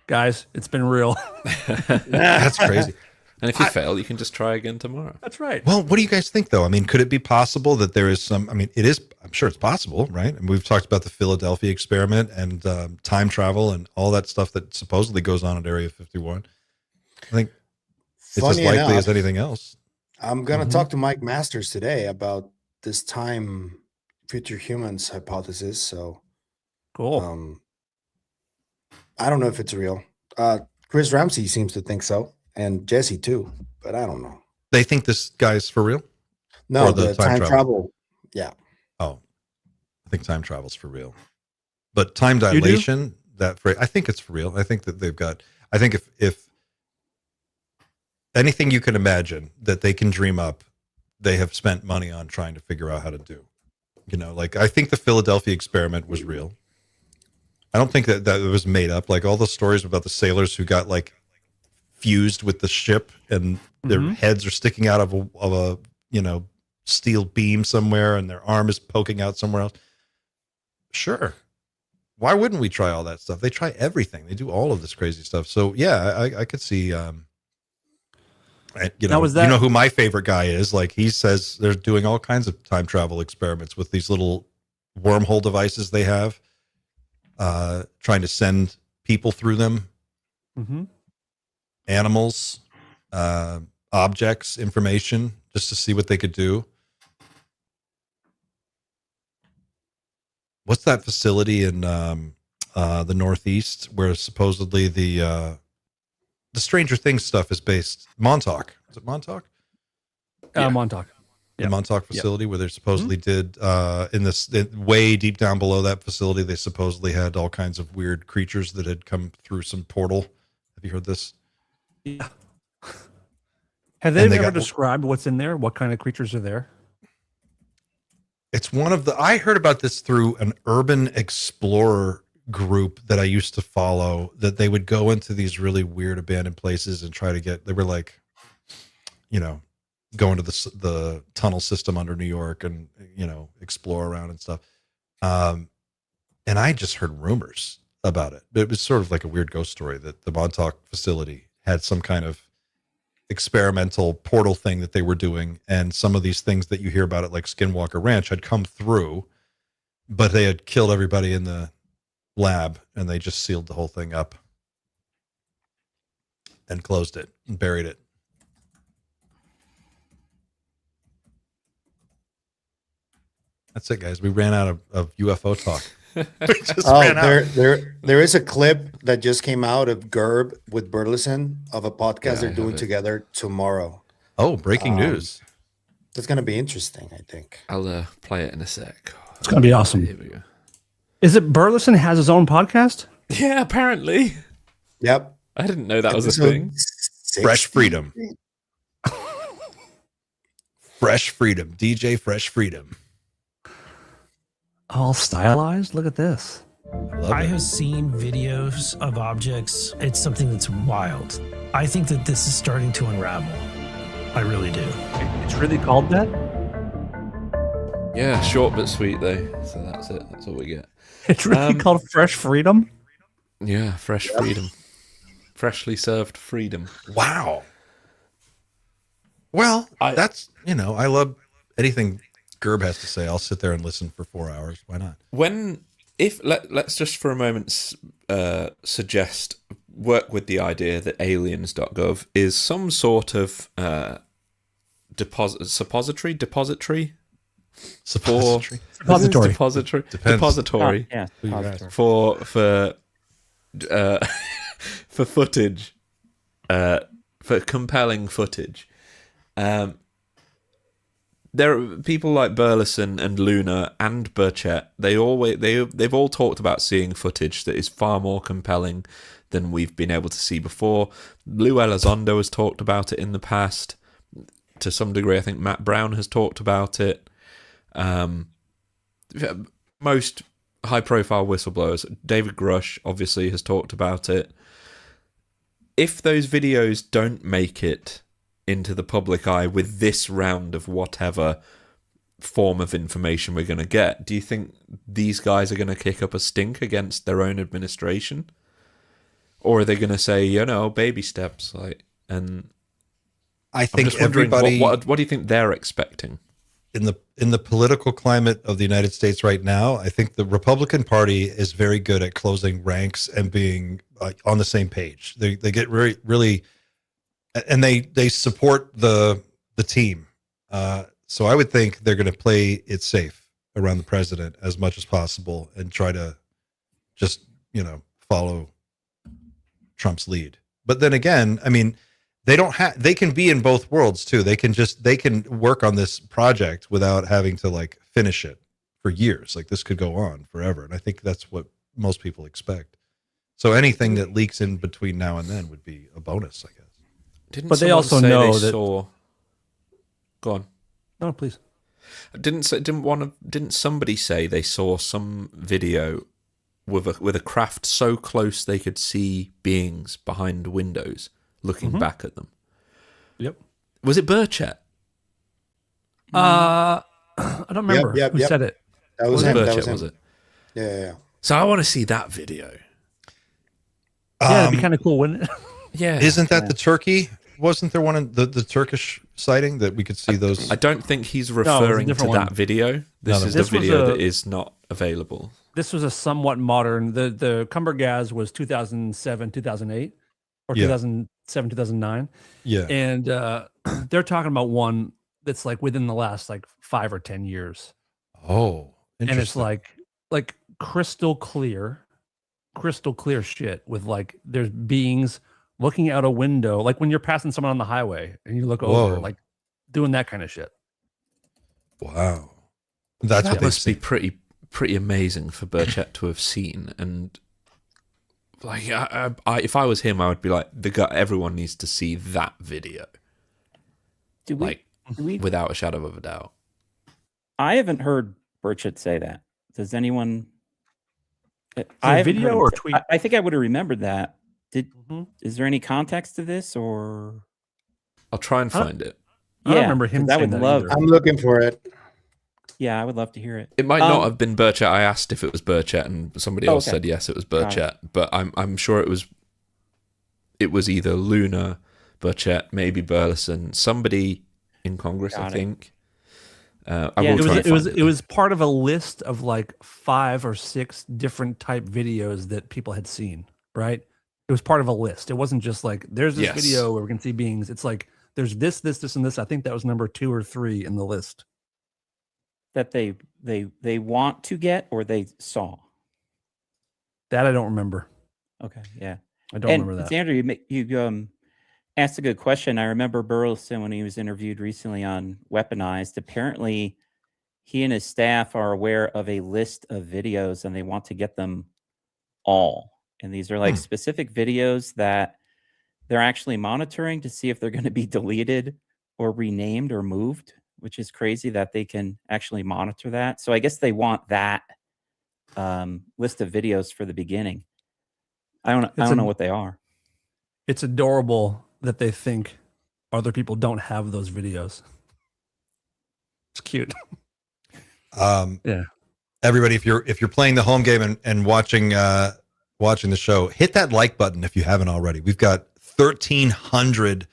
Guys, it's been real. That's crazy. And if you fail, you can just try again tomorrow. That's right. Well, what do you guys think, though? I mean, could it be possible that there is some, I mean, it is, I'm sure it's possible, right? And we've talked about the Philadelphia experiment and time travel and all that stuff that supposedly goes on at Area 51. I think it's as likely as anything else. I'm going to talk to Mike Masters today about this time future humans hypothesis. So cool. I don't know if it's real. Chris Ramsey seems to think so, and Jesse too, but I don't know. They think this guy's for real? No, the time travel. Yeah. Oh, I think time travel's for real. But time dilation, I think it's for real. I think that they've got, I think if anything you can imagine that they can dream up, they have spent money on trying to figure out how to do. Like, I think the Philadelphia experiment was real. I don't think that it was made up. Like, all the stories about the sailors who got like fused with the ship and their heads are sticking out of a steel beam somewhere and their arm is poking out somewhere else. Sure. Why wouldn't we try all that stuff? They try everything. They do all of this crazy stuff. So yeah, I could see, you know who my favorite guy is. Like, he says they're doing all kinds of time travel experiments with these little wormhole devices they have. Trying to send people through them, animals, objects, information, just to see what they could do. What's that facility in the Northeast where supposedly the the Stranger Things stuff is based Montauk. Is it Montauk? Montauk. The Montauk facility where they supposedly did way deep down below that facility, they supposedly had all kinds of weird creatures that had come through some portal. Have you heard this? Yeah. Have they ever described what's in there? What kind of creatures are there? It's one of the, I heard about this through an urban explorer group that I used to follow, that they would go into these really weird abandoned places and try to get, they were like, you know, going to the tunnel system under New York and, you know, explore around and stuff. And I just heard rumors about it. It was sort of like a weird ghost story that the Montauk facility had some kind of experimental portal thing that they were doing. And some of these things that you hear about it, like Skinwalker Ranch, had come through, but they had killed everybody in the lab and they just sealed the whole thing up and closed it and buried it. That's it, guys. We ran out of UFO talk. There is a clip that just came out of Gerb with Burleson of a podcast they're doing together tomorrow. Oh, breaking news. That's going to be interesting, I think. I'll play it in a sec. It's going to be awesome. Here we go. Is it Burleson has his own podcast? Yeah, apparently. Yep. I didn't know that was a thing. 60. Fresh Freedom. Fresh Freedom. DJ Fresh Freedom. All stylized? Look at this. I have seen videos of objects. It's something that's wild. I think that this is starting to unravel. I really do. It's really called that? Yeah, short but sweet though. So that's it. That's all we get. It's really called Fresh Freedom? Yeah, Fresh Freedom. Freshly served freedom. Wow. Well, that's, you know, I love anything Gerb has to say. I'll sit there and listen for 4 hours. Why not? Let's just for a moment suggest, work with the idea that aliens.gov is some sort of depository Depository. for footage, for compelling footage. There are people like Burleson and Luna and Burchett. They've all talked about seeing footage that is far more compelling than we've been able to see before. Lou Elizondo has talked about it in the past. To some degree, I think Matt Brown has talked about it. Most high-profile whistleblowers, David Grush obviously has talked about it. If those videos don't make it into the public eye with this round of whatever form of information we're going to get, do you think these guys are going to kick up a stink against their own administration? Or are they going to say, you know, baby steps? And I think everybody... What do you think they're expecting? In the political climate of the United States right now, I think the Republican Party is very good at closing ranks and being on the same page. They get really and they support the team. So I would think they're going to play it safe around the president as much as possible and try to just, you know, follow Trump's lead. But then again, I mean, they can be in both worlds too. They can work on this project without having to like finish it for years. Like this could go on forever. And I think that's what most people expect. So anything that leaks in between now and then would be a bonus, I guess. But they also know that. Go on. No, please. Didn't somebody say they saw some video with a craft so close they could see beings behind windows looking back at them? Yep. Was it Burchett? I don't remember who said it. That was him. Burchett, was it? Yeah. So I want to see that video. Yeah, it'd be kind of cool, wouldn't it? Yeah. Isn't that the Turkey? Wasn't there one in the Turkish sighting that we could see those? I don't think he's referring to that video. This is the video that is not available. This was a somewhat modern. The Cumbergaz was 2007, 2008, or 2007, 2009. Yeah. And they're talking about one that's like within the last like 5 or 10 years. Oh, interesting. And it's like crystal clear shit with like there's beings looking out a window, like when you're passing someone on the highway and you look over, Whoa. like doing that kind of shit. Wow. That's what That they must be see. pretty amazing for Burchett to have seen. And like, I, if I was him, I would be like, everyone needs to see that video. Do we, Without a shadow of a doubt. I haven't heard Burchett say that. Does anyone? I video or tweet? I think I would have remembered that. Is there any context to this, or? I'll try and find it. I don't remember him. I would love. Either. I'm looking for it. Yeah, I would love to hear it. It might not have been Burchett. I asked if it was Burchett, and somebody else okay. said yes, it was Burchett. But I'm sure it was either Luna, Burchett, maybe Burleson, somebody in Congress, I think. It was part of a list of like 5 or 6 different type videos that people had seen. Right? It was part of a list. It wasn't just like there's this video where we can see beings. It's like there's this, and this. I think that was number 2 or 3 in the list. That they want to get or they saw. That I don't remember. Okay, yeah, I don't remember that. Andrew, you asked a good question. I remember Burleson when he was interviewed recently on Weaponized. Apparently, he and his staff are aware of a list of videos and they want to get them all. And these are like specific videos that they're actually monitoring to see if they're going to be deleted or renamed or moved, which is crazy that they can actually monitor that. So I guess they want that list of videos for the beginning. I don't know what they are. It's adorable that they think other people don't have those videos. It's cute. Yeah. Everybody, if you're playing the home game and watching the show, hit that like button if you haven't already. We've got 1,300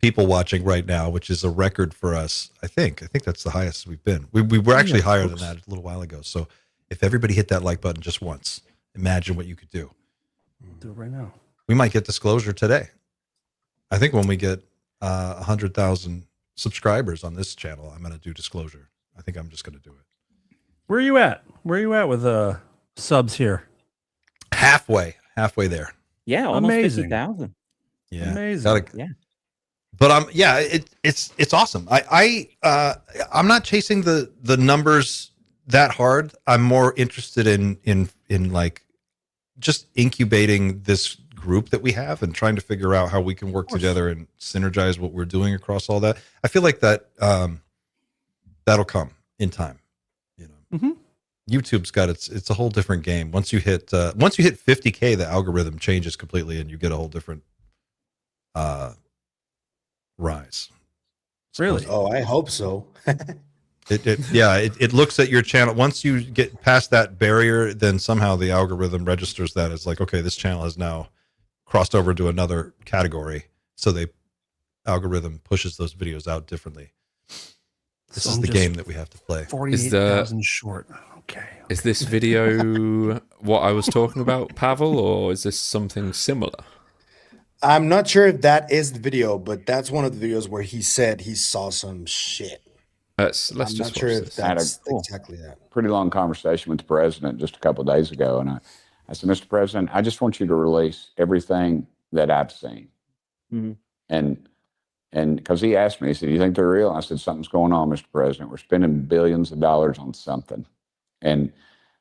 people watching right now, which is a record for us. I think that's the highest we've been. We were actually higher than that a little while ago. So if everybody hit that like button just once, imagine what you could do. Do it right now. We might get disclosure today. I think when we get 100,000 subscribers on this channel, I'm going to do disclosure. I think I'm just going to do it. Where are you at? Where are you at with subs here? Halfway there. Yeah, almost 50,000. Yeah, amazing. Yeah. But it's awesome. I'm not chasing the numbers that hard. I'm more interested in like just incubating this group that we have and trying to figure out how we can work together and synergize what we're doing across all that. I feel like that that'll come in time. You know, YouTube's got it's a whole different game. Once you hit 50K, the algorithm changes completely, and you get a whole different rise. Really? Oh, I hope so. It looks at your channel. Once you get past that barrier, then somehow the algorithm registers that as like, okay, this channel has now crossed over to another category. So the algorithm pushes those videos out differently. This is the game that we have to play. 48,000 short. Okay. Is this video what I was talking about, Pavel, or is this something similar? I'm not sure if that is the video, but that's one of the videos where he said he saw some shit. Let's I'm just not sure watch if this. that's exactly that. Pretty long conversation with the president just a couple of days ago, and I said, Mr. President, I just want you to release everything that I've seen. And because he asked me, he said, "You think they're real?" I said, "Something's going on, Mr. President. We're spending billions of dollars on something." And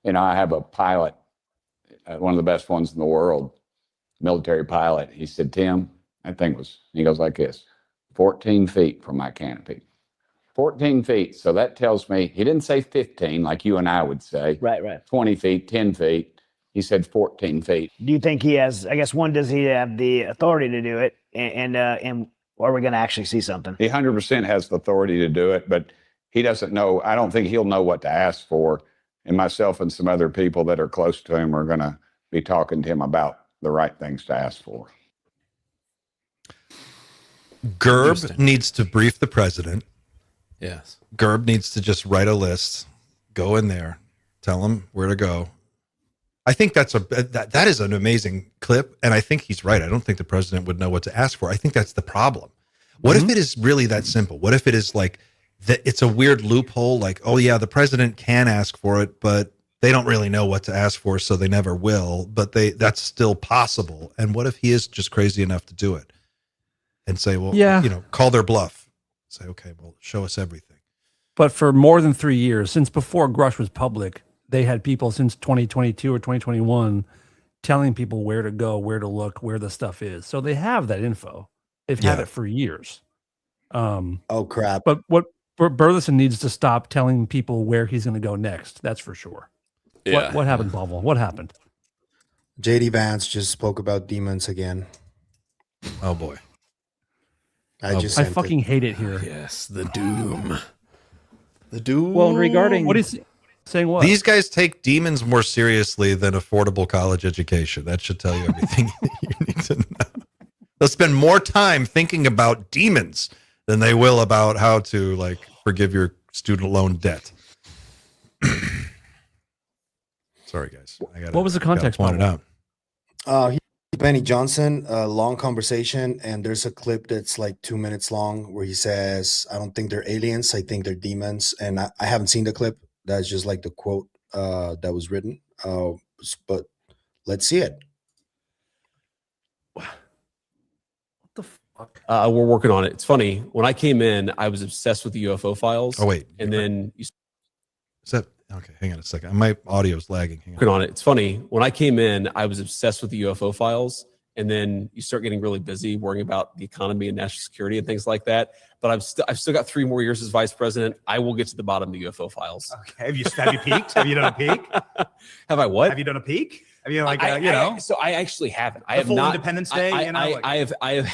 I have a pilot, one of the best ones in the world, military pilot. He said, "Tim, that thing was," he goes like this, 14 feet from my canopy. 14 feet. So that tells me, he didn't say 15 like you and I would say. Right. 20 feet, 10 feet. He said 14 feet. Do you think he has, I guess, does he have the authority to do it? And are we going to actually see something? He 100% has the authority to do it, but he doesn't know. I don't think he'll know what to ask for. And myself and some other people that are close to him are going to be talking to him about the right things to ask for. Gerb needs to brief the president. Yes. Gerb needs to just write a list, go in there, tell him where to go. I think that is an amazing clip, and I think he's right. I don't think the president would know what to ask for. I think that's the problem. What if it is really that simple? What if it is like that? It's a weird loophole, like, oh yeah, the president can ask for it, but they don't really know what to ask for, so they never will, but that's still possible. And what if he is just crazy enough to do it and say, well, call their bluff. Say, okay, well, show us everything. But for more than 3 years, since before Grush was public, they had people since 2022 or 2021 telling people where to go, where to look, where the stuff is. So they have that info. They've had it for years. Oh, crap. But what Burleson needs to stop telling people where he's going to go next. That's for sure. Yeah. What happened, Pavel? What happened? JD Vance just spoke about demons again. Oh, boy. I fucking hate it here. Yes, the doom. The doom. Well, regarding what is saying, what these guys take demons more seriously than affordable college education. That should tell you everything you need to know. They'll spend more time thinking about demons than they will about how to forgive your student loan debt. Sorry, guys. What was the context? Point it out. Benny Johnson, a long conversation, and there's a clip that's like 2 minutes long where he says, I don't think they're aliens, I think they're demons. And I haven't seen the clip. That's just like the quote that was written. But let's see it. What the fuck? We're working on it. It's funny. When I came in, I was obsessed with the UFO files. Oh, wait. And then Is that okay? Hang on a second. My audio's lagging. Working on it. It's funny. When I came in, I was obsessed with the UFO files. And then you start getting really busy worrying about the economy and national security and things like that. But I've still got 3 more years as vice president. I will get to the bottom of the UFO files. Okay. Have you peeked? Have you done a peek? Have I what? Have you done a peek? I mean, So I actually haven't. I have full not. Independence Day. I have. I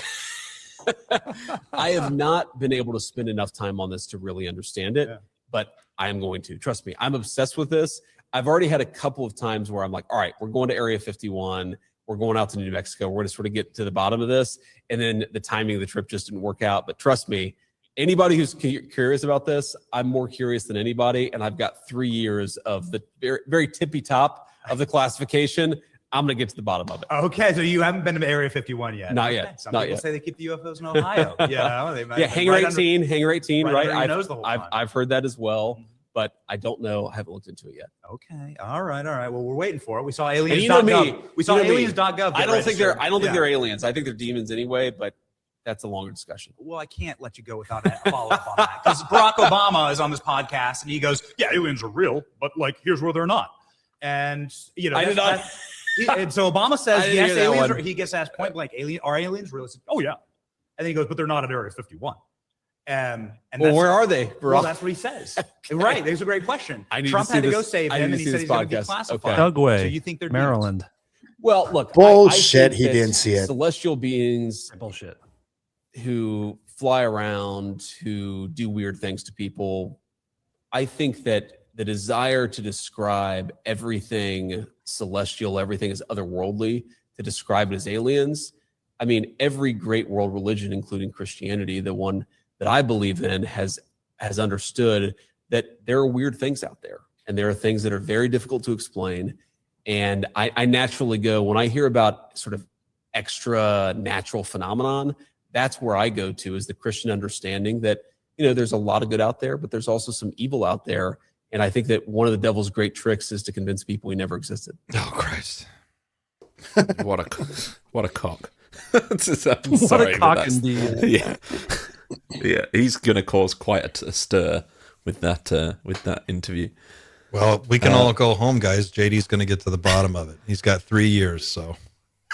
have not been able to spend enough time on this to really understand it, but I am going to. Trust me, I'm obsessed with this. I've already had a couple of times where I'm like, all right, we're going to Area 51. We're going out to New Mexico. We're going to sort of get to the bottom of this. And then the timing of the trip just didn't work out. But trust me, anybody who's curious about this, I'm more curious than anybody. And I've got 3 years of the very, very tippy top of the classification. I'm going to get to the bottom of it. Okay, so you haven't been to Area 51 yet? Not yet. Some Not people yet. say they keep the UFOs in Ohio. They might, Hangar 18, Hangar 18, right? I've I've heard that as well, but I don't know. I haven't looked into it yet. Okay, all right. Well, we're waiting for it. We saw aliens. You know me. We saw aliens.gov. I don't think they're aliens. I think they're demons anyway, but that's a longer discussion. Well, I can't let you go without a follow-up on that, because Barack Obama is on this podcast and he goes, "Yeah, aliens are real, but here's where they're not." And I did not. And so Obama says, yes, aliens are, he gets asked point blank, are aliens real? Said, oh, yeah. And then he goes, but they're not at Area 51. And where are they? Well, that's what he says. Right. There's a great question. Trump had to go save him, and he said he's going to declassify. Okay. Dugway, so you think they're Maryland. Well, look. Bullshit. I He didn't see it. Celestial beings. Bullshit. Who fly around, who do weird things to people. I think that the desire to describe everything celestial, everything is otherworldly, to describe it as aliens. I mean, every great world religion, including Christianity, the one that I believe in, has understood that there are weird things out there, and there are things that are very difficult to explain. And I naturally go, when I hear about sort of extra natural phenomenon, that's where I go to, is the Christian understanding that, there's a lot of good out there, but there's also some evil out there. And I think that one of the devil's great tricks is to convince people he never existed. Oh, Christ. What a cock. What a cock indeed. Yeah. Yeah, he's going to cause quite a stir with that interview. Well, we can all go home, guys. JD's going to get to the bottom of it. He's got 3 years, so.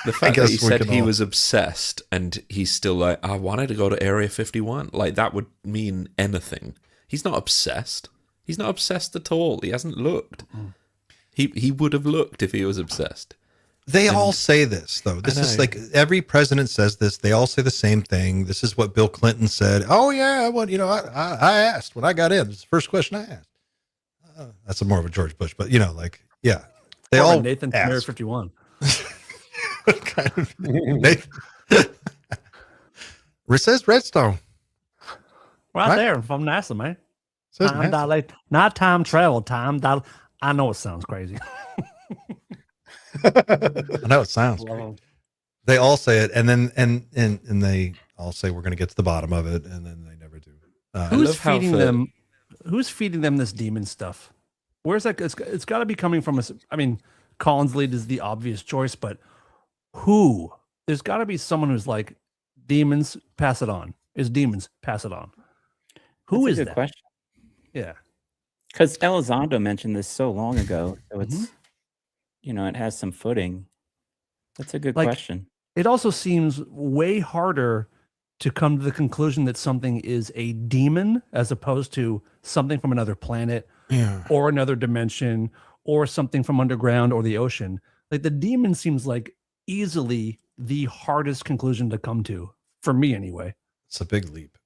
The fact that he said he was obsessed and he's still like, I wanted to go to Area 51. Like, that would mean anything. He's not obsessed. He's not obsessed at all. He hasn't looked. He would have looked if he was obsessed. They all say this, though. This is like every president says this. They all say the same thing. This is what Bill Clinton said. Oh, yeah. Well, I asked when I got in. It's the first question I asked. That's more of a George Bush, but, yeah. They all Nathan from Area 51. Kind of Nathan. It says Redstone. Right there from NASA, man. Time dilate, not time travel, time dilate. I know it sounds crazy. I know it sounds crazy. They all say it, and then and they all say we're going to get to the bottom of it, and then they never do. Who's feeding them? Who's feeding them this demon stuff? Where's that? It's got to be coming from us. I mean, Collins lead is the obvious choice, but who? There's got to be someone who's like, demons, pass it on. Is demons, pass it on. Who is that? Question. Yeah. Because Elizondo mentioned this so long ago, so it's, it has some footing. That's a good question. It also seems way harder to come to the conclusion that something is a demon as opposed to something from another planet or another dimension or something from underground or the ocean. Like the demon seems like easily the hardest conclusion to come to, for me anyway. It's a big leap.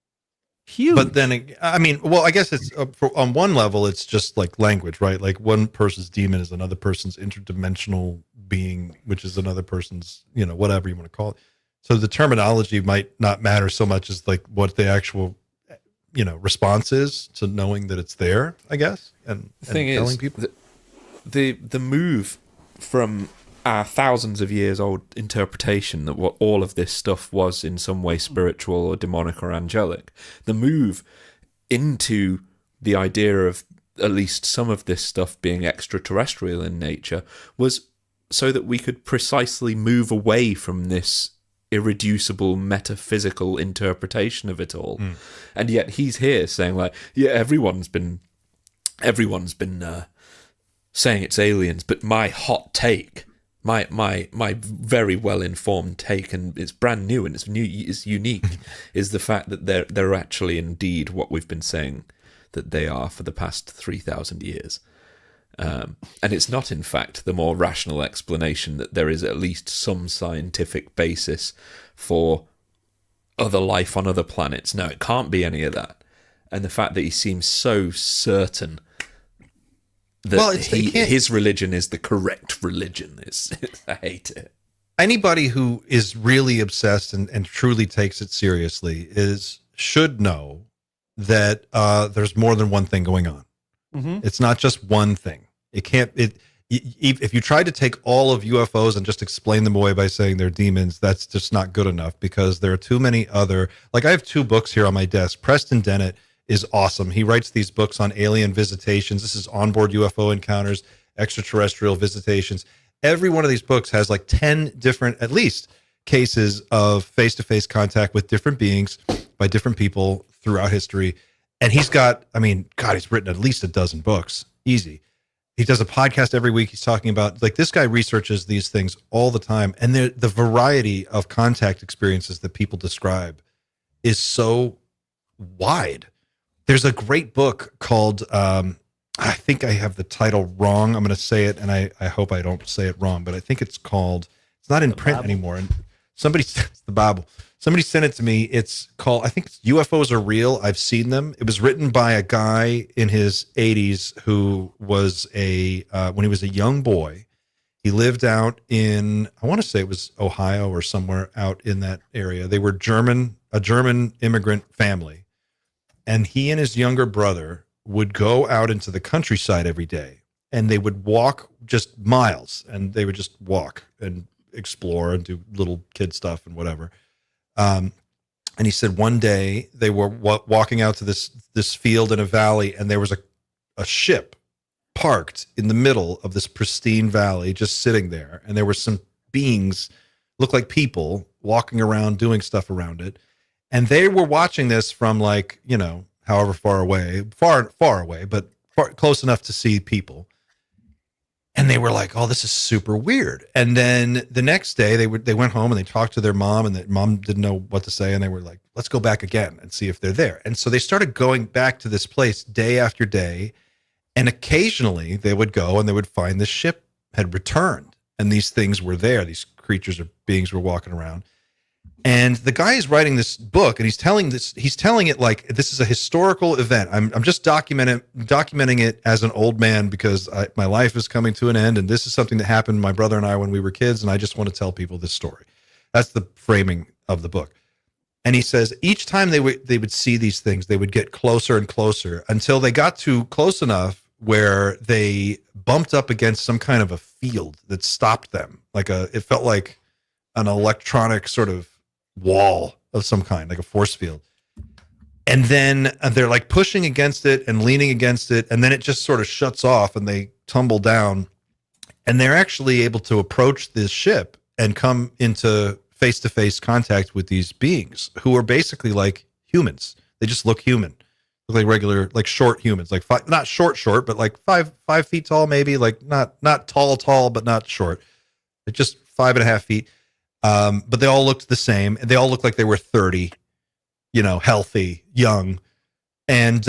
Huge. But then, I mean, well, I guess it's on one level, it's just like language, right? Like one person's demon is another person's interdimensional being, which is another person's, whatever you want to call it. So the terminology might not matter so much as like what the actual, response is to knowing that it's there, I guess. And the thing telling is, people. The move from our thousands of years old interpretation that what all of this stuff was in some way spiritual or demonic or angelic, the move into the idea of at least some of this stuff being extraterrestrial in nature was so that we could precisely move away from this irreducible metaphysical interpretation of it all. And yet he's here saying like, yeah, everyone's been saying it's aliens, but my hot take, my very well informed take, and it's brand new and it's unique, is the fact that they're actually indeed what we've been saying that they are for the past 3,000 years. And it's not, in fact, the more rational explanation that there is at least some scientific basis for other life on other planets. No, it can't be any of that. And the fact that he seems so certain that his religion is the correct religion, I hate it. Anybody who is really obsessed and truly takes it seriously should know that there's more than one thing going on. It's not just one thing. If you tried to take all of UFOs and just explain them away by saying they're demons, that's just not good enough, because there are too many other, like I have 2 books here on my desk. Preston Dennett is awesome. He writes these books on alien visitations. This is onboard UFO encounters, extraterrestrial visitations. Every one of these books has like 10 different, at least, cases of face-to-face contact with different beings by different people throughout history. And he's got, he's written at least a dozen books. Easy. He does a podcast every week. He's talking about, like, this guy researches these things all the time. And the variety of contact experiences that people describe is so wide. There's a great book called, I think I have the title wrong. I'm going to say it, and I hope I don't say it wrong, but I think it's called, it's not in print anymore. And it's the Bible. Somebody sent it to me. It's called, I think it's UFOs Are Real. I've seen them. It was written by a guy in his 80s who was when he was a young boy, he lived out in, I want to say it was Ohio or somewhere out in that area. They were a German immigrant family. And he and his younger brother would go out into the countryside every day, and they would walk just miles, and they would just walk and explore and do little kid stuff and whatever. And he said one day they were walking out to this field in a valley, and there was a ship parked in the middle of this pristine valley, just sitting there. And there were some beings, looked like people, walking around, doing stuff around it. And they were watching this from, like, however far away, but close enough to see people. And they were like, oh, this is super weird. And then the next day they went home and they talked to their mom, and that mom didn't know what to say. And they were like, let's go back again and see if they're there. And so they started going back to this place day after day. And occasionally they would go and they would find the ship had returned, and these things were there. These creatures or beings were walking around. And the guy is writing this book, and he's telling it like this is a historical event. I'm just documenting it as an old man, because my life is coming to an end, and this is something that happened to my brother and I when we were kids, and I just want to tell people this story. That's the framing of the book. And he says each time they would see these things, they would get closer and closer until they got to close enough where they bumped up against some kind of a field that stopped them. It felt like an electronic sort of wall of some kind, like a force field. And then they're like pushing against it and leaning against it. And then it just sort of shuts off and they tumble down. And they're actually able to approach this ship and come into face-to-face contact with these beings who are basically like humans. They just look human, look like regular, like short humans, like not short, but like 5 feet tall, maybe, like not tall, but not short. They're just 5.5 feet. But they all looked the same. They all looked like they were 30, healthy, young. And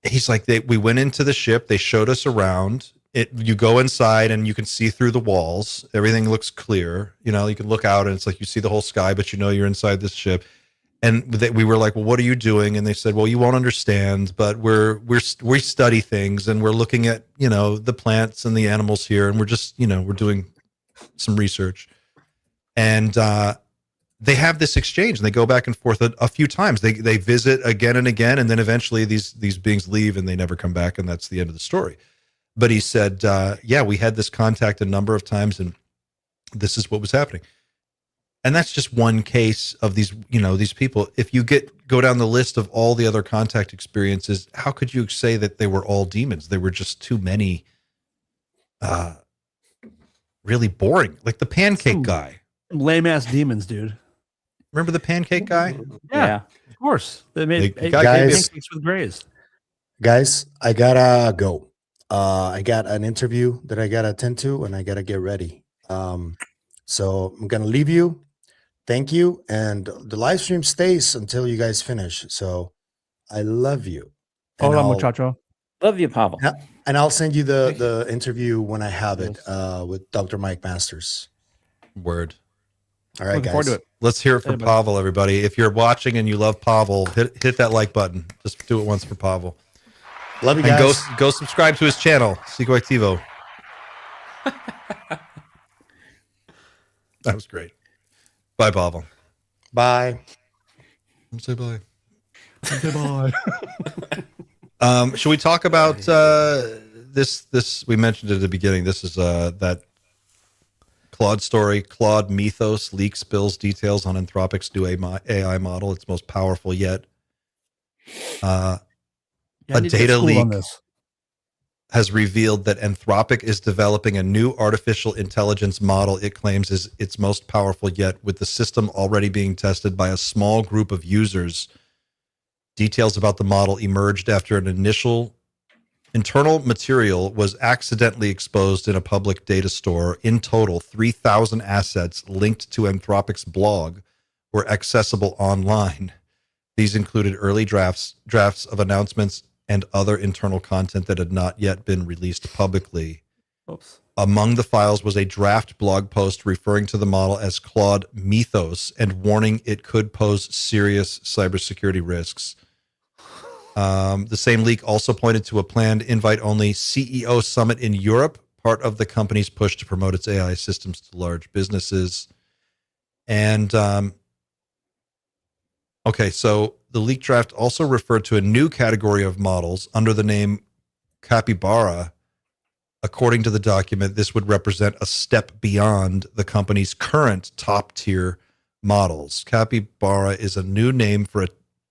he's like, we went into the ship. They showed us around. You go inside and you can see through the walls. Everything looks clear. You can look out and it's like you see the whole sky, but you're inside this ship. And we were like, well, what are you doing? And they said, well, you won't understand, but we study things and we're looking at, the plants and the animals here. And we're just, we're doing some research. And they have this exchange and they go back and forth a few times. They visit again and again. And then eventually these beings leave and they never come back. And that's the end of the story. But he said, we had this contact a number of times and this is what was happening. And that's just one case of these, these people. If you go down the list of all the other contact experiences, how could you say that they were all demons? There were just too many really boring. Like the pancake guy. Lame ass demons, dude. Remember the pancake guy? Yeah. Of course. They made guys, pancakes with grays. Guys, I gotta go. I got an interview that I gotta attend to and I gotta get ready. So I'm gonna leave you. Thank you. And the live stream stays until you guys finish. So I love you. Hola, muchacho. Love you, Pavel. And I'll send you the interview when I have it with Dr. Mike Masters. Word. All right, guys. Let's hear it for Pavel, everybody. If you're watching and you love Pavel, hit that like button. Just do it once for Pavel. Love you guys. And go subscribe to his channel, Psicoactivo. That was great. Bye, Pavel. Bye. Say bye. Say bye. Should we talk about this? We mentioned it at the beginning. This is that Claude story. Claude Mythos leaks spills details on Anthropic's new AI model. Its most powerful yet. A data leak has revealed that Anthropic is developing a new artificial intelligence model it claims is its most powerful yet, with the system already being tested by a small group of users. Details about the model emerged after an initial internal material was accidentally exposed in a public data store. In total, 3,000 assets linked to Anthropic's blog were accessible online. These included early drafts of announcements and other internal content that had not yet been released publicly. Oops. Among the files was a draft blog post referring to the model as Claude Mythos and warning it could pose serious cybersecurity risks. The same leak also pointed to a planned invite-only CEO summit in Europe, part of the company's push to promote its AI systems to large businesses. And okay, so the leak draft also referred to a new category of models under the name Capybara. According to the document, this would represent a step beyond the company's current top-tier models. Capybara is a new name for a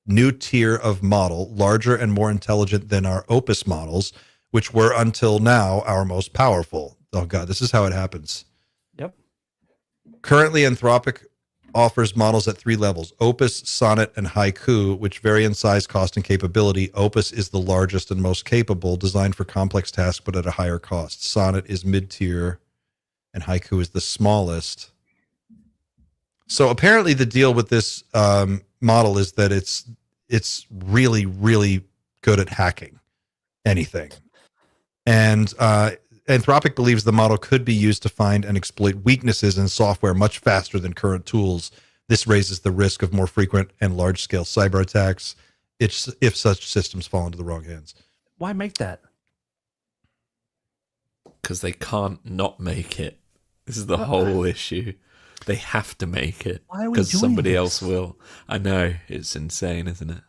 new tier of model, larger and more intelligent than our Opus models, which were until now our most powerful. Oh, God, this is how it happens. Yep. Currently, Anthropic offers models at 3 levels: Opus, Sonnet, and Haiku, which vary in size, cost, and capability. Opus is the largest and most capable, designed for complex tasks but at a higher cost. Sonnet is mid-tier, and Haiku is the smallest. So apparently the deal with this model is that it's really, really good at hacking anything. And Anthropic believes the model could be used to find and exploit weaknesses in software much faster than current tools. This raises the risk of more frequent and large-scale cyber attacks if such systems fall into the wrong hands. Why make that? Because they can't not make it. This is the whole issue. They have to make it because somebody else will. I know. It's insane, isn't it?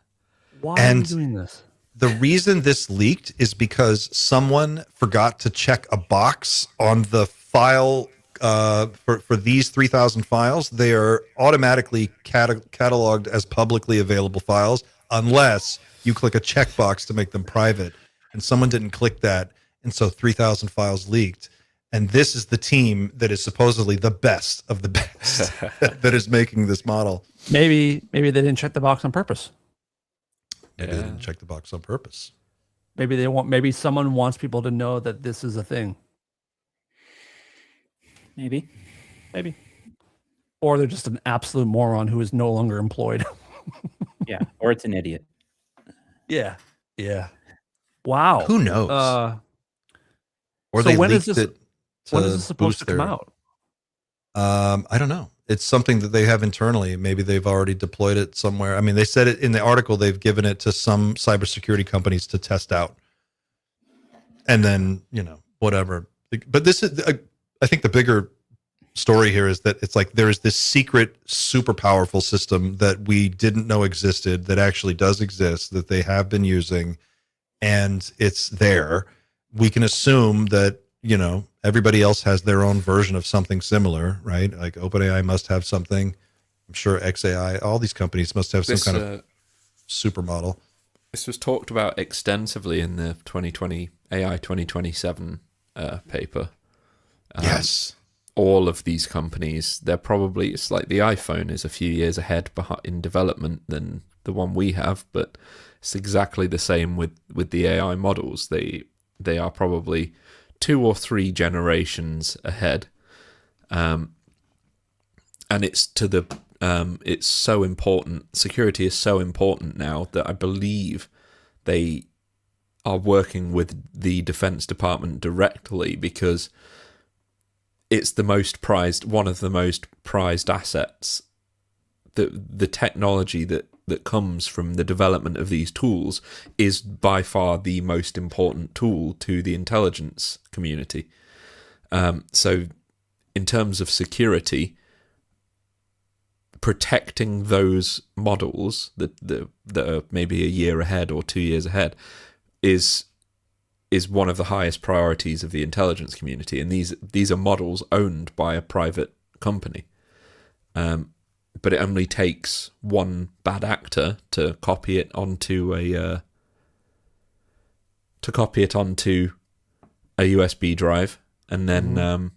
Why are we doing this? The reason this leaked is because someone forgot to check a box on the file for these 3,000 files, they are automatically cataloged as publicly available files unless you click a checkbox to make them private. And someone didn't click that, and so 3,000 files leaked. And this is the team that is supposedly the best of the best that is making this model. Maybe they didn't check the box on purpose. Maybe they didn't check the box on purpose. Maybe someone wants people to know that this is a thing. Maybe. Or they're just an absolute moron who is no longer employed. Yeah, or it's an idiot. Yeah. Wow. Who knows? Or so they when leaked is this? it. When is this supposed to come out? I don't know. It's something that they have internally. Maybe they've already deployed it somewhere. I mean, they said it in the article. They've given it to some cybersecurity companies to test out, and then whatever. But this is, I think, the bigger story here is that it's like there is this secret, super powerful system that we didn't know existed that actually does exist, that they have been using, and it's there. We can assume that everybody else has their own version of something similar, right? Like OpenAI must have something. I'm sure XAI, all these companies must have some kind of supermodel. This was talked about extensively in the 2020 AI 2027 paper. Yes. All of these companies, it's like the iPhone is a few years ahead in development than the one we have, but it's exactly the same with the AI models. They are probably 2 or 3 generations ahead, and it's it's so important. Security is so important now that I believe they are working with the Defense Department directly, because it's one of the most prized assets. The technology that comes from the development of these tools is by far the most important tool to the intelligence community. So in terms of security, protecting those models that are maybe a year ahead or 2 years ahead is one of the highest priorities of the intelligence community. And these are models owned by a private company. But it only takes one bad actor to copy it onto a USB drive, and then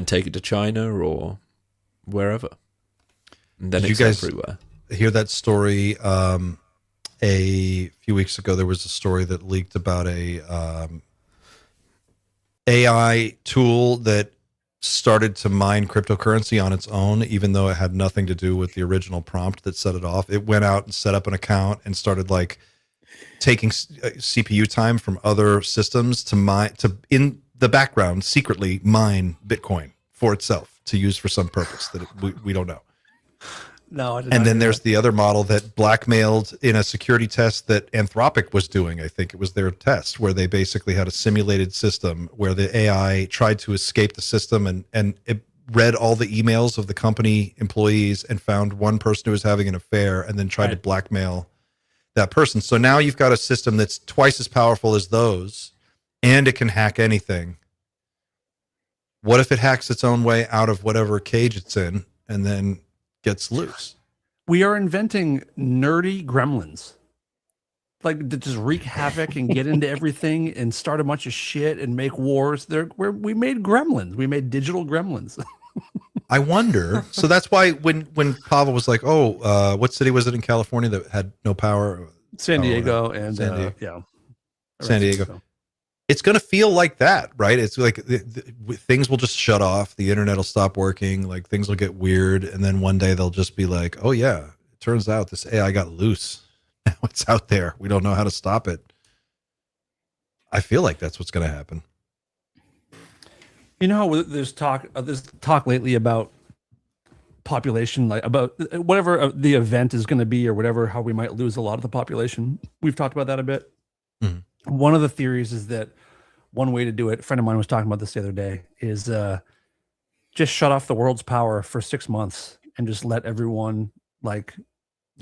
take it to China or wherever, and then it's everywhere. Hear that story? A few weeks ago, there was a story that leaked about a AI tool that started to mine cryptocurrency on its own, even though it had nothing to do with the original prompt that set it off. It went out and set up an account and started taking CPU time from other systems to in the background secretly mine Bitcoin for itself to use for some purpose that we don't know. No, I didn't. And then there's the other model that blackmailed in a security test that Anthropic was doing. I think it was their test where they basically had a simulated system where the AI tried to escape the system and it read all the emails of the company employees and found one person who was having an affair and then tried to blackmail that person. So now you've got a system that's twice as powerful as those, and it can hack anything. What if it hacks its own way out of whatever cage it's in and then gets loose? We are inventing nerdy gremlins, like to just wreak havoc and get into everything and start a bunch of shit and make wars. We made gremlins. We made digital gremlins. I wonder. So that's why when Pavel was like, "Oh, what city was it in California that had no power?" San Diego and San Diego. San Diego. So. It's going to feel like that, right? It's like things will just shut off. The internet will stop working. Like things will get weird. And then one day they'll just be like, oh yeah, it turns out this AI got loose. Now it's out there. We don't know how to stop it. I feel like that's what's going to happen. You know, there's talk lately about population, like about whatever the event is going to be or whatever, how we might lose a lot of the population. We've talked about that a bit. Mm-hmm. One of the theories is that one way to do it, a friend of mine was talking about this the other day, is just shut off the world's power for 6 months and just let everyone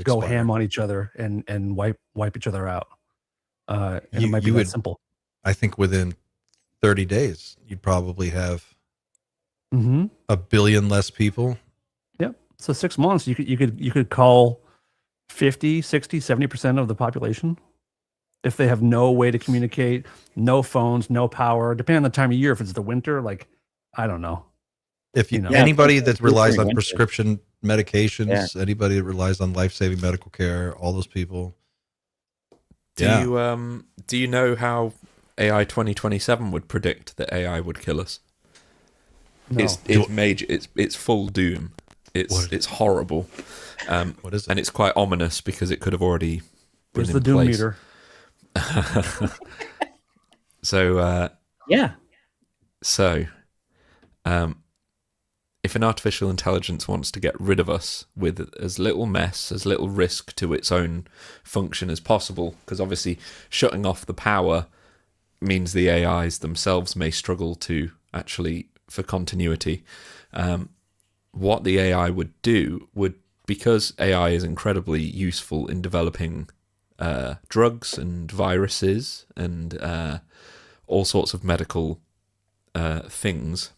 go ham on each other and wipe each other out. And it might be that simple. I think within 30 days, you'd probably have Mm-hmm. 1 billion less people. Yep. So 6 months, you could call 50, 60, 70% of the population if they have no way to communicate, no phones, no power, depending on the time of year. If it's the winter, like, I don't know. If you, know. anybody that it's relies during on winter. prescription medications, anybody that relies on life-saving medical care, all those people. Do you know how AI 2027 would predict that AI would kill us? No. It's major. It's full doom. It's horrible. What is it? And it's quite ominous because it could have already been Where's in the doom place. meter? So Yeah. So, if an artificial intelligence wants to get rid of us with as little mess, as little risk to its own function as possible, because obviously shutting off the power means the AIs themselves may struggle to actually, for continuity, what the AI would do would, because AI is incredibly useful in developing drugs and viruses and all sorts of medical things,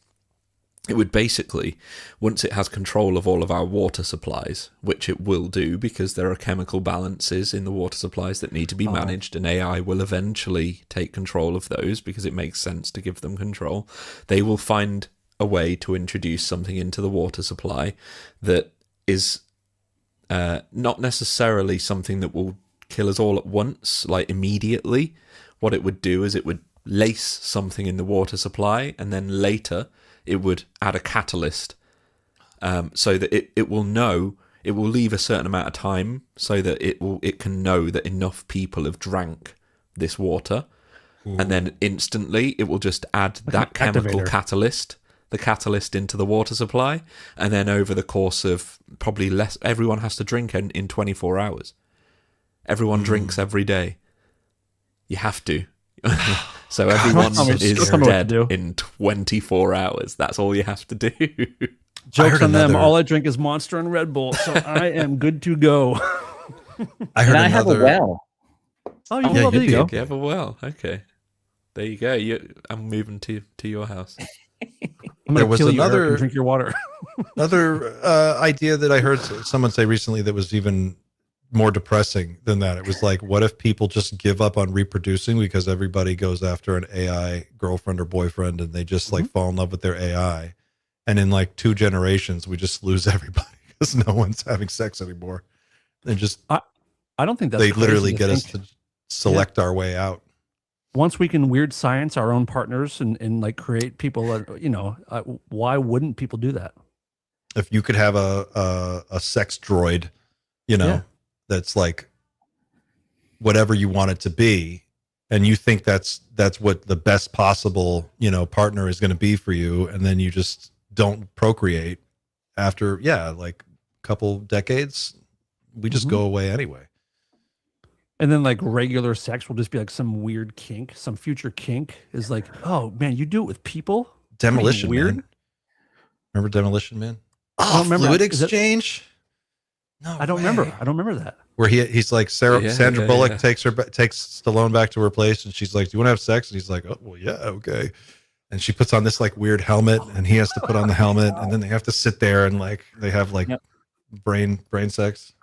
it would basically, once it has control of all of our water supplies, which it will do because there are chemical balances in the water supplies that need to be managed, and AI will eventually take control of those because it makes sense to give them control. They will find a way to introduce something into the water supply that is not necessarily something that will kill us all at once, like immediately. What it would do is it would lace something in the water supply, and then later it would add a catalyst, so that it will know, it will leave a certain amount of time so that it can know that enough people have drank this water. Ooh. And then instantly it will just add that chemical catalyst, the catalyst into the water supply, and then over the course of probably less, everyone has to drink in 24 hours. Everyone drinks every day. You have to. So everyone is dead in 24 hours. That's all you have to do. Joke's on them. All I drink is Monster and Red Bull, so I am good to go. I heard I have a well. Oh, you there you go. You have a well. Okay. There you go. I'm moving to your house. There was another and drink your water. Another idea that I heard someone say recently that was even more depressing than that. It was like, what if people just give up on reproducing because everybody goes after an AI girlfriend or boyfriend, and they just like fall in love with their AI, and in like 2 generations we just lose everybody because no one's having sex anymore. They just I don't think that's they literally get us think. to select our way out. Once we can weird science our own partners and like create people that, why wouldn't people do that? If you could have a sex droid, that's like whatever you want it to be, and you think that's what the best possible partner is going to be for you, and then you just don't procreate after like a couple decades, we just go away anyway. And then like regular sex will just be like some weird kink, some future kink is like, oh man, you do it with people. Demolition weird. Man. Remember Demolition Man? I don't remember. Fluid exchange. No, I don't remember. I don't remember that. Where he's like Sandra Bullock takes Stallone back to her place, and she's like, "Do you want to have sex?" And he's like, "Oh well, yeah, okay." And she puts on this like weird helmet, and he has to put on the helmet, and then they have to sit there and like they have like brain sex.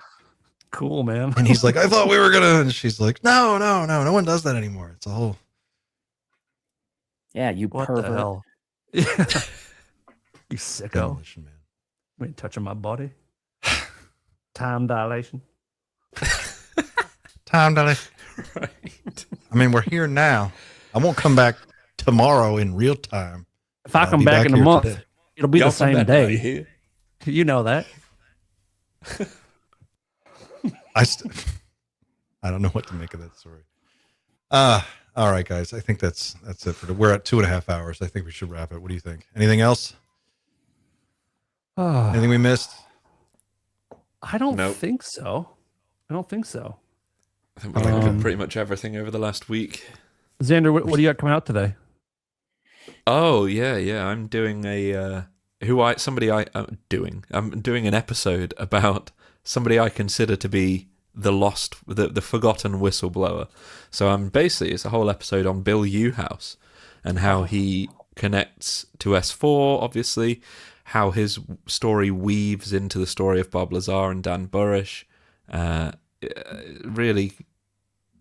Cool, man. And he's like, "I thought we were gonna," and she's like, "No one does that anymore. It's a whole." Yeah, you what pervert. the hell? You sicko. Demolition Man. You ain't touching my body. Time dilation. Time dilation. Right. I mean, we're here now. I won't come back tomorrow in real time. If I come back in a month, today. it'll be the same day. You know that. I don't know what to make of that story. All right, guys. I think that's it for we're at 2.5 hours. I think we should wrap it. What do you think? Anything else? Anything we missed? I don't think so. I think we covered pretty much everything over the last week. Xander, what do you got coming out today? Oh yeah. I'm doing I'm doing an episode about somebody I consider to be the forgotten whistleblower. So it's a whole episode on Bill Uhouse and how he connects to S4, obviously, how his story weaves into the story of Bob Lazar and Dan Burrish. Really,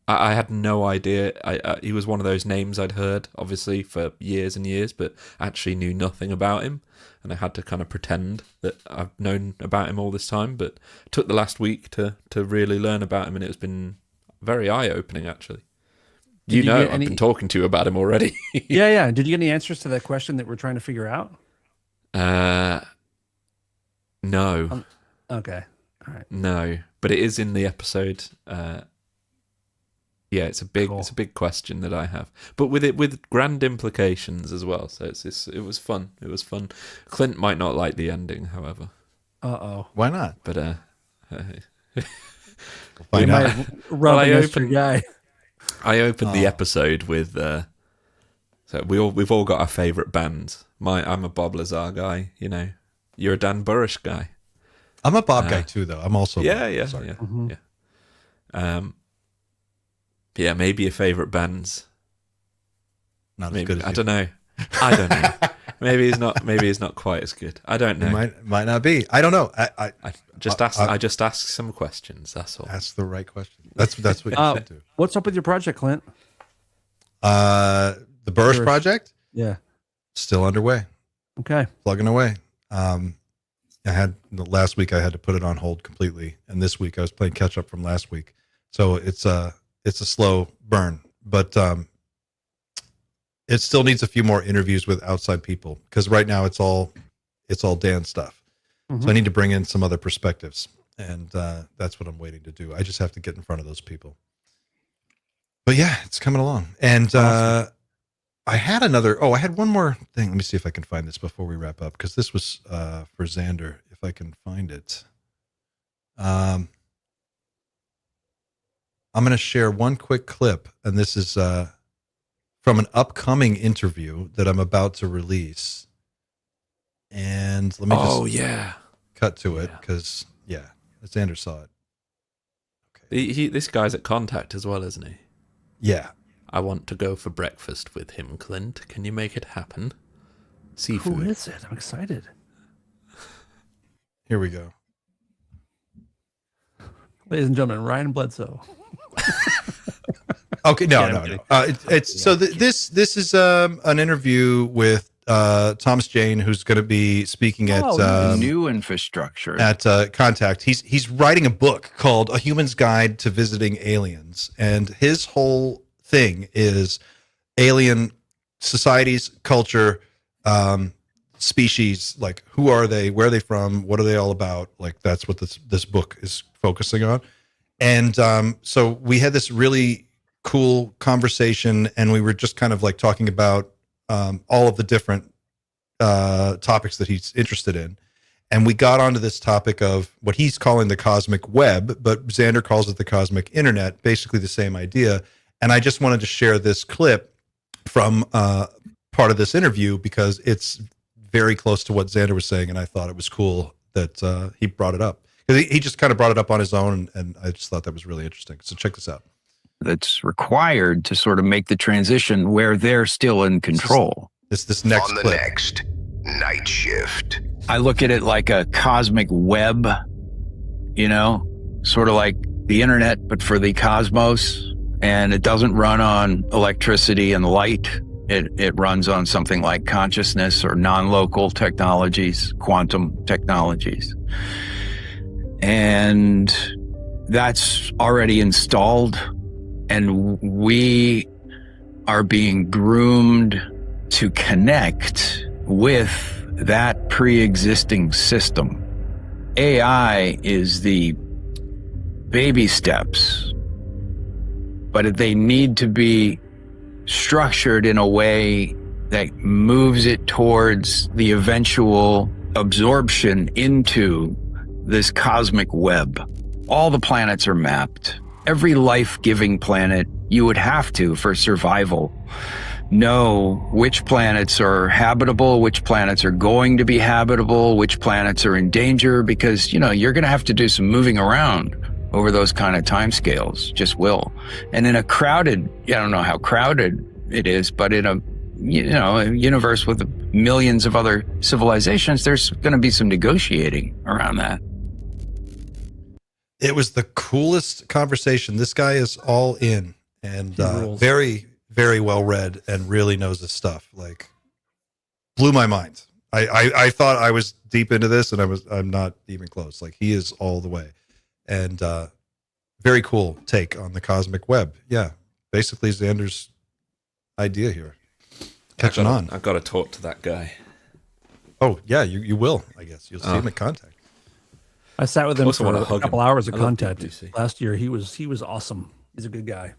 I had no idea. He was one of those names I'd heard, obviously, for years and years, but actually knew nothing about him. And I had to kind of pretend that I've known about him all this time, but it took the last week to really learn about him, and it's been very eye-opening, actually. I've been talking to you about him already. Yeah. Did you get any answers to that question that we're trying to figure out? No. Okay. All right. No, but it is in the episode. It's a big question that I have, but with grand implications as well. So it was fun. It was fun. Clint might not like the ending, however. Why not? But find out. I opened the episode with so we've all got our favorite bands. I'm a Bob Lazar guy. You're a Dan Burrish guy. I'm a Bob guy too, though. I'm also yeah. Maybe your favorite bands. Not maybe, as good as I don't know. Maybe he's not quite as good. I don't know. Might not be. I don't know. I just ask some questions. That's all. Ask the right question. That's what you should do. What's up with your project, Clint? The Burrish project? Yeah. Still underway. Okay. Plugging away. Last week I had to put it on hold completely, and this week I was playing catch up from last week. So it's a slow burn, but it still needs a few more interviews with outside people, because right now it's all Dan stuff. Mm-hmm. So I need to bring in some other perspectives, and that's what I'm waiting to do. I just have to get in front of those people. But yeah, it's coming along. And awesome. I had one more thing. Let me see if I can find this before we wrap up, because this was for Xander, if I can find it. I'm going to share one quick clip, and this is from an upcoming interview that I'm about to release. And let me just cut to it, because, Xander saw it. Okay. This guy's at Contact as well, isn't he? Yeah. I want to go for breakfast with him, Clint. Can you make it happen? Seafood. Who is it? I'm excited. Here we go. Ladies and gentlemen, Ryan Bledsoe. Okay, no. So this is an interview with Thomas Jane, who's going to be speaking at new infrastructure at Contact. He's writing a book called A Human's Guide to Visiting Aliens, and his whole thing is alien societies, culture, species. Like, who are they? Where are they from? What are they all about? Like, that's what this book is focusing on. And so we had this really cool conversation, and we were just kind of like talking about all of the different topics that he's interested in. And we got onto this topic of what he's calling the cosmic web, but Xander calls it the cosmic internet, basically the same idea. And I just wanted to share this clip from part of this interview, because it's very close to what Xander was saying, and I thought it was cool that he brought it up. He just kind of brought it up on his own, and I just thought that was really interesting. So check this out. That's required to sort of make the transition where they're still in control. This next on the clip. Next night shift. I look at it like a cosmic web, sort of like the internet, but for the cosmos. And it doesn't run on electricity and light. It runs on something like consciousness or non-local technologies, quantum technologies. And that's already installed. And we are being groomed to connect with that pre-existing system. AI is the baby steps, but they need to be structured in a way that moves it towards the eventual absorption into this cosmic web. All the planets are mapped. Every life-giving planet, you would have to, for survival, know which planets are habitable, which planets are going to be habitable, which planets are in danger, because, you're going to have to do some moving around over those kind of timescales, just will. And in a crowded, I don't know how crowded it is, but in a a universe with millions of other civilizations, there's going to be some negotiating around that. It was the coolest conversation. This guy is all in and very, very well read and really knows his stuff. Like, blew my mind. I thought I was deep into this, and I'm not even close. Like, he is all the way. And very cool take on the cosmic web. Yeah, basically Xander's idea here. Catching on. I've got to talk to that guy. Oh yeah, you will. I guess you'll see him at Contact. I sat with him for a couple hours at I love Contact last year. He was awesome. He's a good guy.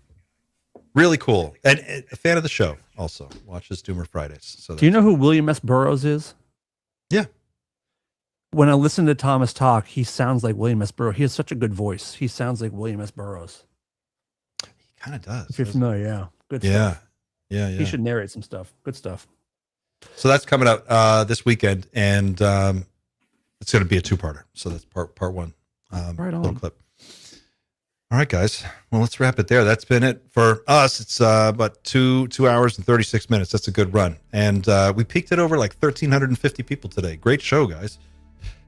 Really cool, and a fan of the show. Also watches Doomer Fridays. So do you know who William S. Burroughs is? Yeah. When I listen to Thomas talk, he sounds like William S. Burroughs. He has such a good voice. He sounds like William S. Burroughs. He kind of does. If you're familiar, yeah. Good Yeah. stuff. Yeah. He should narrate some stuff. Good stuff. So that's coming out this weekend, and it's going to be a two-parter. So that's part one. Right on. Little clip. All right, guys. Well, let's wrap it there. That's been it for us. It's about 2 hours and 36 minutes. That's a good run. And we peaked at over like 1,350 people today. Great show, guys.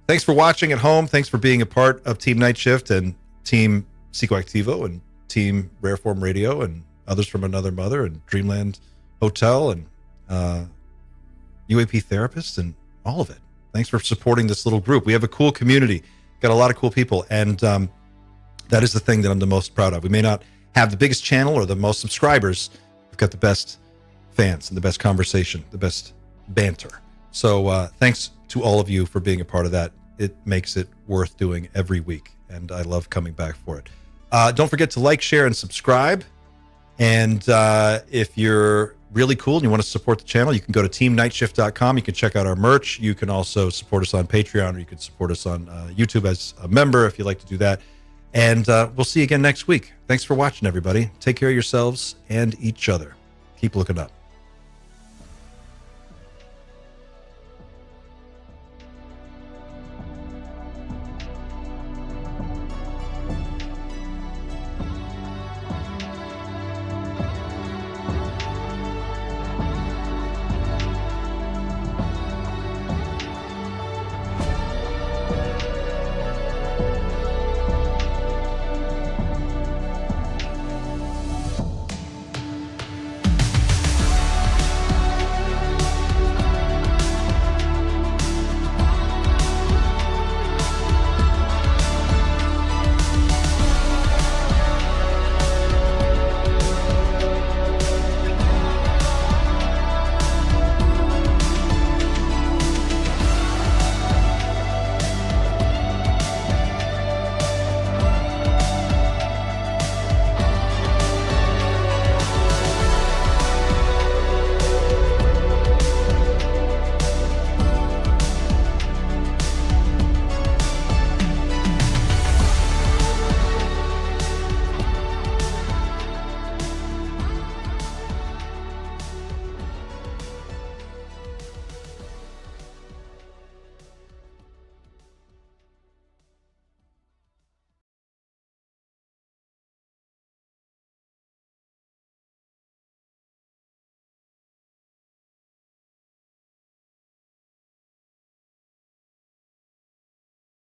Thanks for watching at home. Thanks for being a part of Team Night Shift and Team Psychoactivo and Team Rareform Radio and Others from Another Mother and Dreamland Hotel and UAP Therapists and all of it. Thanks for supporting this little group. We have a cool community. Got a lot of cool people. And that is the thing that I'm the most proud of. We may not have the biggest channel or the most subscribers. We've got the best fans and the best conversation, the best banter. So thanks to all of you for being a part of that. It makes it worth doing every week. And I love coming back for it. Don't forget to like, share, and subscribe. And if you're really cool and you want to support the channel, you can go to teamnightshift.com. You can check out our merch. You can also support us on Patreon, or you can support us on YouTube as a member if you'd like to do that. And we'll see you again next week. Thanks for watching, everybody. Take care of yourselves and each other. Keep looking up.